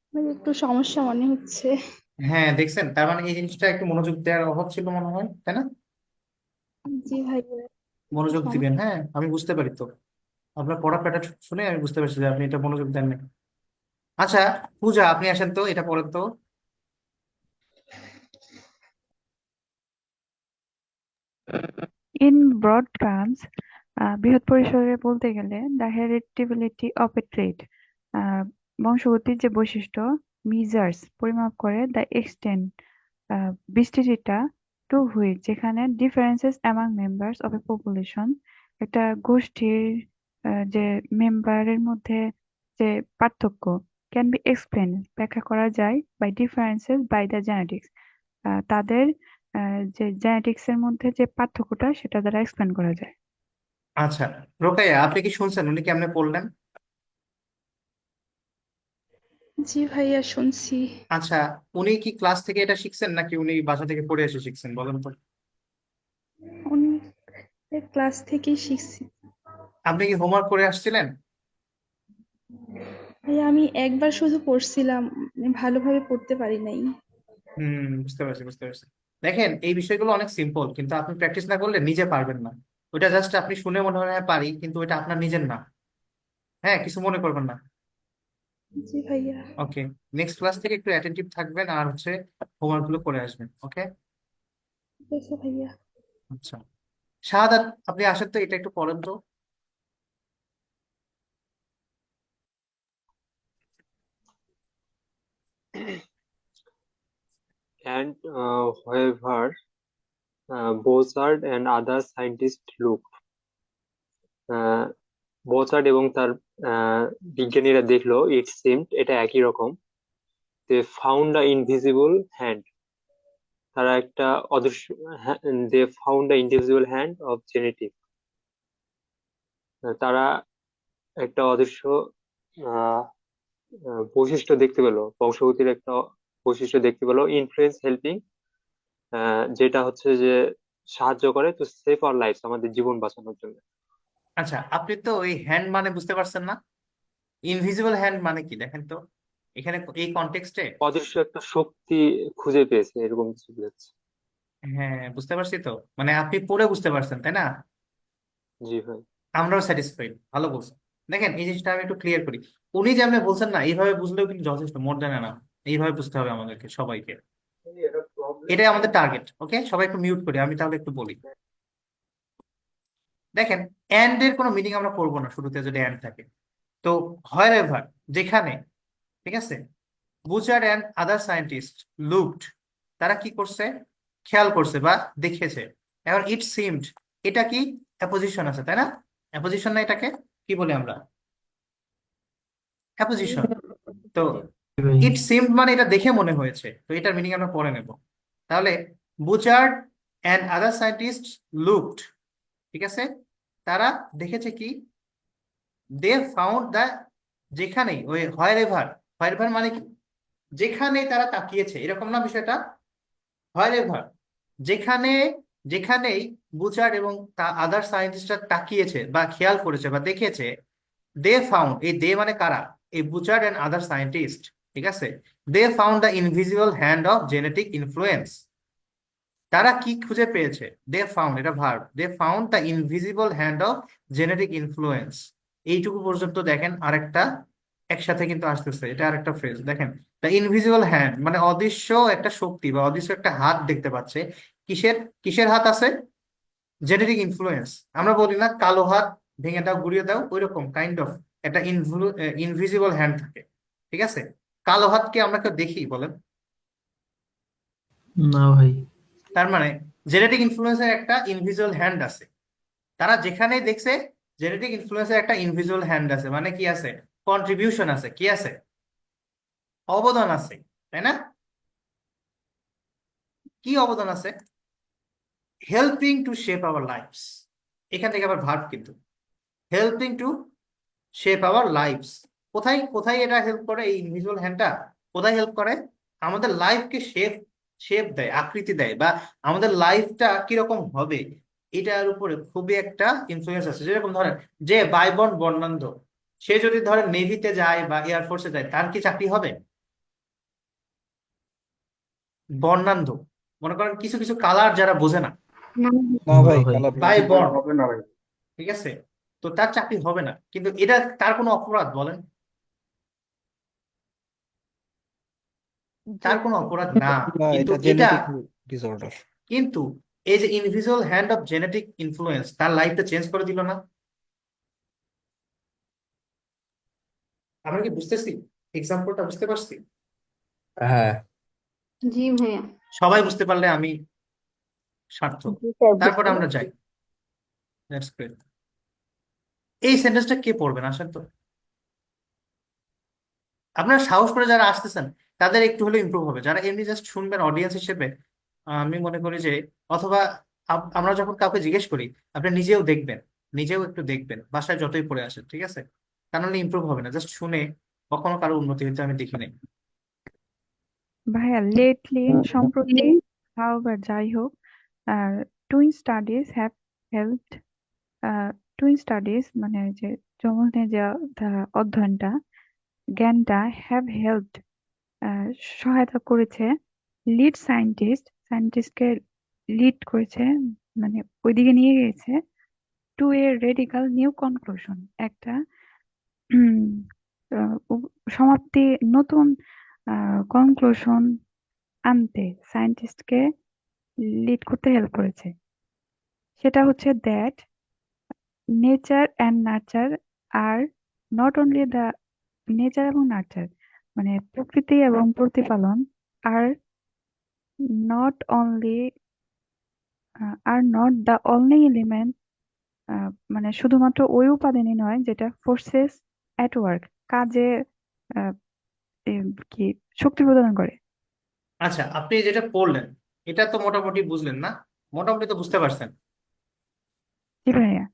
আমার একটু সমস্যা মনে হচ্ছে। হ্যাঁ, দেখছেন, তার মানে এই জিনিসটা একটু মনোযোগ দেওয়ার অভাব ছিল মনে হয়, তাই না? জি ভাই। মনোযোগ দিবেন, হ্যাঁ আমি বুঝতে পারি তো। আপনার পড়া প্যাটার্ন শুনে আমি বুঝতে পারছি যে আপনি এটা মনোযোগ দেন না। আচ্ছা, পূজা আপনি আসেন তো, এটা পড়েন তো। ইন ব্রড টার্মস, বৃহৎ পরিসরে বলতে গেলে, দ্য হেরিটেবিলিটি অফ এ ট্রেট, বংশগতির যে বৈশিষ্ট্য, মিজার্স পরিমাপ করে, দ্য এক্সটেন্ট বিস্তৃতিটা, টু হুইচ যেখানে, differences among members of a population একটা গোষ্ঠীর যে মেম্বারের মধ্যে যে পার্থক্য, ক্যান বি এক্সপ্লেন ব্যাখ্যা করা যায়, by differences by the genetics তাদের যে জেনেটিক্স এর মধ্যে যে পার্থক্যটা সেটা দ্বারা এক্সপ্লেন করা যায়। আচ্ছা, রোকাইয়া আপনি কি শুনছেন উনি কেমনে পড়লেন? জি ভাইয়া, শুনছি। আচ্ছা, উনি কি ক্লাস থেকে এটা শিখছেন নাকি উনি বাসা থেকে পড়ে এসে শিখছেন, বলেন তো? উনি ক্লাস থেকেই শিখছি। আপনি কি হোমওয়ার্ক করে আসছিলেন? ভাইয়া আমি একবার শুধু পড়ছিলাম, ভালোভাবে পড়তে পারি নাই। বুঝতে পারছি, বুঝতে পারছি। দেখেন, এই বিষয়গুলো অনেক সিম্পল, কিন্তু আপনি প্র্যাকটিস না করলে নিজে পারবেন না। ওটা জাস্ট আপনি শুনে মনে হয় হ্যাঁ পারি, কিন্তু ওটা আপনার নিজের না। হ্যাঁ, কিছু মনে করবেন না। জি ভাইয়া। ওকে, নেক্সট ক্লাস থেকে একটু অ্যাটেন্টিভ থাকবেন আর হোমওয়ার্ক গুলো করে আসবেন। ওকে, ঠিক আছে ভাইয়া। আচ্ছা। শাহাদাত, আপনি আসেন তো, এটা একটু পড়েন তো। And however, Bozard and other scientists looked. বোজার্ড এবং তার বিজ্ঞানীরা দেখলো ইট সিমড এটা একই রকম। They found a invisible hand. তারা একটা অদৃশ্য they found a invisible hand of genetic. তারা একটা অদৃশ্য আহ, বৈশিষ্ট্য দেখতে পেলো, বংশগতির একটা বৈশিষ্ট্য দেখতে পেলো, ইনফ্লুয়েন্স হেল্পিং, যেটা হচ্ছে যে সাহায্য করে টু সেভ আওয়ার লাইফ, আমাদের জীবন বাঁচানোর জন্য। আচ্ছা, আপনি তো ওই হ্যান্ড মানে বুঝতে পারছেন না? ইনভিজিবল হ্যান্ড মানে কি দেখেন তো এখানে, এই কনটেক্সটে। অদৃশ্য একটা শক্তি খুঁজে পেয়েছে, এরকম কিছু বোঝাচ্ছে। হ্যাঁ, বুঝতে পারছি তো, মানে আপনি পড়ে বুঝতে পারছেন, তাই না? জি ভাই। আমরাও স্যাটিসফাইড, ভালো বলছেন। দেখেন, এই জিনিসটা আমি একটু ক্লিয়ার করি। উনি যে আপনি বলছেন না, এইভাবে বুঝলেও কিন্তু যথেষ্ট, মোর দেন না। এইভাবে বুঝতে হবে আমাদেরকে সবাইকে, এটাই আমাদের টার্গেট। ওকে, সবাই একটু মিউট করি, আমি তাহলে একটু বলি। দেখেন, এন্ড এর কোনো মিনিং আমরা করবো না শুরুতে যদি এন্ড থাকে। তো however, যেখানে, ঠিক আছে, Butchart and other scientist looked, তারা কি করছে, খেয়াল করছে বা দেখেছে। এখন ইট সিমড, এটা কি অ্যাপোজিশন আছে, তাই না? অ্যাপোজিশন না, এটাকে কি বলি আমরা? অ্যাপোজিশন। তো ইট সিমড মানে এটা দেখে মনে হয়েছে, তো এটার মিনিং আমরা পরে নেব। তাহলে Butchart and other scientist looked, ঠিক আছে, তারা দেখেছে কি, দে ফাউন্ড দ্য, যেখানেই, ওই হোয়ারএভার, হোয়ারএভার মানে কি, যেখানে তারা তাকিয়েছে, এরকম না বিষয়টা? হোয়ারএভার, যেখানে, যেখানেই বুচার্ড এবং আদার সায়েন্টিস্টরা তাকিয়েছে বা খেয়াল করেছে বা দেখেছে, দে ফাউন্ড, এই দে মানে কারা? এই বুচার্ড অ্যান্ড আদার সায়েন্টিস্ট, ঠিক আছে, they found the invisible hand of genetic influence. তারা কি খুঁজে পেয়েছে? দে ফাউন্ড, এটা verb, they found the invisible hand of genetic influence. এইটুকু পর্যন্ত দেখেন, আরেকটা একসাথে কিন্তু আসতেছে, এটা আরেকটা ফ্রেজ দেখেন। দ্য ইনভিজিবল হ্যান্ড মানে অদৃশ্য একটা শক্তি বা অদৃশ্য একটা হাত দেখতে পাচ্ছে। কিসের, কিসের হাত আছে? Genetic influence. আমরা বলি না কালো হাত ভেঙে দাও, গুড়িয়ে দাও, ওইরকম কাইন্ড অফ একটা ইনভিজিবল হ্যান্ড থাকে, ঠিক আছে? কালো হাতকে আমরা কেউ দেখি বলেন? না ভাই। তার মানে জেনেটিক ইনফ্লুয়েন্সের একটা ইনভিজিবল হ্যান্ড আছে। তারা যেখানেই দেখছে জেনেটিক ইনফ্লুয়েন্সের একটা ইনভিজিবল হ্যান্ড আছে, মানে কি আছে? কন্ট্রিবিউশন আছে, কি আছে? অবদান আছে, তাই না? কি অবদান আছে? Helping to shape our lives. এখান থেকে আবার ভার্ব কিন্তু, helping to shape our lives. কোথায় কোথায় এটা হেল্প করে? এই ইনভিজিবল হ্যান্ডটা কোথায় হেল্প করে? আমাদের লাইফকে শেপ, শেপ দেয়, আকৃতি দেয়, বা আমাদের লাইফটা কিরকম হবে এটার উপরে খুবই একটা ইনফ্লুয়েন্স আছে। যেরকম ধরেন, যে বাইবন বর্ণান্ধ, সে যদি ধরেন নেভিতে যায় বা এয়ারফোর্সে যায়, তার কি চাকরি হবে? বর্ণান্ধ, মনে করেন কিছু কিছু কালার যারা বোঝে না, না না ভাই, ভাই। কালার বাই বর্ণ, হবে না ভাই। ঠিক আছে, তো তার চাকরি হবে না। কিন্তু এটা তার কোনো অপরাধ বলেন? তার কোনো অপরাধ না। না, কিন্তু এটা এটা, জেনেটিক ডিসঅর্ডার। কিন্তু এই যে invisible hand of genetic influence তার লাইফটা চেঞ্জ করে দিল না? আমরা কি বুঝতেছি? এক্সাম্পলটা বুঝতে পারছি? হ্যাঁ। জি ভাইয়া। সবাই বুঝতে পারলে আমি সার্থক। জি স্যার, তারপরে বুঝতে আমরা পারছি। যাই। That's great. এই সেন্টেন্সটা কে পড়বেন আসেন তো? আপনারা সাহস করে যারা আসতেছেন তাদের একটু হলেও ইমপ্রুভ হবে। যারা এমনি জাস্ট শুনবেন অডিয়েন্স হিসেবে, আমি মনে করি যে, অথবা আমরা যখন কাউকে জিজ্ঞেস করি, আপনি নিজেও দেখবেন, নিজেও একটু দেখবেন বাসায় যতই পড়ে আসেন, ঠিক আছে? তা নাহলে ইমপ্রুভ হবে না। জাস্ট শুনে কখনো কারো উন্নতি হইতে আমি দেখি নাই। ভাইয়া লেটলি সম্প্রতি, however যাই হোক, twin studies have helped twin studies মানে যে যমজ যে অধ্যয়নটা জ্ঞানটা হ্যাভ হেল্পড সহায়তা করেছে লিড সায়েন্টিস্টকে লিড করেছে মানে ওইদিকে নিয়ে গেছে টু এ রেডিকাল নিউ কনক্লুশন একটা উম, সমাপ্তি নতুন কনক্লুশন আনতে সায়েন্টিস্টকে লিড করতে হেল্প করেছে সেটা হচ্ছে that nature and nurture are not only the nature এবং নার্চার মানে প্রকৃতি এবং প্রতিপালন are not only R not the only element মানে শুধুমাত্র ওই উপাদানই নয় যেটা ফোর্সেস অ্যাট ওয়ার্ক কাজে আহ, কি শক্তি প্রদান করে। আচ্ছা, আপনি যেটা পড়লেন এটা তো মোটামুটি বুঝলেন না? মোটামুটি তো বুঝতে পারছেন। জি ভাইয়া।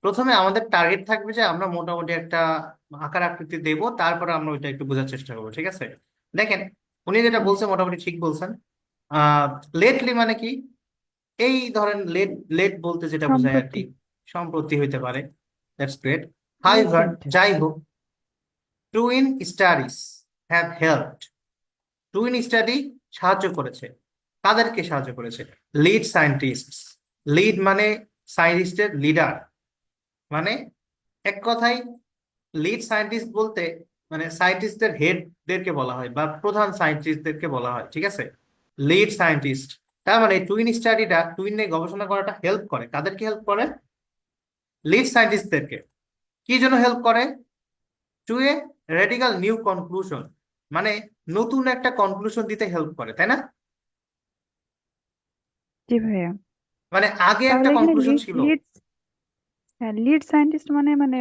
প্রথমে আমাদের টার্গেট থাকবে যে আমরা মোটামুটি একটা আকার আকৃতি দেব, তারপরে আমরা ওইটা একটু বোঝার চেষ্টা করবো, ঠিক আছে? দেখেন, উনি যেটা বলছে মোটামুটি ঠিক বলছেন। লেটলি মানে কি? এই ধরেন লেট লেট বলতে যেটা বোঝায় আর কি, সম্প্রতি সম্প্রতি হইতে পারে। That's great. হাইভার, রিসেন্ট। যাই হোক, twin studies have helped. Twin study সাহায্য করেছে। কাদেরকে সাহায্য করেছে? Lead scientist. লিড মানে সায়েন্টিস্টের লিডার, মানে এক কথায় লিড সায়েন্টিস্ট বলতে মানে সায়েন্টিস্টদের হেডদেরকে বলা হয় বা প্রধান সায়েন্টিস্টদেরকে বলা হয়, ঠিক আছে? Lead scientist. তার মানে টুইন স্টাডিটা, টুইন নিয়ে গবেষণা করাটা হেল্প করে কাদেরকে? হেল্প করে লিড সায়েন্টিস্টদেরকে। কি জন্য হেল্প করে? টু এ রেডিকাল নিউ কনক্লুশন, মানে নতুন একটা কনক্লুশন দিতে হেল্প করে, তাই না? জি ভাইয়া। মানে আগে একটা তাহলে এখানে কনক্লুশন লিড ছিল। লিড লিড সায়েন্টিস্ট মানে মানে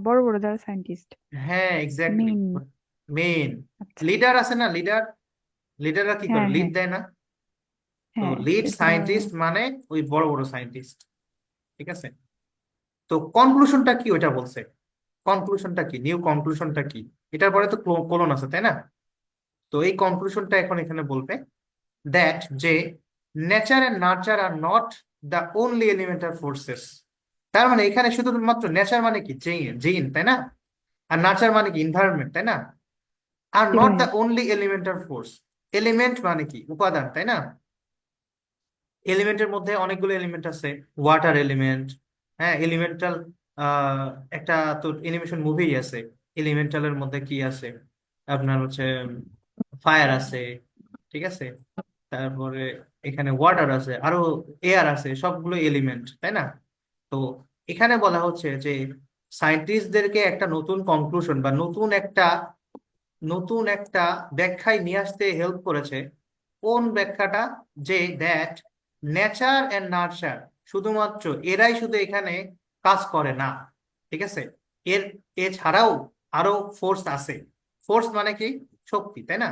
বড় বড় যারা সায়েন্টিস্ট হ্যাঁ, এক্স্যাক্টলি। মেইন। মেন আচ্ছা। লিডার আছে না, লিডার। লিডাররা কি করে? হ্যাঁ লিড হ্যাঁ দেয় না? তো হ্যাঁ লিড সেটা। সায়েন্টিস্ট মানে ওই বড় বড় সায়েন্টিস্ট, ঠিক আছে? তো কনক্লুশনটা কি ওটা বলছে? কনক্লুশনটা কি, নিউ কনক্লুশনটা কি? এটার পরে তো কোলন আছে, তাই না? তো এই কনক্লুশনটা এখন এখানে বলবে দ্যাট যে nature and nurture are not the only elemental forces. তার মানে এখানে শুধুমাত্র নেচার মানে কি? জিন, তাই না? আর নার্চার মানে কি? এনভায়রনমেন্ট, তাই না? আর জি নট দ্য ভাইয়া। Only elemental force. এলিমেন্ট মানে কি? উপাদান, তাই না? এলিমেন্টের মধ্যে অনেকগুলো এলিমেন্ট আছে। ওয়াটার এলিমেন্ট, হ্যাঁ, এলিমেন্টাল। একটা তো অ্যানিমেশন মুভি আছে, এলিমেন্টালের মধ্যে কি আছে আপনার হচ্ছে ফায়ার আছে, ঠিক আছে? তারপরে এখানে ওয়াটার আছে, আরো এয়ার আছে, সবগুলো এলিমেন্ট, তাই না? তো এখানে বলা হচ্ছে যে সায়েন্টিস্টদেরকে একটা নতুন কনক্লুশন বা নতুন একটা ব্যাখ্যায় নিয়ে আসতে হেল্প করেছে। কোন ব্যাখ্যাটা? যে দ্যাট নেচার এন্ড নার্চার, শুধুমাত্র এরাই শুধু এখানে কাজ করে না, ঠিক আছে? এর এছাড়াও আরো ফোর্স আছে। ফোর্স মানে কি? শক্তি, তাই না?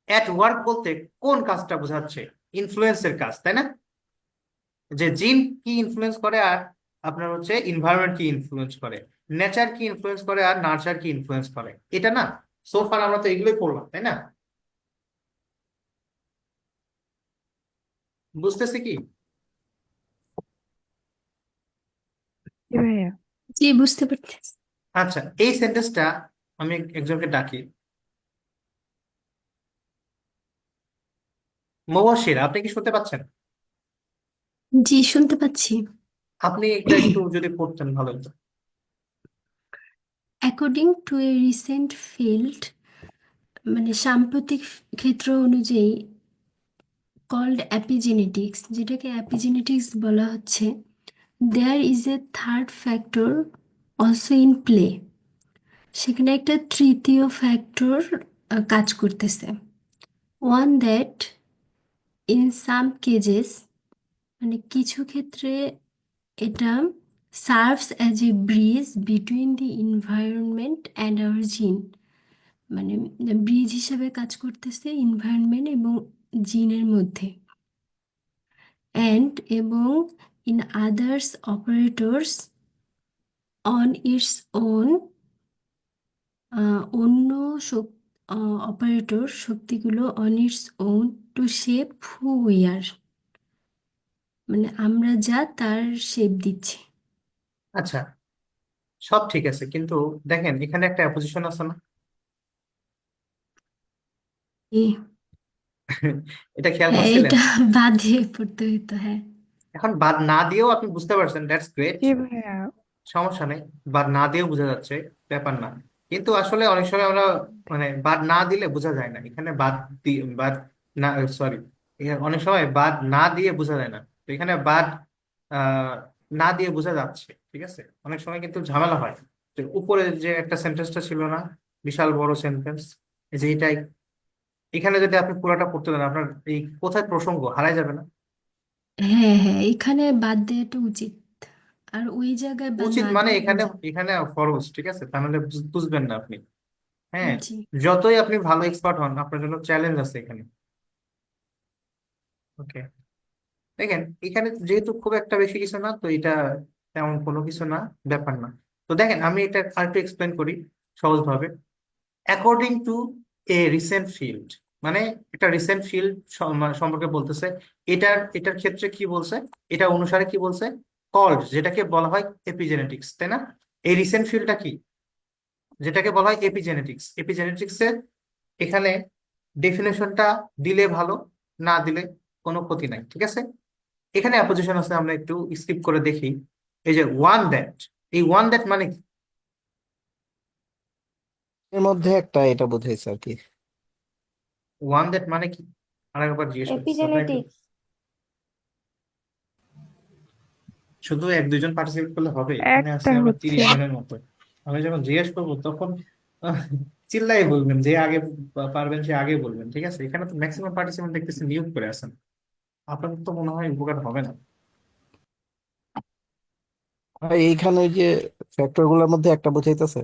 অ্যাট ওয়ার্ক বলতে কোন কাজটা বোঝাচ্ছে? ইনফ্লুয়েন্সের কাজ, তাই না? যে জিন কি ইনফ্লুয়েন্স করে আর আপনার হচ্ছে ইনভায়রনমেন্ট কি ইনফ্লুয়েন্স করে, নেচার কি ইনফ্লুয়েন্স করে আর নার্চার কি ইনফ্লুয়েন্স করে, এটা না? সোফার আমরা তো এগুলোই পড়লাম, তাই না? বুঝতেছি কি? জি ভাইয়া। জি, বুঝতে পারতেছি। আচ্ছা, এই সেন্টেন্সটা আমি একজনকে ডাকি। মুবাশির, আপনি কি শুনতে পাচ্ছেন? জি, শুনতে পাচ্ছি। আপনি এটা একটু যদি পড়তেন ভালো হতো। According to a recent field মানে সাম্প্রতিক ক্ষেত্র অনুযায়ী কল্ড অ্যাপিজেনেটিক্স, যেটাকে অ্যাপিজেনেটিক্স বলা হচ্ছে, there is a third factor also in play. সেখানে একটা তৃতীয় ফ্যাক্টর কাজ করতেছে। One that in some cases মানে কিছু ক্ষেত্রে এটা serves as a bridge between the environment and our gene, মানে ব্রিজ হিসাবে কাজ করতেছে এনভায়রনমেন্ট এবং জিনের মধ্যে। অ্যান্ড এবং in others operators on its own, অন্য অপারেটর শক্তিগুলো on its own to shape who we are. মানে আমরা যা তার শেপ দিচ্ছি। আচ্ছা, সব ঠিক আছে, কিন্তু দেখেন এখানে একটা অ্যাপোজিশন আছে না? এ, এটা খেয়াল হ্যাঁ করছিলেন? এটা বাদ দিয়ে পড়তে হতো, হ্যাঁ। এখন বাদ না দিয়েও আপনি বুঝতে পারছেন, দ্যাটস গ্রেট, জি ভাইয়া। সমস্যা নেই। বাদ না দিয়েও বোঝা যাচ্ছে, ব্যাপার না। কিন্তু আসলে অনেক সময় আমরা মানে বাদ না দিলে বোঝা যায় না, এখানে বাদ না, সরি, অনেক সময় বাদ না দিয়ে বোঝা যায় না, তো এখানে বাদ আহ না দিয়ে বোঝা যাচ্ছে, ঠিক আছে। অনেক সময় কিন্তু ঝামেলা হয়। তো উপরে যে একটা সেন্টেন্সটা ছিল না, বিশাল বড় সেন্টেন্স, যে এটাই, এখানে যদি আপনি পুরোটা পড়তে দেন আপনার এই কোথায় প্রসঙ্গ হারাই যাবে না? হ্যাঁ হ্যাঁ, এখানে বাদ দেওয়াটা উচিত, আর ওই জায়গায় বাদ উচিত না মানে দিলে এখানে, উচিত। এখানে ফরজ, ঠিক আছে, তাহলে বুঝবেন না আপনি। হ্যাঁ, জি। যতই আপনি ভালো এক্সপার্ট হন আপনার জন্য চ্যালেঞ্জ আছে এখানে। ওকে, দেখেন এখানে যেহেতু খুব একটা বেশি কিছু না, তো এটা তেমন কোনো কিছু না, ব্যাপার না। তো দেখেন আমি এটা আরেকটু এক্সপ্লেন করি সহজভাবে। According to a recent field, মানে একটা রিসেন্ট ফিল্ড সম্পর্কে বলতেছে। এটার ক্ষেত্রে কি বলছে, এটা অনুসারে কি বলছে, কল্ড, যেটাকে বলা হয় এপিজেনেটিক্স, তাই না? এই রিসেন্ট ফিল্ডটা কি, যেটাকে বলা হয় এপিজেনেটিক্স। এপিজেনেটিক্সের এখানে ডেফিনেশনটা দিলে ভালো, না দিলে কোনো ক্ষতি নাই, ঠিক আছে। এখানে অ্যাপোজিশন আছে, আমরা একটু স্কিপ করে দেখি। এই যে ওয়ান দ্যাট, এই ওয়ান দ্যাট মানে কি? এর মধ্যে একটা এটা বোঝাইছে আর কি। ওয়ান দ্যাট মানে কি আরেকবার জিজ্ঞেস করতেছি আপনাকে। এপিজেনেটিক্স। শুধু এক দুইজন পার্টিসিপেট করলে হবে? এখানে আছে একটা আমরা হচ্ছে 30 জনের মতো। আমি যখন জিজ্ঞেস করবো তখন চিল্লাই বলবেন, যে আগে পারবেন সে আগে বলবেন, ঠিক আছে। এখানে তো ম্যাক্সিমাম পার্টিসিপেন্ট দেখতেছি নিয়োগ করে আছেন, আপনাদের তো মনে হয় উপকার হবে না। আর এইখানে ওই যে ফ্যাক্টর গুলোর মধ্যে একটা বোঝাইতেছে।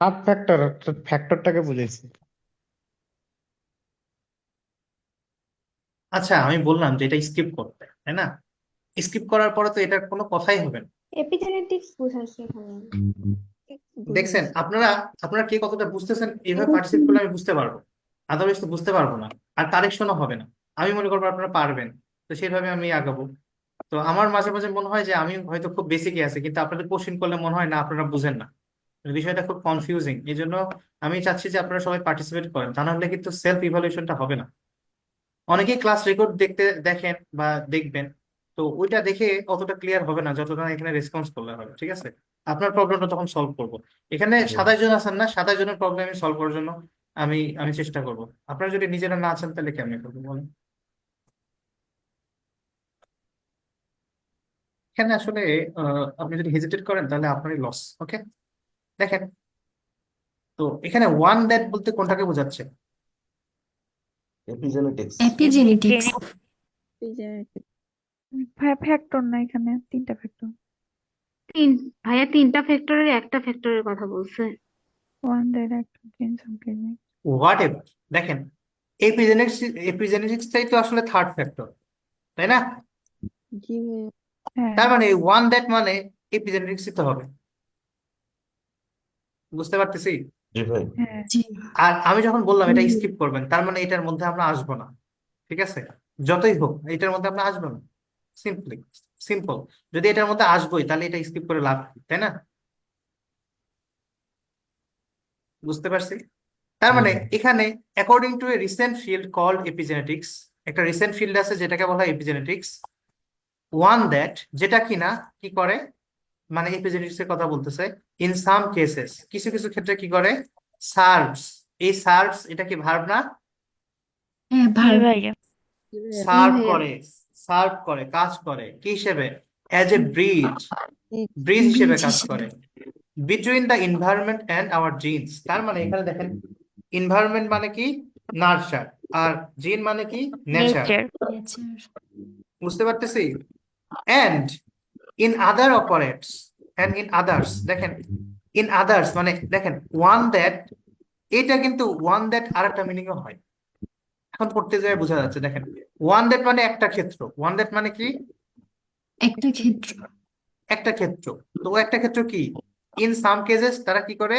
সাব ফ্যাক্টর, ফ্যাক্টরটাকে বুঝাইছে। আচ্ছা, আমি বললাম যে এটা স্কিপ করতে, তাই না? স্কিপ করার পরে তো এটার কোনো কথাই হবে না। এপিজেনেটিক্স বোঝাচ্ছে এখানে। দেখছেন বুঝাইছে। আপনারা, আপনারা কে কতটা বুঝতেছেন, এইভাবে পার্টিসিপেট করলে আমি বুঝতে পারবো, আদারওয়াইজ তো বুঝতে পারবো না, আর কারেকশনও হবে না। আমি মনে করবো আপনারা পারবেন, তো সেইভাবে আমি আগাবো। তো আমার মাঝে মাঝে মনে হয় যে আমি হয়তো খুব বেসিকে আছি, কিন্তু আপনাদের কোশ্চেন করলে মনে হয় না আপনারা বুঝেন না, বিষয়টা খুব কনফিউজিং। এই জন্য আমি চাচ্ছি যে আপনারা সবাই পার্টিসিপেট করেন, তা নাহলে কিন্তু সেলফ ইভালুয়েশনটা হবে না। অনেকেই ক্লাস রেকর্ড দেখেন বা দেখবেন, তো ওইটা দেখে অতটা ক্লিয়ার হবে না যতটা এখানে রেসপন্স করলে হবে, ঠিক আছে। আপনার প্রবলেমটা তখন সলভ করব। এখানে 27 জন আছেন না, 27 জনের প্রবলেম আমি সলভ করার জন্য আমি আমি চেষ্টা করব। আপনারা যদি নিজেরা না আছেন তাহলে কেমনে করবো বলেন? এখানে আসলে আপনি যদি হেজিটেট করেন তাহলে আপনারই লস। ওকে, দেখেন, তো এখানে ওয়ান দ্যাট বলতে কোনটাকে বোঝাচ্ছে? এপিজেনেটিক্স। এপিজেনেটিক্স। ফ্যাক্টর না, এখানে 3টা ফ্যাক্টর। তিন ভাইয়া, 3টা ফ্যাক্টরের একটা ফ্যাক্টরের কথা বলছে। ওয়ান দ্যাট একটা জিনিস সম্পর্কে। হোয়াট এভার, দেখেন এপিজেনেটিক্সটাই তো আসলে থার্ড ফ্যাক্টর, তাই না? জি ভাইয়া। হ্যাঁ তার মানে ওয়ান দ্যাট মানে এপিজেনেটিক্সই তো হবে, বুঝতে পারতেছি। জি ভাই। হ্যাঁ। জি। আর আমি যখন বললাম এটা হুম। স্কিপ করবেন, তার মানে এটার মধ্যে আমরা আসবো না, ঠিক আছে। যতই হোক এটার মধ্যে আমরা আসবো না, সিম্পলি, সিম্পল। যদি এটার মধ্যে আসবোই তাহলে এটা স্কিপ করে লাভ কি, তাই না? বুঝতে পারছি। তার মানে এখানে according to a recent field called epigenetics, একটা রিসেন্ট ফিল্ড আছে যেটাকে বলা হয় এপিজেনেটিক্স, ওয়ান দ্যাট, যেটা কিনা কি করে, মানে এপিজেনেটিক্স এর কথা বলতেছে, ইন সাম কেসেস, কিছু কিছু ক্ষেত্রে কি করে, সার্ভস, এই সার্ভস এটা কি ভার্ব না? হ্যাঁ, জি ভার্ব। ভাইয়া। জি ভাইয়া। সার্ভ করে, সার্ভ করে, কাজ করে কি হিসেবে, অ্যাজ এ ব্রিজ, ব্রিজ হিসেবে ব্রিজ কাজ হিসেবে। করে between the environment and our genes. তার মানে এখানে দেখেন, এনভায়রনমেন্ট মানে কি, নার্চার, আর জিন মানে কি, নেচার। নেচার। নেচার। বুঝতে পারতেছি। And in other operates, and in others, দেখেন ইন আদার্স মানে দেখেন ওয়ান দ্যাট, এটা কিন্তু ওয়ান দ্যাট আর একটা মিনিং হয়, এখন পড়তে যায় বোঝা যাচ্ছে। দেখেন ওয়ান দ্যাট মানে একটা ক্ষেত্র, ওয়ান দ্যাট মানে কি, একটা ক্ষেত্র। একটা ক্ষেত্র। তো একটা ক্ষেত্র কি, ইন সাম কেসেস তারা কি করে,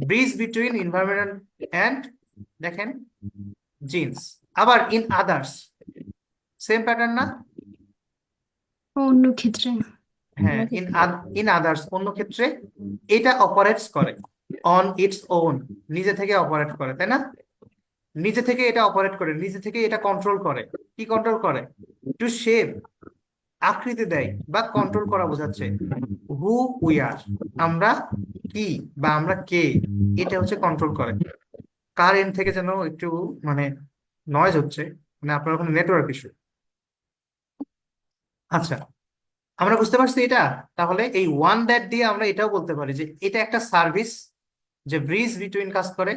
ব্রিজ বিটুইন এনভায়রনমেন্ট অ্যান্ড, দেখেন, জিনস। আবার ইন আদার্স সেম প্যাটার্ন না, অন্য ক্ষেত্রে হ্যাঁ, ইন আদার্স, অন্য ক্ষেত্রে এটা অপারেটস করে অন ইটস ওন, নিজে থেকে অপারেট করে, তাই না? নিজে থেকে এটা অপারেট করে, নিজে থেকে এটা কন্ট্রোল করে। কি কন্ট্রোল করে? টু শেপ, আকৃতি দেয় বা কন্ট্রোল করা বোঝাচ্ছে। হু উই আর, আমরা কি বা আমরা কে, এটা হচ্ছে কন্ট্রোল করে। কার এন্ড থেকে যেন একটু মানে নয়েজ হচ্ছে, মানে আপনার ওখানে নেটওয়ার্ক ইস্যু। আচ্ছা, আমরা বুঝতে পারছি এটা। তাহলে এই ওয়ান দ্যাট দিয়ে আমরা এটাও বলতে পারি যে এটা একটা সার্ভিস যে ব্রিজ বিটুইন কাজ করে।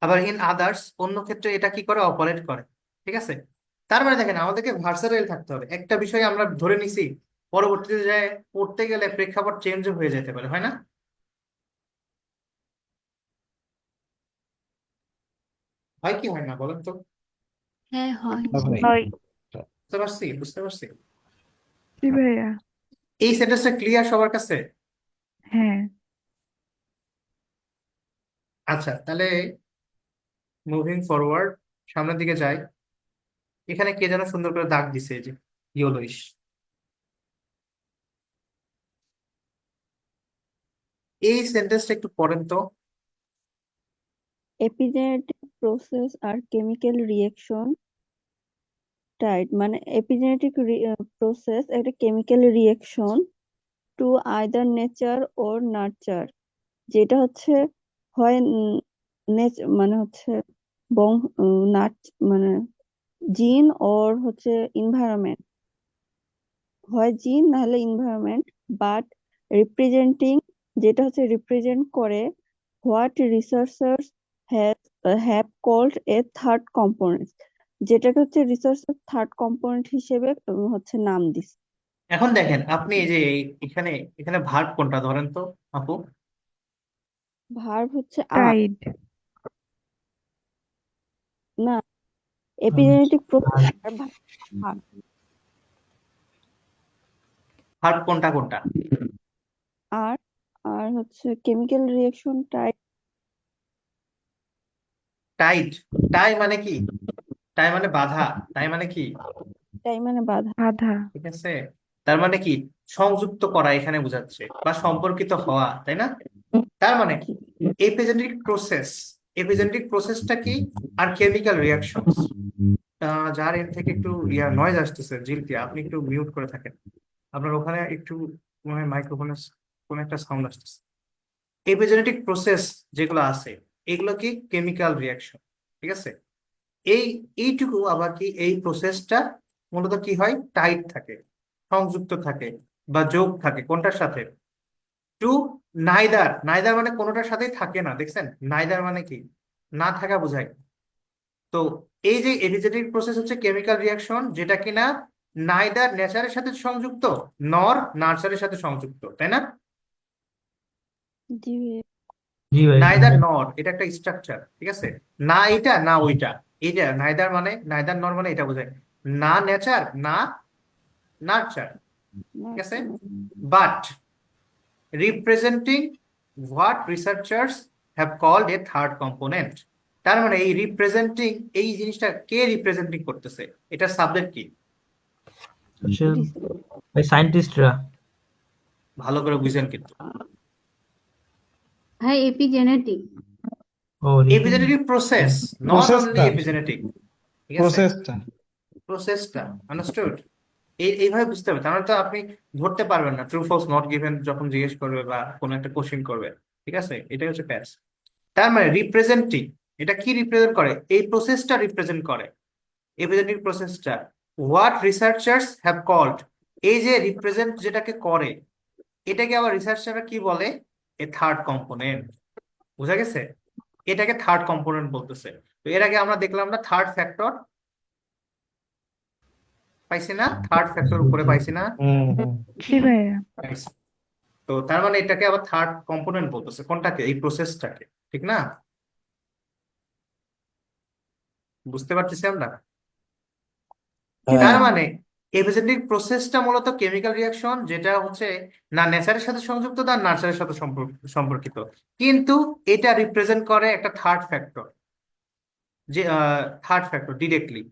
আবার ইন আদার্স, অন্য ক্ষেত্রে এটা কি করে? অপারেট করে। ঠিক আছে, তার মানে দেখেন আমাদেরকে ভার্সাটাইল থাকতে হবে। একটা বিষয় আমরা ধরে নিছি, পরবর্তীতে যায় পড়তে গেলে প্রেক্ষাপট চেঞ্জ হয়ে যেতে পারে, হয় না? হয় কি হয় না বলেন তো? হ্যাঁ হয় হয়। বুঝতে পারছি, বুঝতে পারছি। জি ভাইয়া। এই সেন্টেন্সটা ক্লিয়ার সবার কাছে? হ্যাঁ। আচ্ছা, তাহলে মুভিং ফরওয়ার্ড, সামনের দিকে যাই। এখানে কে যেন সুন্দর করে দাগ দিছে, এই যে ইয়েলোইশ। এই সেন্টেন্সটা একটু পড়েন তো। এপিজেনেটিক প্রসেস আর কেমিক্যাল রিয়েকশন টাইড, মানে এপিজেনেটিক প্রসেস একটা chemical reaction to either nature or nurture, যেটা হচ্ছে হয় মানে হচ্ছে মানে জিন ওর হচ্ছে এনভায়রনমেন্ট, হয় জিন না হলে এনভায়রনমেন্ট, বাট রিপ্রেজেন্টিং, যেটা হচ্ছে রিপ্রেজেন্ট করে what researchers have called a third component, যেটাকে হচ্ছে রিসার্চের থার্ড কম্পোনেন্ট হিসেবে হচ্ছে নাম দিছে। এখন দেখেন আপনি এই যে এখানে এখানে ভার্ব কোনটা ধরেন তো আপু? ভার্ব হচ্ছে আর, টাইড। না, এপিজেনেটিক প্রসেস আর ভার্ব কোনটা কোনটা? আর আর হচ্ছে কেমিক্যাল রিয়েকশন টাইড। টাইড, টাই মানে কি? টাই মানে বাধা, তাই মানে কি? টাই মানে বাধা। বাধা। ঠিক আছে, তার মানে কি? সংযুক্ত করা এখানে বোঝাচ্ছে, বা সম্পর্কিত হওয়া, তাই না? তার মানে এপিজেনেটিক প্রসেস, এপিজেনেটিক প্রসেসটা কি? আর কেমিক্যাল রিয়াকশনস। যার এর থেকে একটু নয়েজ আসতেছে, জিলপি আপনি একটু মিউট করে থাকেন। আপনার ওখানে একটু মনে হয় মাইক্রোফোনের কোন একটা সাউন্ড আসতেছে। এপিজেনেটিক প্রসেস যেগুলো আছে এগুলো কি? Chemical reaction. ঠিক আছে, এইটুকু আবার কি, এই প্রসেসটা মূলত কি হয়? টাইট থাকে, সংযুক্ত থাকে বা যোগ থাকে কোনটার সাথে? টু নাইদার, নাইদার মানে কোনোটার সাথেই থাকে না, দেখছেন? নাইদার মানে কি? না থাকা বোঝায়। তো এই যে এপিজেনেটিক প্রসেস হচ্ছে কেমিক্যাল রিয়াকশন যেটা কিনা নাইদার নেচারের সাথে সংযুক্ত নর নার্চারের সাথে সংযুক্ত, তাই না? জি জি ভাই নাইদার নর, এটা একটা স্ট্রাকচার। ঠিক আছে, না এটা না ওইটা, এটা নাইদার মানে, নাইদার নর মানে এটা বোঝায় না নেচার না নার্চার। ঠিক আছে, but representing what researchers have called a third component. তার মানে এই রিপ্রেজেন্টিং, এই জিনিসটা কে রিপ্রেজেন্টিং করতেছে? এটা সাবজেক্ট কি? ভাই সায়েন্টিস্টরা। ভালো করে বুঝেন কিন্তু। ভাই এপিজেনেটিক। ও এপিজেনেটিক প্রসেস, নট অনলি প্রসেসটা এপিজেনেটিক। ঠিক আছে, প্রসেসটা প্রসেসটা আন্ডারস্টুড। এইভাবে বুঝতে হবে, তাহলে তো আপনি ধরতে পারবেন না ট্রু ফলস নট গিভেন যখন জিজ্ঞেস করবে বা কোনো একটা কোশ্চেন করবে। ঠিক আছে, এটাই হচ্ছে প্যাচ। তার মানে রিপ্রেজেন্টিং, এটা কি রিপ্রেজেন্ট করে? এই প্রসেসটা রিপ্রেজেন্ট করে, এপিজেনেটিক প্রসেসটা। হোয়াট রিসার্চার্স হ্যাভ কল্ড, এই যে রিপ্রেজেন্ট যেটাকে করে, এটাকে আবার রিসার্চাররা কি বলে? এ থার্ড কম্পোনেন্ট। বুঝা গেছে? এটাকে থার্ড কম্পোনেন্ট বলতেছে। তো এর আগে আমরা দেখলাম না থার্ড ফ্যাক্টর পাইছি না? থার্ড ফ্যাক্টর উপরে পাইছি না? জি ভাইয়া। পাইছি। তো তার মানে এটাকে আবার থার্ড কম্পোনেন্ট বলতেছে, কোনটাকে? এই প্রসেসটাকে, ঠিক না? বুঝতে পারতেছি আমরা? তার মানে এপিজেনেটিক প্রসেসটা মূলত কেমিক্যাল রিয়াকশন যেটা হচ্ছে না নেচারের সাথে সংযুক্ত না নার্চারের সাথে সম্পর্কিত, কিন্তু এটা রিপ্রেজেন্ট করে একটা থার্ড ফ্যাক্টর, যে থার্ড ফ্যাক্টর ডিরেক্টলি।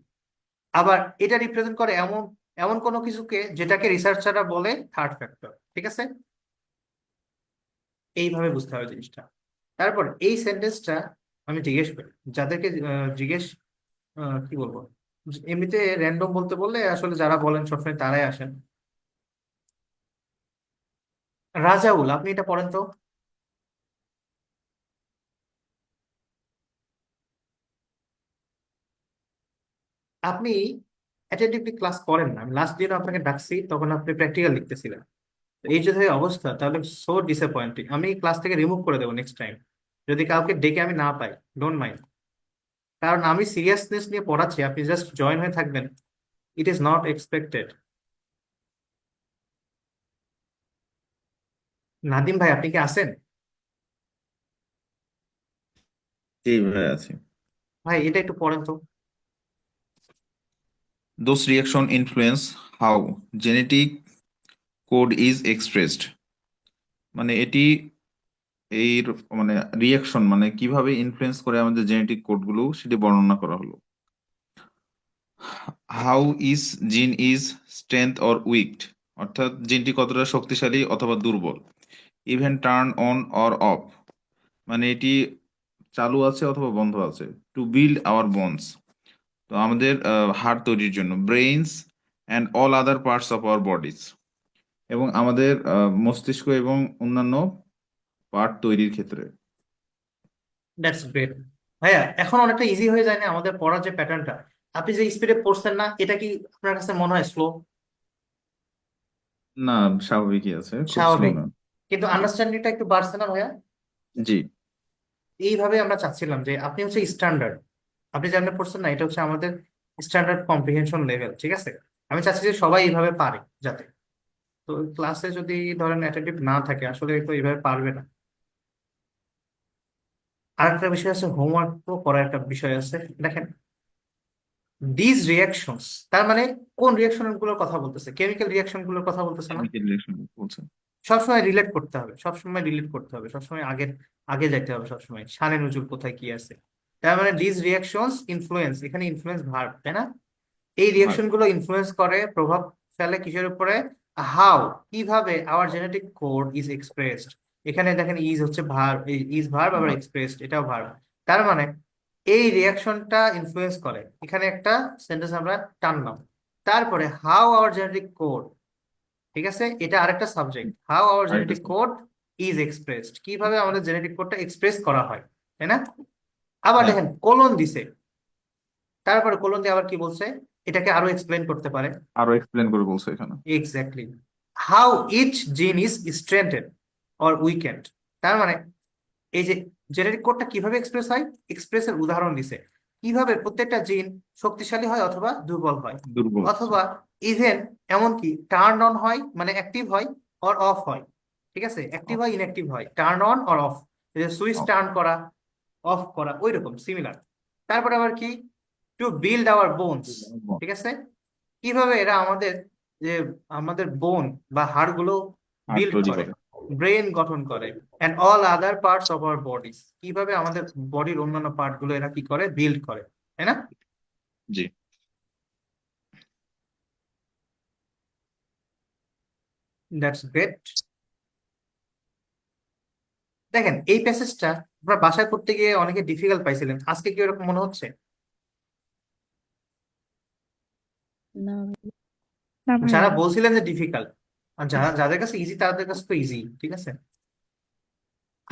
আবার এটা রিপ্রেজেন্ট করে এমন এমন কোনো কিছুকে যেটাকে রিসার্চাররা বলে থার্ড ফ্যাক্টর, ঠিক আছে? এইভাবে বুঝতে হবে জিনিসটা। তারপর এই সেন্টেন্সটা আমি জিজ্ঞেস করি যাদেরকে কি বলবো, এমনিতে র্যান্ডম বলতে বললে আসলে যারা বলেন সবসময় তারাই আসেন। রাজাউল, আপনি এটা পড়েন তো। আপনি অ্যাটেন্টিভলি ক্লাস করেন না। আমি লাস্ট দিন আপনাকে ডাকছি, তখন আপনি প্র্যাকটিক্যাল লিখতেছিলেন। তো এই যদি অবস্থা, তাহলে সো ডিসঅ্যাপয়েন্টিং। আমি ক্লাস থেকে রিমুভ করে দেবো নেক্সট টাইম যদি কাউকে ডেকে আমি না পাই। ডোন্ট মাইন্ড, কারণ আমি সিরিয়াসনেস নিয়ে পড়াচ্ছি, আপনি জাস্ট জয়েন হয়ে থাকবেন। It is not expected. Nadim ভাই, আপনি কি আছেন? জি ভাই আছি। ভাই এটা একটু পড়েন তো। Those reaction influence how genetic code is expressed. মানে এটি মানে রিয়াকশন মানে কিভাবে ইনফ্লুয়েন্স করে আমাদের জেনেটিক কোডগুলো সেটি বর্ণনা করা হলো। হাউ ইজ জিন ইজ স্ট্রেংথ অর উইকড, অর্থাৎ জিনটি কতটা শক্তিশালী অথবা দুর্বল। Even turn on or of, মানে এটি চালু আছে অথবা বন্ধ আছে। টু বিল্ড আওয়ার বোনস, তো আমাদের হাড় তৈরির জন্য। Brains and all other parts of our bodies, এবং আমাদের মস্তিষ্ক এবং অন্যান্য পার্ট তৈরির ক্ষেত্রে। That's great. ভাইয়া এখন অনেকটা ইজি হয়ে যায় না আমাদের পড়ার যে প্যাটার্নটা? আপনি যে স্পিডে পড়ছেন না, এটা কি আপনার কাছে মনে হয় স্লো? না, স্বাভাবিকই আছে, খুব স্লো স্বাভাবিক, না। কিন্তু জি আন্ডারস্ট্যান্ডিংটা একটু বাড়ছে না ভাইয়া? জি এইভাবে আমরা চাচ্ছিলাম যে আপনি হচ্ছে স্ট্যান্ডার্ড, আপনি যেমন পড়ছেন না, এটা হচ্ছে আমাদের স্ট্যান্ডার্ড কম্প্রিহেনশন লেভেল, ঠিক আছে? আমি চাচ্ছি যে সবাই এইভাবে পারে যাতে। তো ক্লাসে যদি ধরেন অ্যাটেন্টিভ না থাকে, আসলে তো এইভাবে পারবে না। আরেকটা বিষয় আছে, হোমওয়ার্কও করার একটা বিষয় আছে। দেখেন, দিস রিয়াকশনস, তার মানে কোন রিয়াকশন গুলোর কথা বলতেছে? কেমিক্যাল রিয়াকশন গুলোর কথা বলতেছে না? কেমিক্যাল রিঅ্যাকশন বলছেন। সবসময় রিলেট করতে হবে, সবসময় রিলেট করতে হবে, সবসময় আগে আগে যাইতে হবে, সবসময় শানে নজুল কোথায় কি আছে। তার মানে দিস রিয়াকশনস ইনফ্লুয়েন্স, এখানে ইনফ্লুয়েন্স ভার্ব, তাই না? এই রিয়াকশন গুলো ইনফ্লুয়েন্স করে, প্রভাব ফেলে কিসের উপরে? হাউ, কিভাবে our genetic code is expressed. এখানে দেখেন ইজ হচ্ছে ভার্ব, ইজ ভার্ব, আবার এক্সপ্রেসড এটাও ভার্ব। তার মানে এই রিয়াকশনটা ইনফ্লুয়েন্স করে। এখানে একটা সেন্টেন্স আমরা টানলাম। তারপরে হাউ আওয়ার জেনেটিক কোড, ঠিক আছে, এটা আরেকটা সাবজেক্ট। হাউ আওয়ার আরেকটা জেনেটিক কোড ইজ এক্সপ্রেসড, কিভাবে আমাদের জেনেটিক কোডটা এক্সপ্রেস করা হয়, তাই না? আবার হ্যাঁ, দেখেন কোলন দিছে, তারপরে কোলন দিয়ে আবার কি বলছে, এটাকে আরো এক্সপ্লেন করতে পারে। আরো এক্সপ্লেন করে বলছে এখানে। এক্স্যাক্টলি, হাউ ইচ জিন ইজ স্ট্রেংথেনড অর উইকেন্ড। তার মানে এই যে জেনেটিক কোডটা কিভাবে এক্সপ্রেস হয়, এক্সপ্রেসের উদাহরণ দিছে, কিভাবে প্রত্যেকটা জিন শক্তিশালী হয় অথবা দুর্বল হয়, দুর্বল আছে। অথবা ইভেন এমনকি টার্ন অন হয় মানে অ্যাক্টিভ হয়, অর অফ হয়। ঠিক আছে, অ্যাক্টিভ হয় ইনঅ্যাক্টিভ হয়, turn on or of, switch turn করা, অফ করা, ওই রকম সিমিলার। তারপরে আবার কি, টু বিল্ড আওয়ার বোনস, ঠিক আছে, কিভাবে এরা আমাদের যে আমাদের বোন বা হাড়গুলো হাড় বিল্ড তৈরি করে, করে। ব্রেন গঠন করে, and all other parts of our bodies, কিভাবে আমাদের বডির অন্যান্য পার্ট গুলো এরা কি করে, বিল্ড করে, তাই না? জি দ্যাটস গ্রেট। দেখেন এই প্যাসেজটা আপনার বাসায় করতে গিয়ে অনেকে ডিফিকাল্ট পাইছিলেন, আজকে কি ওরকম মনে হচ্ছে? না না যারা ভাইয়া। বলছিলেন যে ডিফিকাল্ট, আর যাদের কাছে ইজি তাদের কাছে তো ইজি, ঠিক আছে?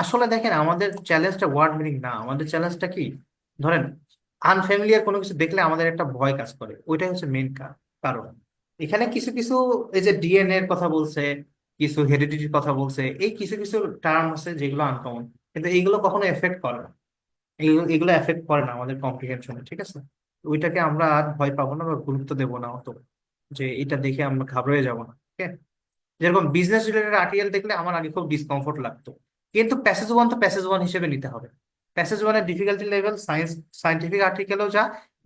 আসলে দেখেন আমাদের চ্যালেঞ্জটা ওয়ার্ড মিনিং না, আমাদের চ্যালেঞ্জটা কি, ধরেন আনফ্যামিলিয়ার কোনো কিছু দেখলে আমাদের একটা ভয় কাজ করে, ওইটাই হচ্ছে মেইন কারণ। এখানে কিছু কিছু এই যে ডিএনএ এর কথা বলছে, কিছু হেরিডিটির কথা বলছে, এই কিছু কিছু টার্ম আছে যেগুলো আনকমন, কিন্তু এইগুলো কখনো এফেক্ট করে না। এগুলো এগুলো এফেক্ট করে না আমাদের কম্প্রিহেনশনে, ঠিক আছে? ওইটাকে আমরা আর ভয় পাবো না বা গুরুত্ব দেবো না অত, যে এটা দেখে আমরা ঘাবড়ে যাবো না, ঠিক আছে? যেরকম বিজনেস রিলেটেড আর্টিকেল দেখলে আমার আগে খুব ডিসকমফোর্ট লাগতো, কিন্তু প্যাসেজ ওয়ান তো প্যাসেজ ওয়ান হিসেবে নিতে হবে। প্যাসেজ ওয়ানের ডিফিকাল্টি লেভেল সায়েন্টিফিক আর্টিকেলও যা,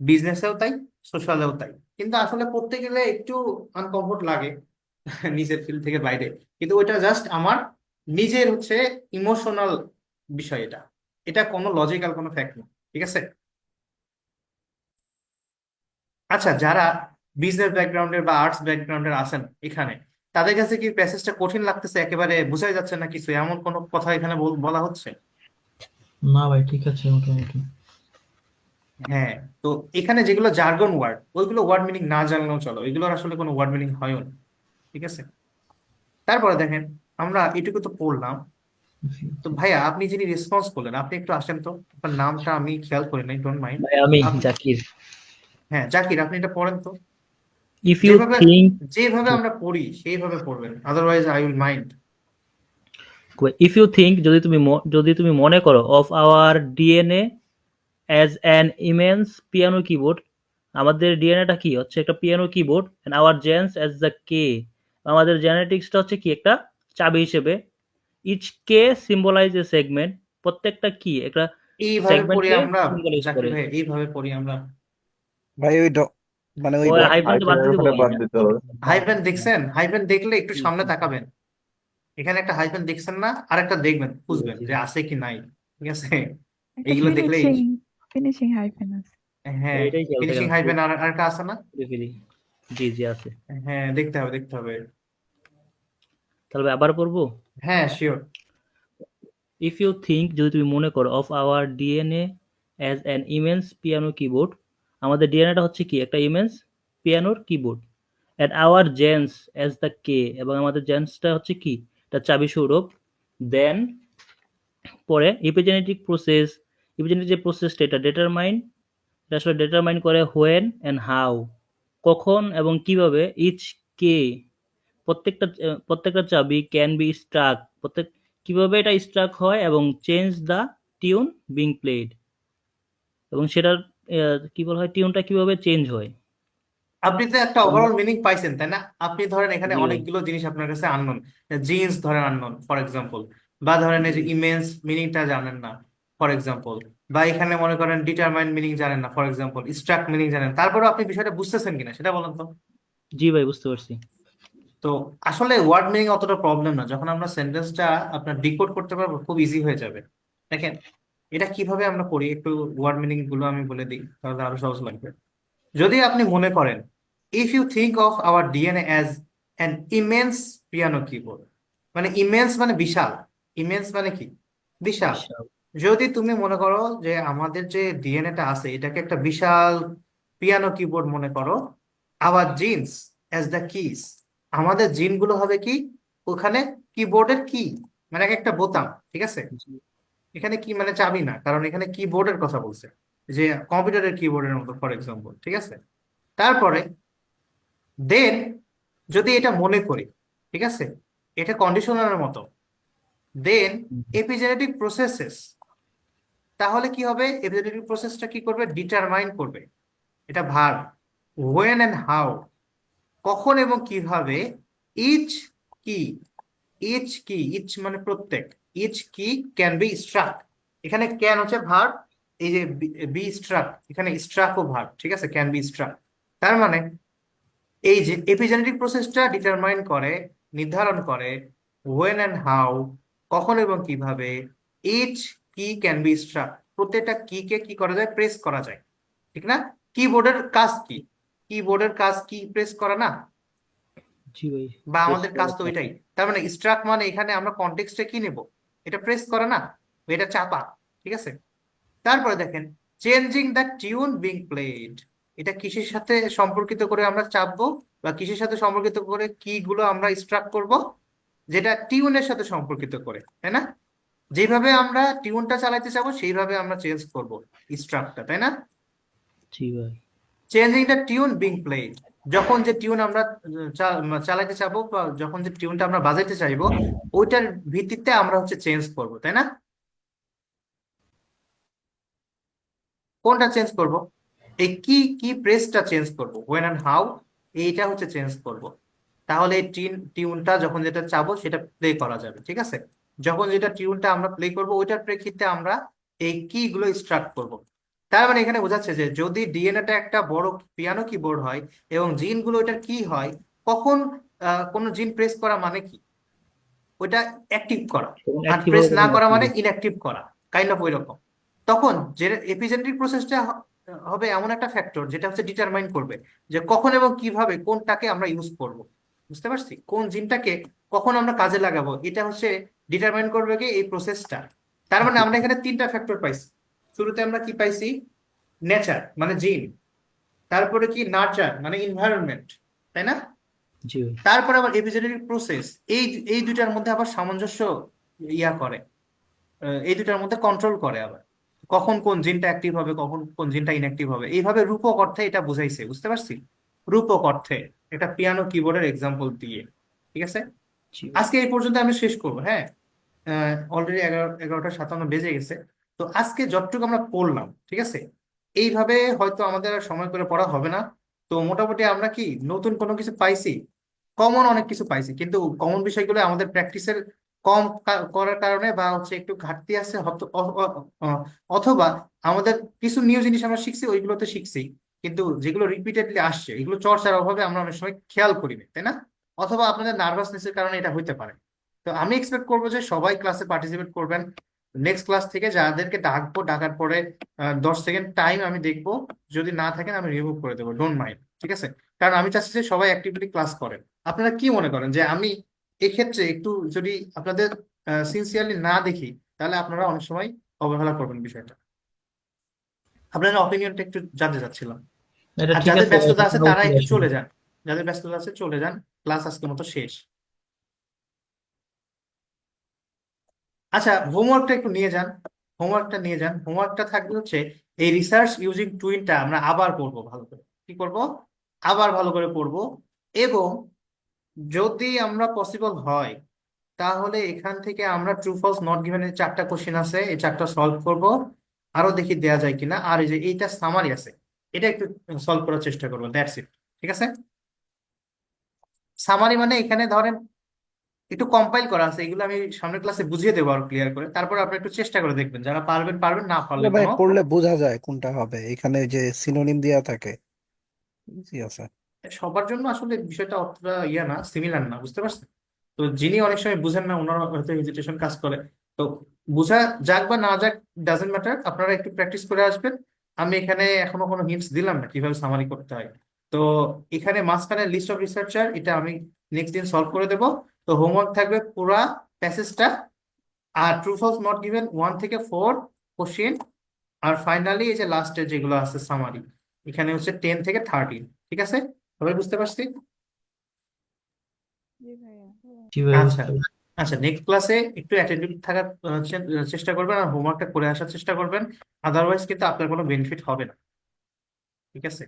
বিজনেসেও তাই, সোশ্যালেও তাই। কিন্তু আসলে পড়তে গেলে একটু আনকমফোর্ট লাগে নিজের ফিল্ড থেকে বাইরে, কিন্তু ওইটা জাস্ট আমার নিজের হচ্ছে ইমোশনাল বিষয়। এটা এটা কোনো লজিক্যাল কোনো ফ্যাক্ট না, ঠিক আছে? আচ্ছা, যারা বিজনেস ব্যাকগ্রাউন্ডের বা আর্টস ব্যাকগ্রাউন্ডের আছেন এখানে, তাদের কাছে কি প্যাসেজটা কঠিন লাগতেছে, একেবারে বোঝাই যাচ্ছে না কিছু, এমন কোনো কথা এখানে বলা হচ্ছে? না ভাই, ঠিক আছে মোটামুটি। হ্যাঁ, তো এখানে যেগুলো জার্গন ওয়ার্ড, ওইগুলো ওয়ার্ড মিনিং না জানলেও চলো, এগুলোর আসলে কোনো ওয়ার্ড মিনিং হয়ও না। ঠিক আছে, তারপরে দেখেন আমরা এটুকু তো পড়লাম। তো ভাইয়া আপনি যিনি রেসপন্স করলেন, আপনি একটু আসেন তো, আপনার নামটা আমি খেয়াল করি নাই, ডোন্ট মাইন্ড। ভাই আমি জাকির। হ্যাঁ জাকির, আপনি এটা পড়েন তো। ইফ ইউ যেভাবে থিঙ্ক যেভাবে আমরা পড়ি সেইভাবে পড়বেন, otherwise I will mind. If you think, যদি তুমি মনে করো, of our DNA as an immense piano keyboard, আমাদের ডিএনএটা কি হচ্ছে একটা piano keyboard, and our genes as the key, আমাদের জেনেটিক্সটা হচ্ছে কি একটা চাবি হিসেবে, each key symbolize a segment, প্রত্যেকটা কি একটা এইভাবে পড়ি সেগমেন্টকে আমরা, সিম্বলাইজ জাকির করে। ভাই এইভাবে পড়ি আমরা। ভাই ওই মানে ওই ওই হাইফেনটা বাদ দিয়ে দেবো। বাদ দিতে হবে। হাইফেন দেখছেন? হাইফেন দেখলে একটু সামনে তাকাবেন, এখানে একটা হাইফেন দেখছেন না, আরেকটা দেখবেন, খুঁজবেন যে আছে কি নাই। ঠিক আছে, একটা এইগুলো দেখলেই। ফিনিশিং হাইফেন আছে। হ্যাঁ, এটাই খেয়াল থাকে ফিনিশিং না, হাইফেন আরেকটা আছে না? জি জি আছে। হ্যাঁ, দেখতে হবে দেখতে হবে। তাহলে আবার পড়বো। হ্যাঁ শিওর। ইফ ইউ থিঙ্ক, যদি তুমি মনে করো, of our DNA as an immense piano keyboard, আমাদের ডিএনএটা হচ্ছে কি একটা ইমেন্স পিয়ানোর keyboard, and our genes as the key, এবং আমাদের জেন্সটা হচ্ছে কি একটা চাবি স্বরূপ, দেন পরে ইপিজেনেটিক যে প্রসেসটা, এটা ডিটারমাইন, এটা আসলে ডিটারমাইন করে হোয়েন অ্যান্ড হাউ, কখন এবং কিভাবে, ইচ কে, প্রত্যেকটা চাবি ক্যান বি স্ট্রাক, কিভাবে এটা স্ট্রাক হয়, এবং change the tune being played, এবং সেটার কি বলা হয়, টিউনটা কিভাবে চেঞ্জ হয়। আপনি তো একটা ওভারঅল মিনিং পাইছেন তাই না? আপনি ধরেন এখানে জি ভাই। অনেকগুলো জিনিস আপনার কাছে আননোন, জিন্স ধরেন আননোন ফর এক্সাম্পল, বা ধরেন এই যে ইমেন্স মিনিংটা জানেন না ফর এক্সাম্পল, বা এখানে মনে করেন ডিটারমাইন মিনিং জানেন না ফর এক্সাম্পল, স্ট্রাক্ট মিনিং জানেন, তারপরেও আপনি বিষয়টা বুঝতেছেন কিনা সেটা বলেন তো। জি ভাই, বুঝতে পারছি। তো আসলে ওয়ার্ড মিনিং অতটা প্রবলেম না, যখন আমরা সেন্টেন্সটা আপনার ডিকোড করতে পারবো খুব ইজি হয়ে যাবে। দেখেন এটা কিভাবে আমরা করি, একটু ওয়ার্ড মিনিং গুলো আমি বলে দিই তাহলে আরো সহজ লাগবে। যদি আপনি মনে করেন, if you think of our DNA as an immense piano keyboard, মানে ইমেন্স মানে বিশাল, ইমেন্স মানে কি বিশাল। যদি তুমি মনে করো যে আমাদের যে ডিএনএটা আছে এটাকে একটা বিশাল পিয়ানো কিবোর্ড মনে করো, our genes as the keys, আমাদের জিনগুলো হবে কি ওখানে কিবোর্ডের কি, মানে এক একটা বোতাম। ঠিক আছে, এখানে কি মানে চাবি না, কারণ এখানে কিবোর্ডের কথা বলছে, যে কম্পিউটারের কিবোর্ডের মতো ফর এক্সাম্পল। ঠিক আছে, তারপরে দেন যদি এটা মনে করি, ঠিক আছে, এটা কন্ডিশনারের মতো, দেন এপিজেনেটিক প্রসেসেস, তাহলে কি হবে, এপিজেনেটিক প্রসেসটা কি করবে, ডিটারমাইন করবে, এটা ভার্ব, হোয়েন এন্ড হাউ, কখন এবং কিভাবে, ইচ কি, ইচ মানে প্রত্যেক, ইচ কি ক্যান বি স্ট্রাক, এখানে ক্যান হচ্ছে ভার্ব, এই যে বি স্ট্রাক, এখানে স্ট্রাক ও ভার্ব। ঠিক আছে, ক্যান বি স্ট্রাক, তার মানে এই যে এপিজেনেটিক প্রসেসটা ডিটারমাইন করে, নির্ধারণ করে, হোয়েন অ্যান্ড হাউ, কখন এবং কিভাবে, ইচ কি ক্যান বি স্ট্রাক, প্রত্যেকটা কি কে কি করা যায়, প্রেস করা যায়। ঠিক না? কিবোর্ডের কাজ কি, কিবোর্ডের কাজ কি প্রেস করা না, জি ভাই, বা আমাদের কাজ তো ওইটাই। তার মানে স্ট্রাক মানে এখানে আমরা কনটেক্সটে কি নেব, এটা প্রেস করা না, এটা চাপা। ঠিক আছে, তারপরে দেখেন changing the tune being played, এটা কিসের সাথে সম্পর্কিত করে আমরা চাপবো, বা কিসের সাথে সম্পর্কিত করে কি গুলো আমরা স্ট্রাক করব, যেটা টিউনের সাথে সম্পর্কিত করে, তাই না? যেভাবে আমরা টিউনটা চালাইতে চাবো সেইভাবে আমরা চেঞ্জ করব স্ট্রাকটা, তাই না? জি ভাই। Changing the tune being played, যখন যে টিউন আমরা চালাইতে চাবো, বা যখন যে টিউনটা আমরা বাজাইতে চাইবো, ওইটার ভিত্তিতে আমরা হচ্ছে চেঞ্জ করব, তাই না? কোনটা চেঞ্জ করব, এই কি কি প্রেসটা চেঞ্জ করব, হোয়েন এন্ড হাউ, এইটা হচ্ছে চেঞ্জ করব। তাহলে এই টিউনটা যখন যেটা চাবো সেটা প্লে করা যাবে। ঠিক আছে, যখন যেটা টিউনটা আমরা প্লে করব ওইটার প্রেক্ষিতে আমরা এই কি গুলো স্ট্রাক্ট করব। তার মানে এখানে বোঝাচ্ছে যে যদি ডিএনএটা একটা বড় পিয়ানো কিবোর্ড হয় এবং জিনগুলো ওইটার কি হয়, কখন কোনো জিন প্রেস করা মানে কি, ওইটা অ্যাক্টিভ করা, আর প্রেস না করা মানে ইনঅ্যাক্টিভ করা, কাইন্ড অফ ওইরকম। তখন যে এপিজেনেটিক প্রসেসটা হবে এমন একটা ফ্যাক্টর যেটা হচ্ছে ডিটারমাইন করবে যে কখন এবং কিভাবে কোনটাকে আমরা ইউজ করব। বুঝতে পারছি? কোন জিনটাকে কখন আমরা কাজে লাগাবো এটা হচ্ছে ডিটারমাইন করবে কি এই প্রসেসটা। তার মানে আমরা এখানে তিনটা ফ্যাক্টর পাইছি। শুরুতে আমরা কি পাইছি? নেচার মানে জিন, তারপরে কি নার্চার মানে এনভায়রনমেন্ট, তাই না? জি ভাই। তারপরে আবার এপিজেনেটিক প্রসেস, এই দুইটার মধ্যে আবার সামঞ্জস্য ইয়া করে, এই দুটার মধ্যে কন্ট্রোল করে আবার কখন কোন জিনটা অ্যাক্টিভ হবে কখন কোন জিনটা ইনঅ্যাক্টিভ হবে। এইভাবে রূপক অর্থে এটা বুঝাইছে। বুঝতে পারছি? রূপক অর্থে এটা পিয়ানো কিবোর্ডের এক্সাম্পল দিয়ে। ঠিক আছে, জি ভাই। আজকে এই পর্যন্ত আমি শেষ করবো। হ্যাঁ, অলরেডি 11:57 বেজে গেছে। তো আজকে যতটুকু আমরা পড়লাম, ঠিক আছে, এইভাবে হয়তো আমাদের আর সময় করে পড়া হবে না। তো মোটামুটি আমরা কি নতুন কোনো কিছু পাইছি, কমন অনেক কিছু পাইছি, কিন্তু কমন বিষয়গুলো আমাদের প্র্যাকটিসের কম করার কারণে বা হচ্ছে একটু ঘাটতি আছে অথবা আমাদের কিছু নিউ জিনিস আমরা শিখছি ওইগুলোতে শিখছি, কিন্তু যেগুলো রিপিটেডলি আসছে এগুলো চর্চার অভাবে আমরা অনেক সময় খেয়াল করি না, তাই না? অথবা আপনাদের নার্ভাসনেসের কারণে এটা হইতে পারে। তো আমি এক্সপেক্ট করবো যে সবাই ক্লাসে পার্টিসিপেট করবেন। নেক্সট ক্লাস থেকে যাদেরকে ডাকবো, ডাকার পরে 10 সেকেন্ড টাইম আমি দেখবো, যদি না থাকেন আমি রিমুভ করে দেবো, ডোন্ট মাইন্ড। ঠিক আছে, কারণ আমি চাচ্ছি যে সবাই অ্যাক্টিভলি ক্লাস করেন। আপনারা কি মনে করেন যে আমি এক্ষেত্রে একটু যদি আপনাদের সিনসিয়ারলি না দেখি তাহলে আপনারা অনেক সময় অবহেলা করবেন বিষয়টা? আপনাদের অপিনিয়নটা একটু জানতে চাচ্ছিলাম। এটা আর ঠিক যাদের আছে ভাই, ব্যস্ততা এটা আছে কোনো তারা উত্তর একটু আসে চলে না। যান, যাদের ব্যস্ততা আছে চলে যান, ক্লাস আজকের মতো শেষ। আচ্ছা, হোমওয়ার্কটা একটু নিয়ে যান, হোমওয়ার্কটা নিয়ে যান। হোমওয়ার্কটা থাকবে হচ্ছে এই রিসার্চ ইউজিং টুইনটা আমরা আবার পড়বো ভালো করে। কি করব? আবার ভালো করে পড়বো। এবং যদি আমরা পসিবল হয় তাহলে এখান থেকে আমরা ট্রু ফলস নট গিভেন এর 4টা কোশ্চেন আছে, এই 4টা সলভ করব। আরো দেখি দেয়া যায় কিনা। আর এই যে এইটা সামারি আছে, এটা একটু সলভ করার চেষ্টা করবো। That's it. ঠিক আছে, সামারি মানে এখানে ধরেন একটু কম্পাইল করা আছে, এগুলো আমি সামনের ক্লাসে বুঝিয়ে দেবো আর ক্লিয়ার করে। তারপর আপনি একটু চেষ্টা করে দেখবেন, যারা পারবেন পারবেন, না পারলে ভাই কোনো পড়লে বোঝা যায় কোনটা হবে, এখানে যে সিনোনিম দেয়া থাকে। জি আছে। সবার জন্য আসলে বিষয়টা অতটা ইয়া না, সিমিলার না। বুঝতে পারছেন? তো যিনি অনেক সময় বুঝেন না ওনার হয়তো হেজিটেশন কাজ করে। তো বুঝা যাক বা না যাক, ডাজেন্ট ম্যাটার, আপনারা একটু প্র্যাকটিস করে আসবেন। আমি এখানে এখনো কোনো হিন্টস দিলাম না কিভাবে সামারি করতে হয়। তো এখানে মাঝখানে লিস্ট অফ রিসার্চার, এটা আমি নেক্সট দিন সলভ করে দেবো। তো হোমওয়ার্ক থাকবে পুরা প্যাসেজটা, আর ট্রু ফলস নট গিভেন 1 থেকে 4 কোশ্চেন, আর ফাইনালি এই যে লাস্টে যেগুলো আছে সামারি, এখানে হচ্ছে 10 থেকে 13। ঠিক আছে, সবাই বুঝতে পারছি? জি ভাইয়া। জি ভাই, আচ্ছা, বুঝতে পারছি। আচ্ছা, নেক্সট ক্লাসে একটু অ্যাটেন্টিভ থাকার চেষ্টা করবেন আর হোমওয়ার্কটা করে আসার চেষ্টা করবেন। আদারওয়াইজ কিন্তু আপনার কোনো বেনিফিট হবে না। ঠিক আছে,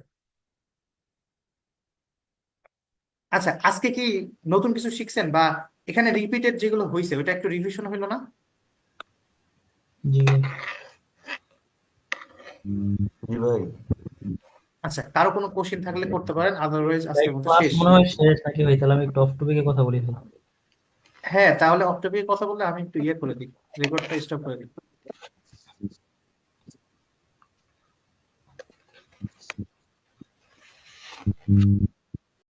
আচ্ছা, আজকে কি নতুন কিছু শিখছেন, বা এখানে রিপিটেড যেগুলো হয়েছে ওটা একটু রিভিশন হইলো না? জি ভাই। জি ভাই। আচ্ছা, কারো কোনো কোশ্চেন থাকলে করতে পারেন, আদারওয়াইজ ভাই আজকের মতো ক্লাস শেষ। মনে হয় শেষ নাকি ভাই? তাহলে আমি একটু অফ টপিকে কথা বলি ভাই। হ্যাঁ, তাহলে অফ টপিকে কথা বললে আমি একটু ইয়ে করে দিই, রেকর্ডটা স্টপ করে দিই।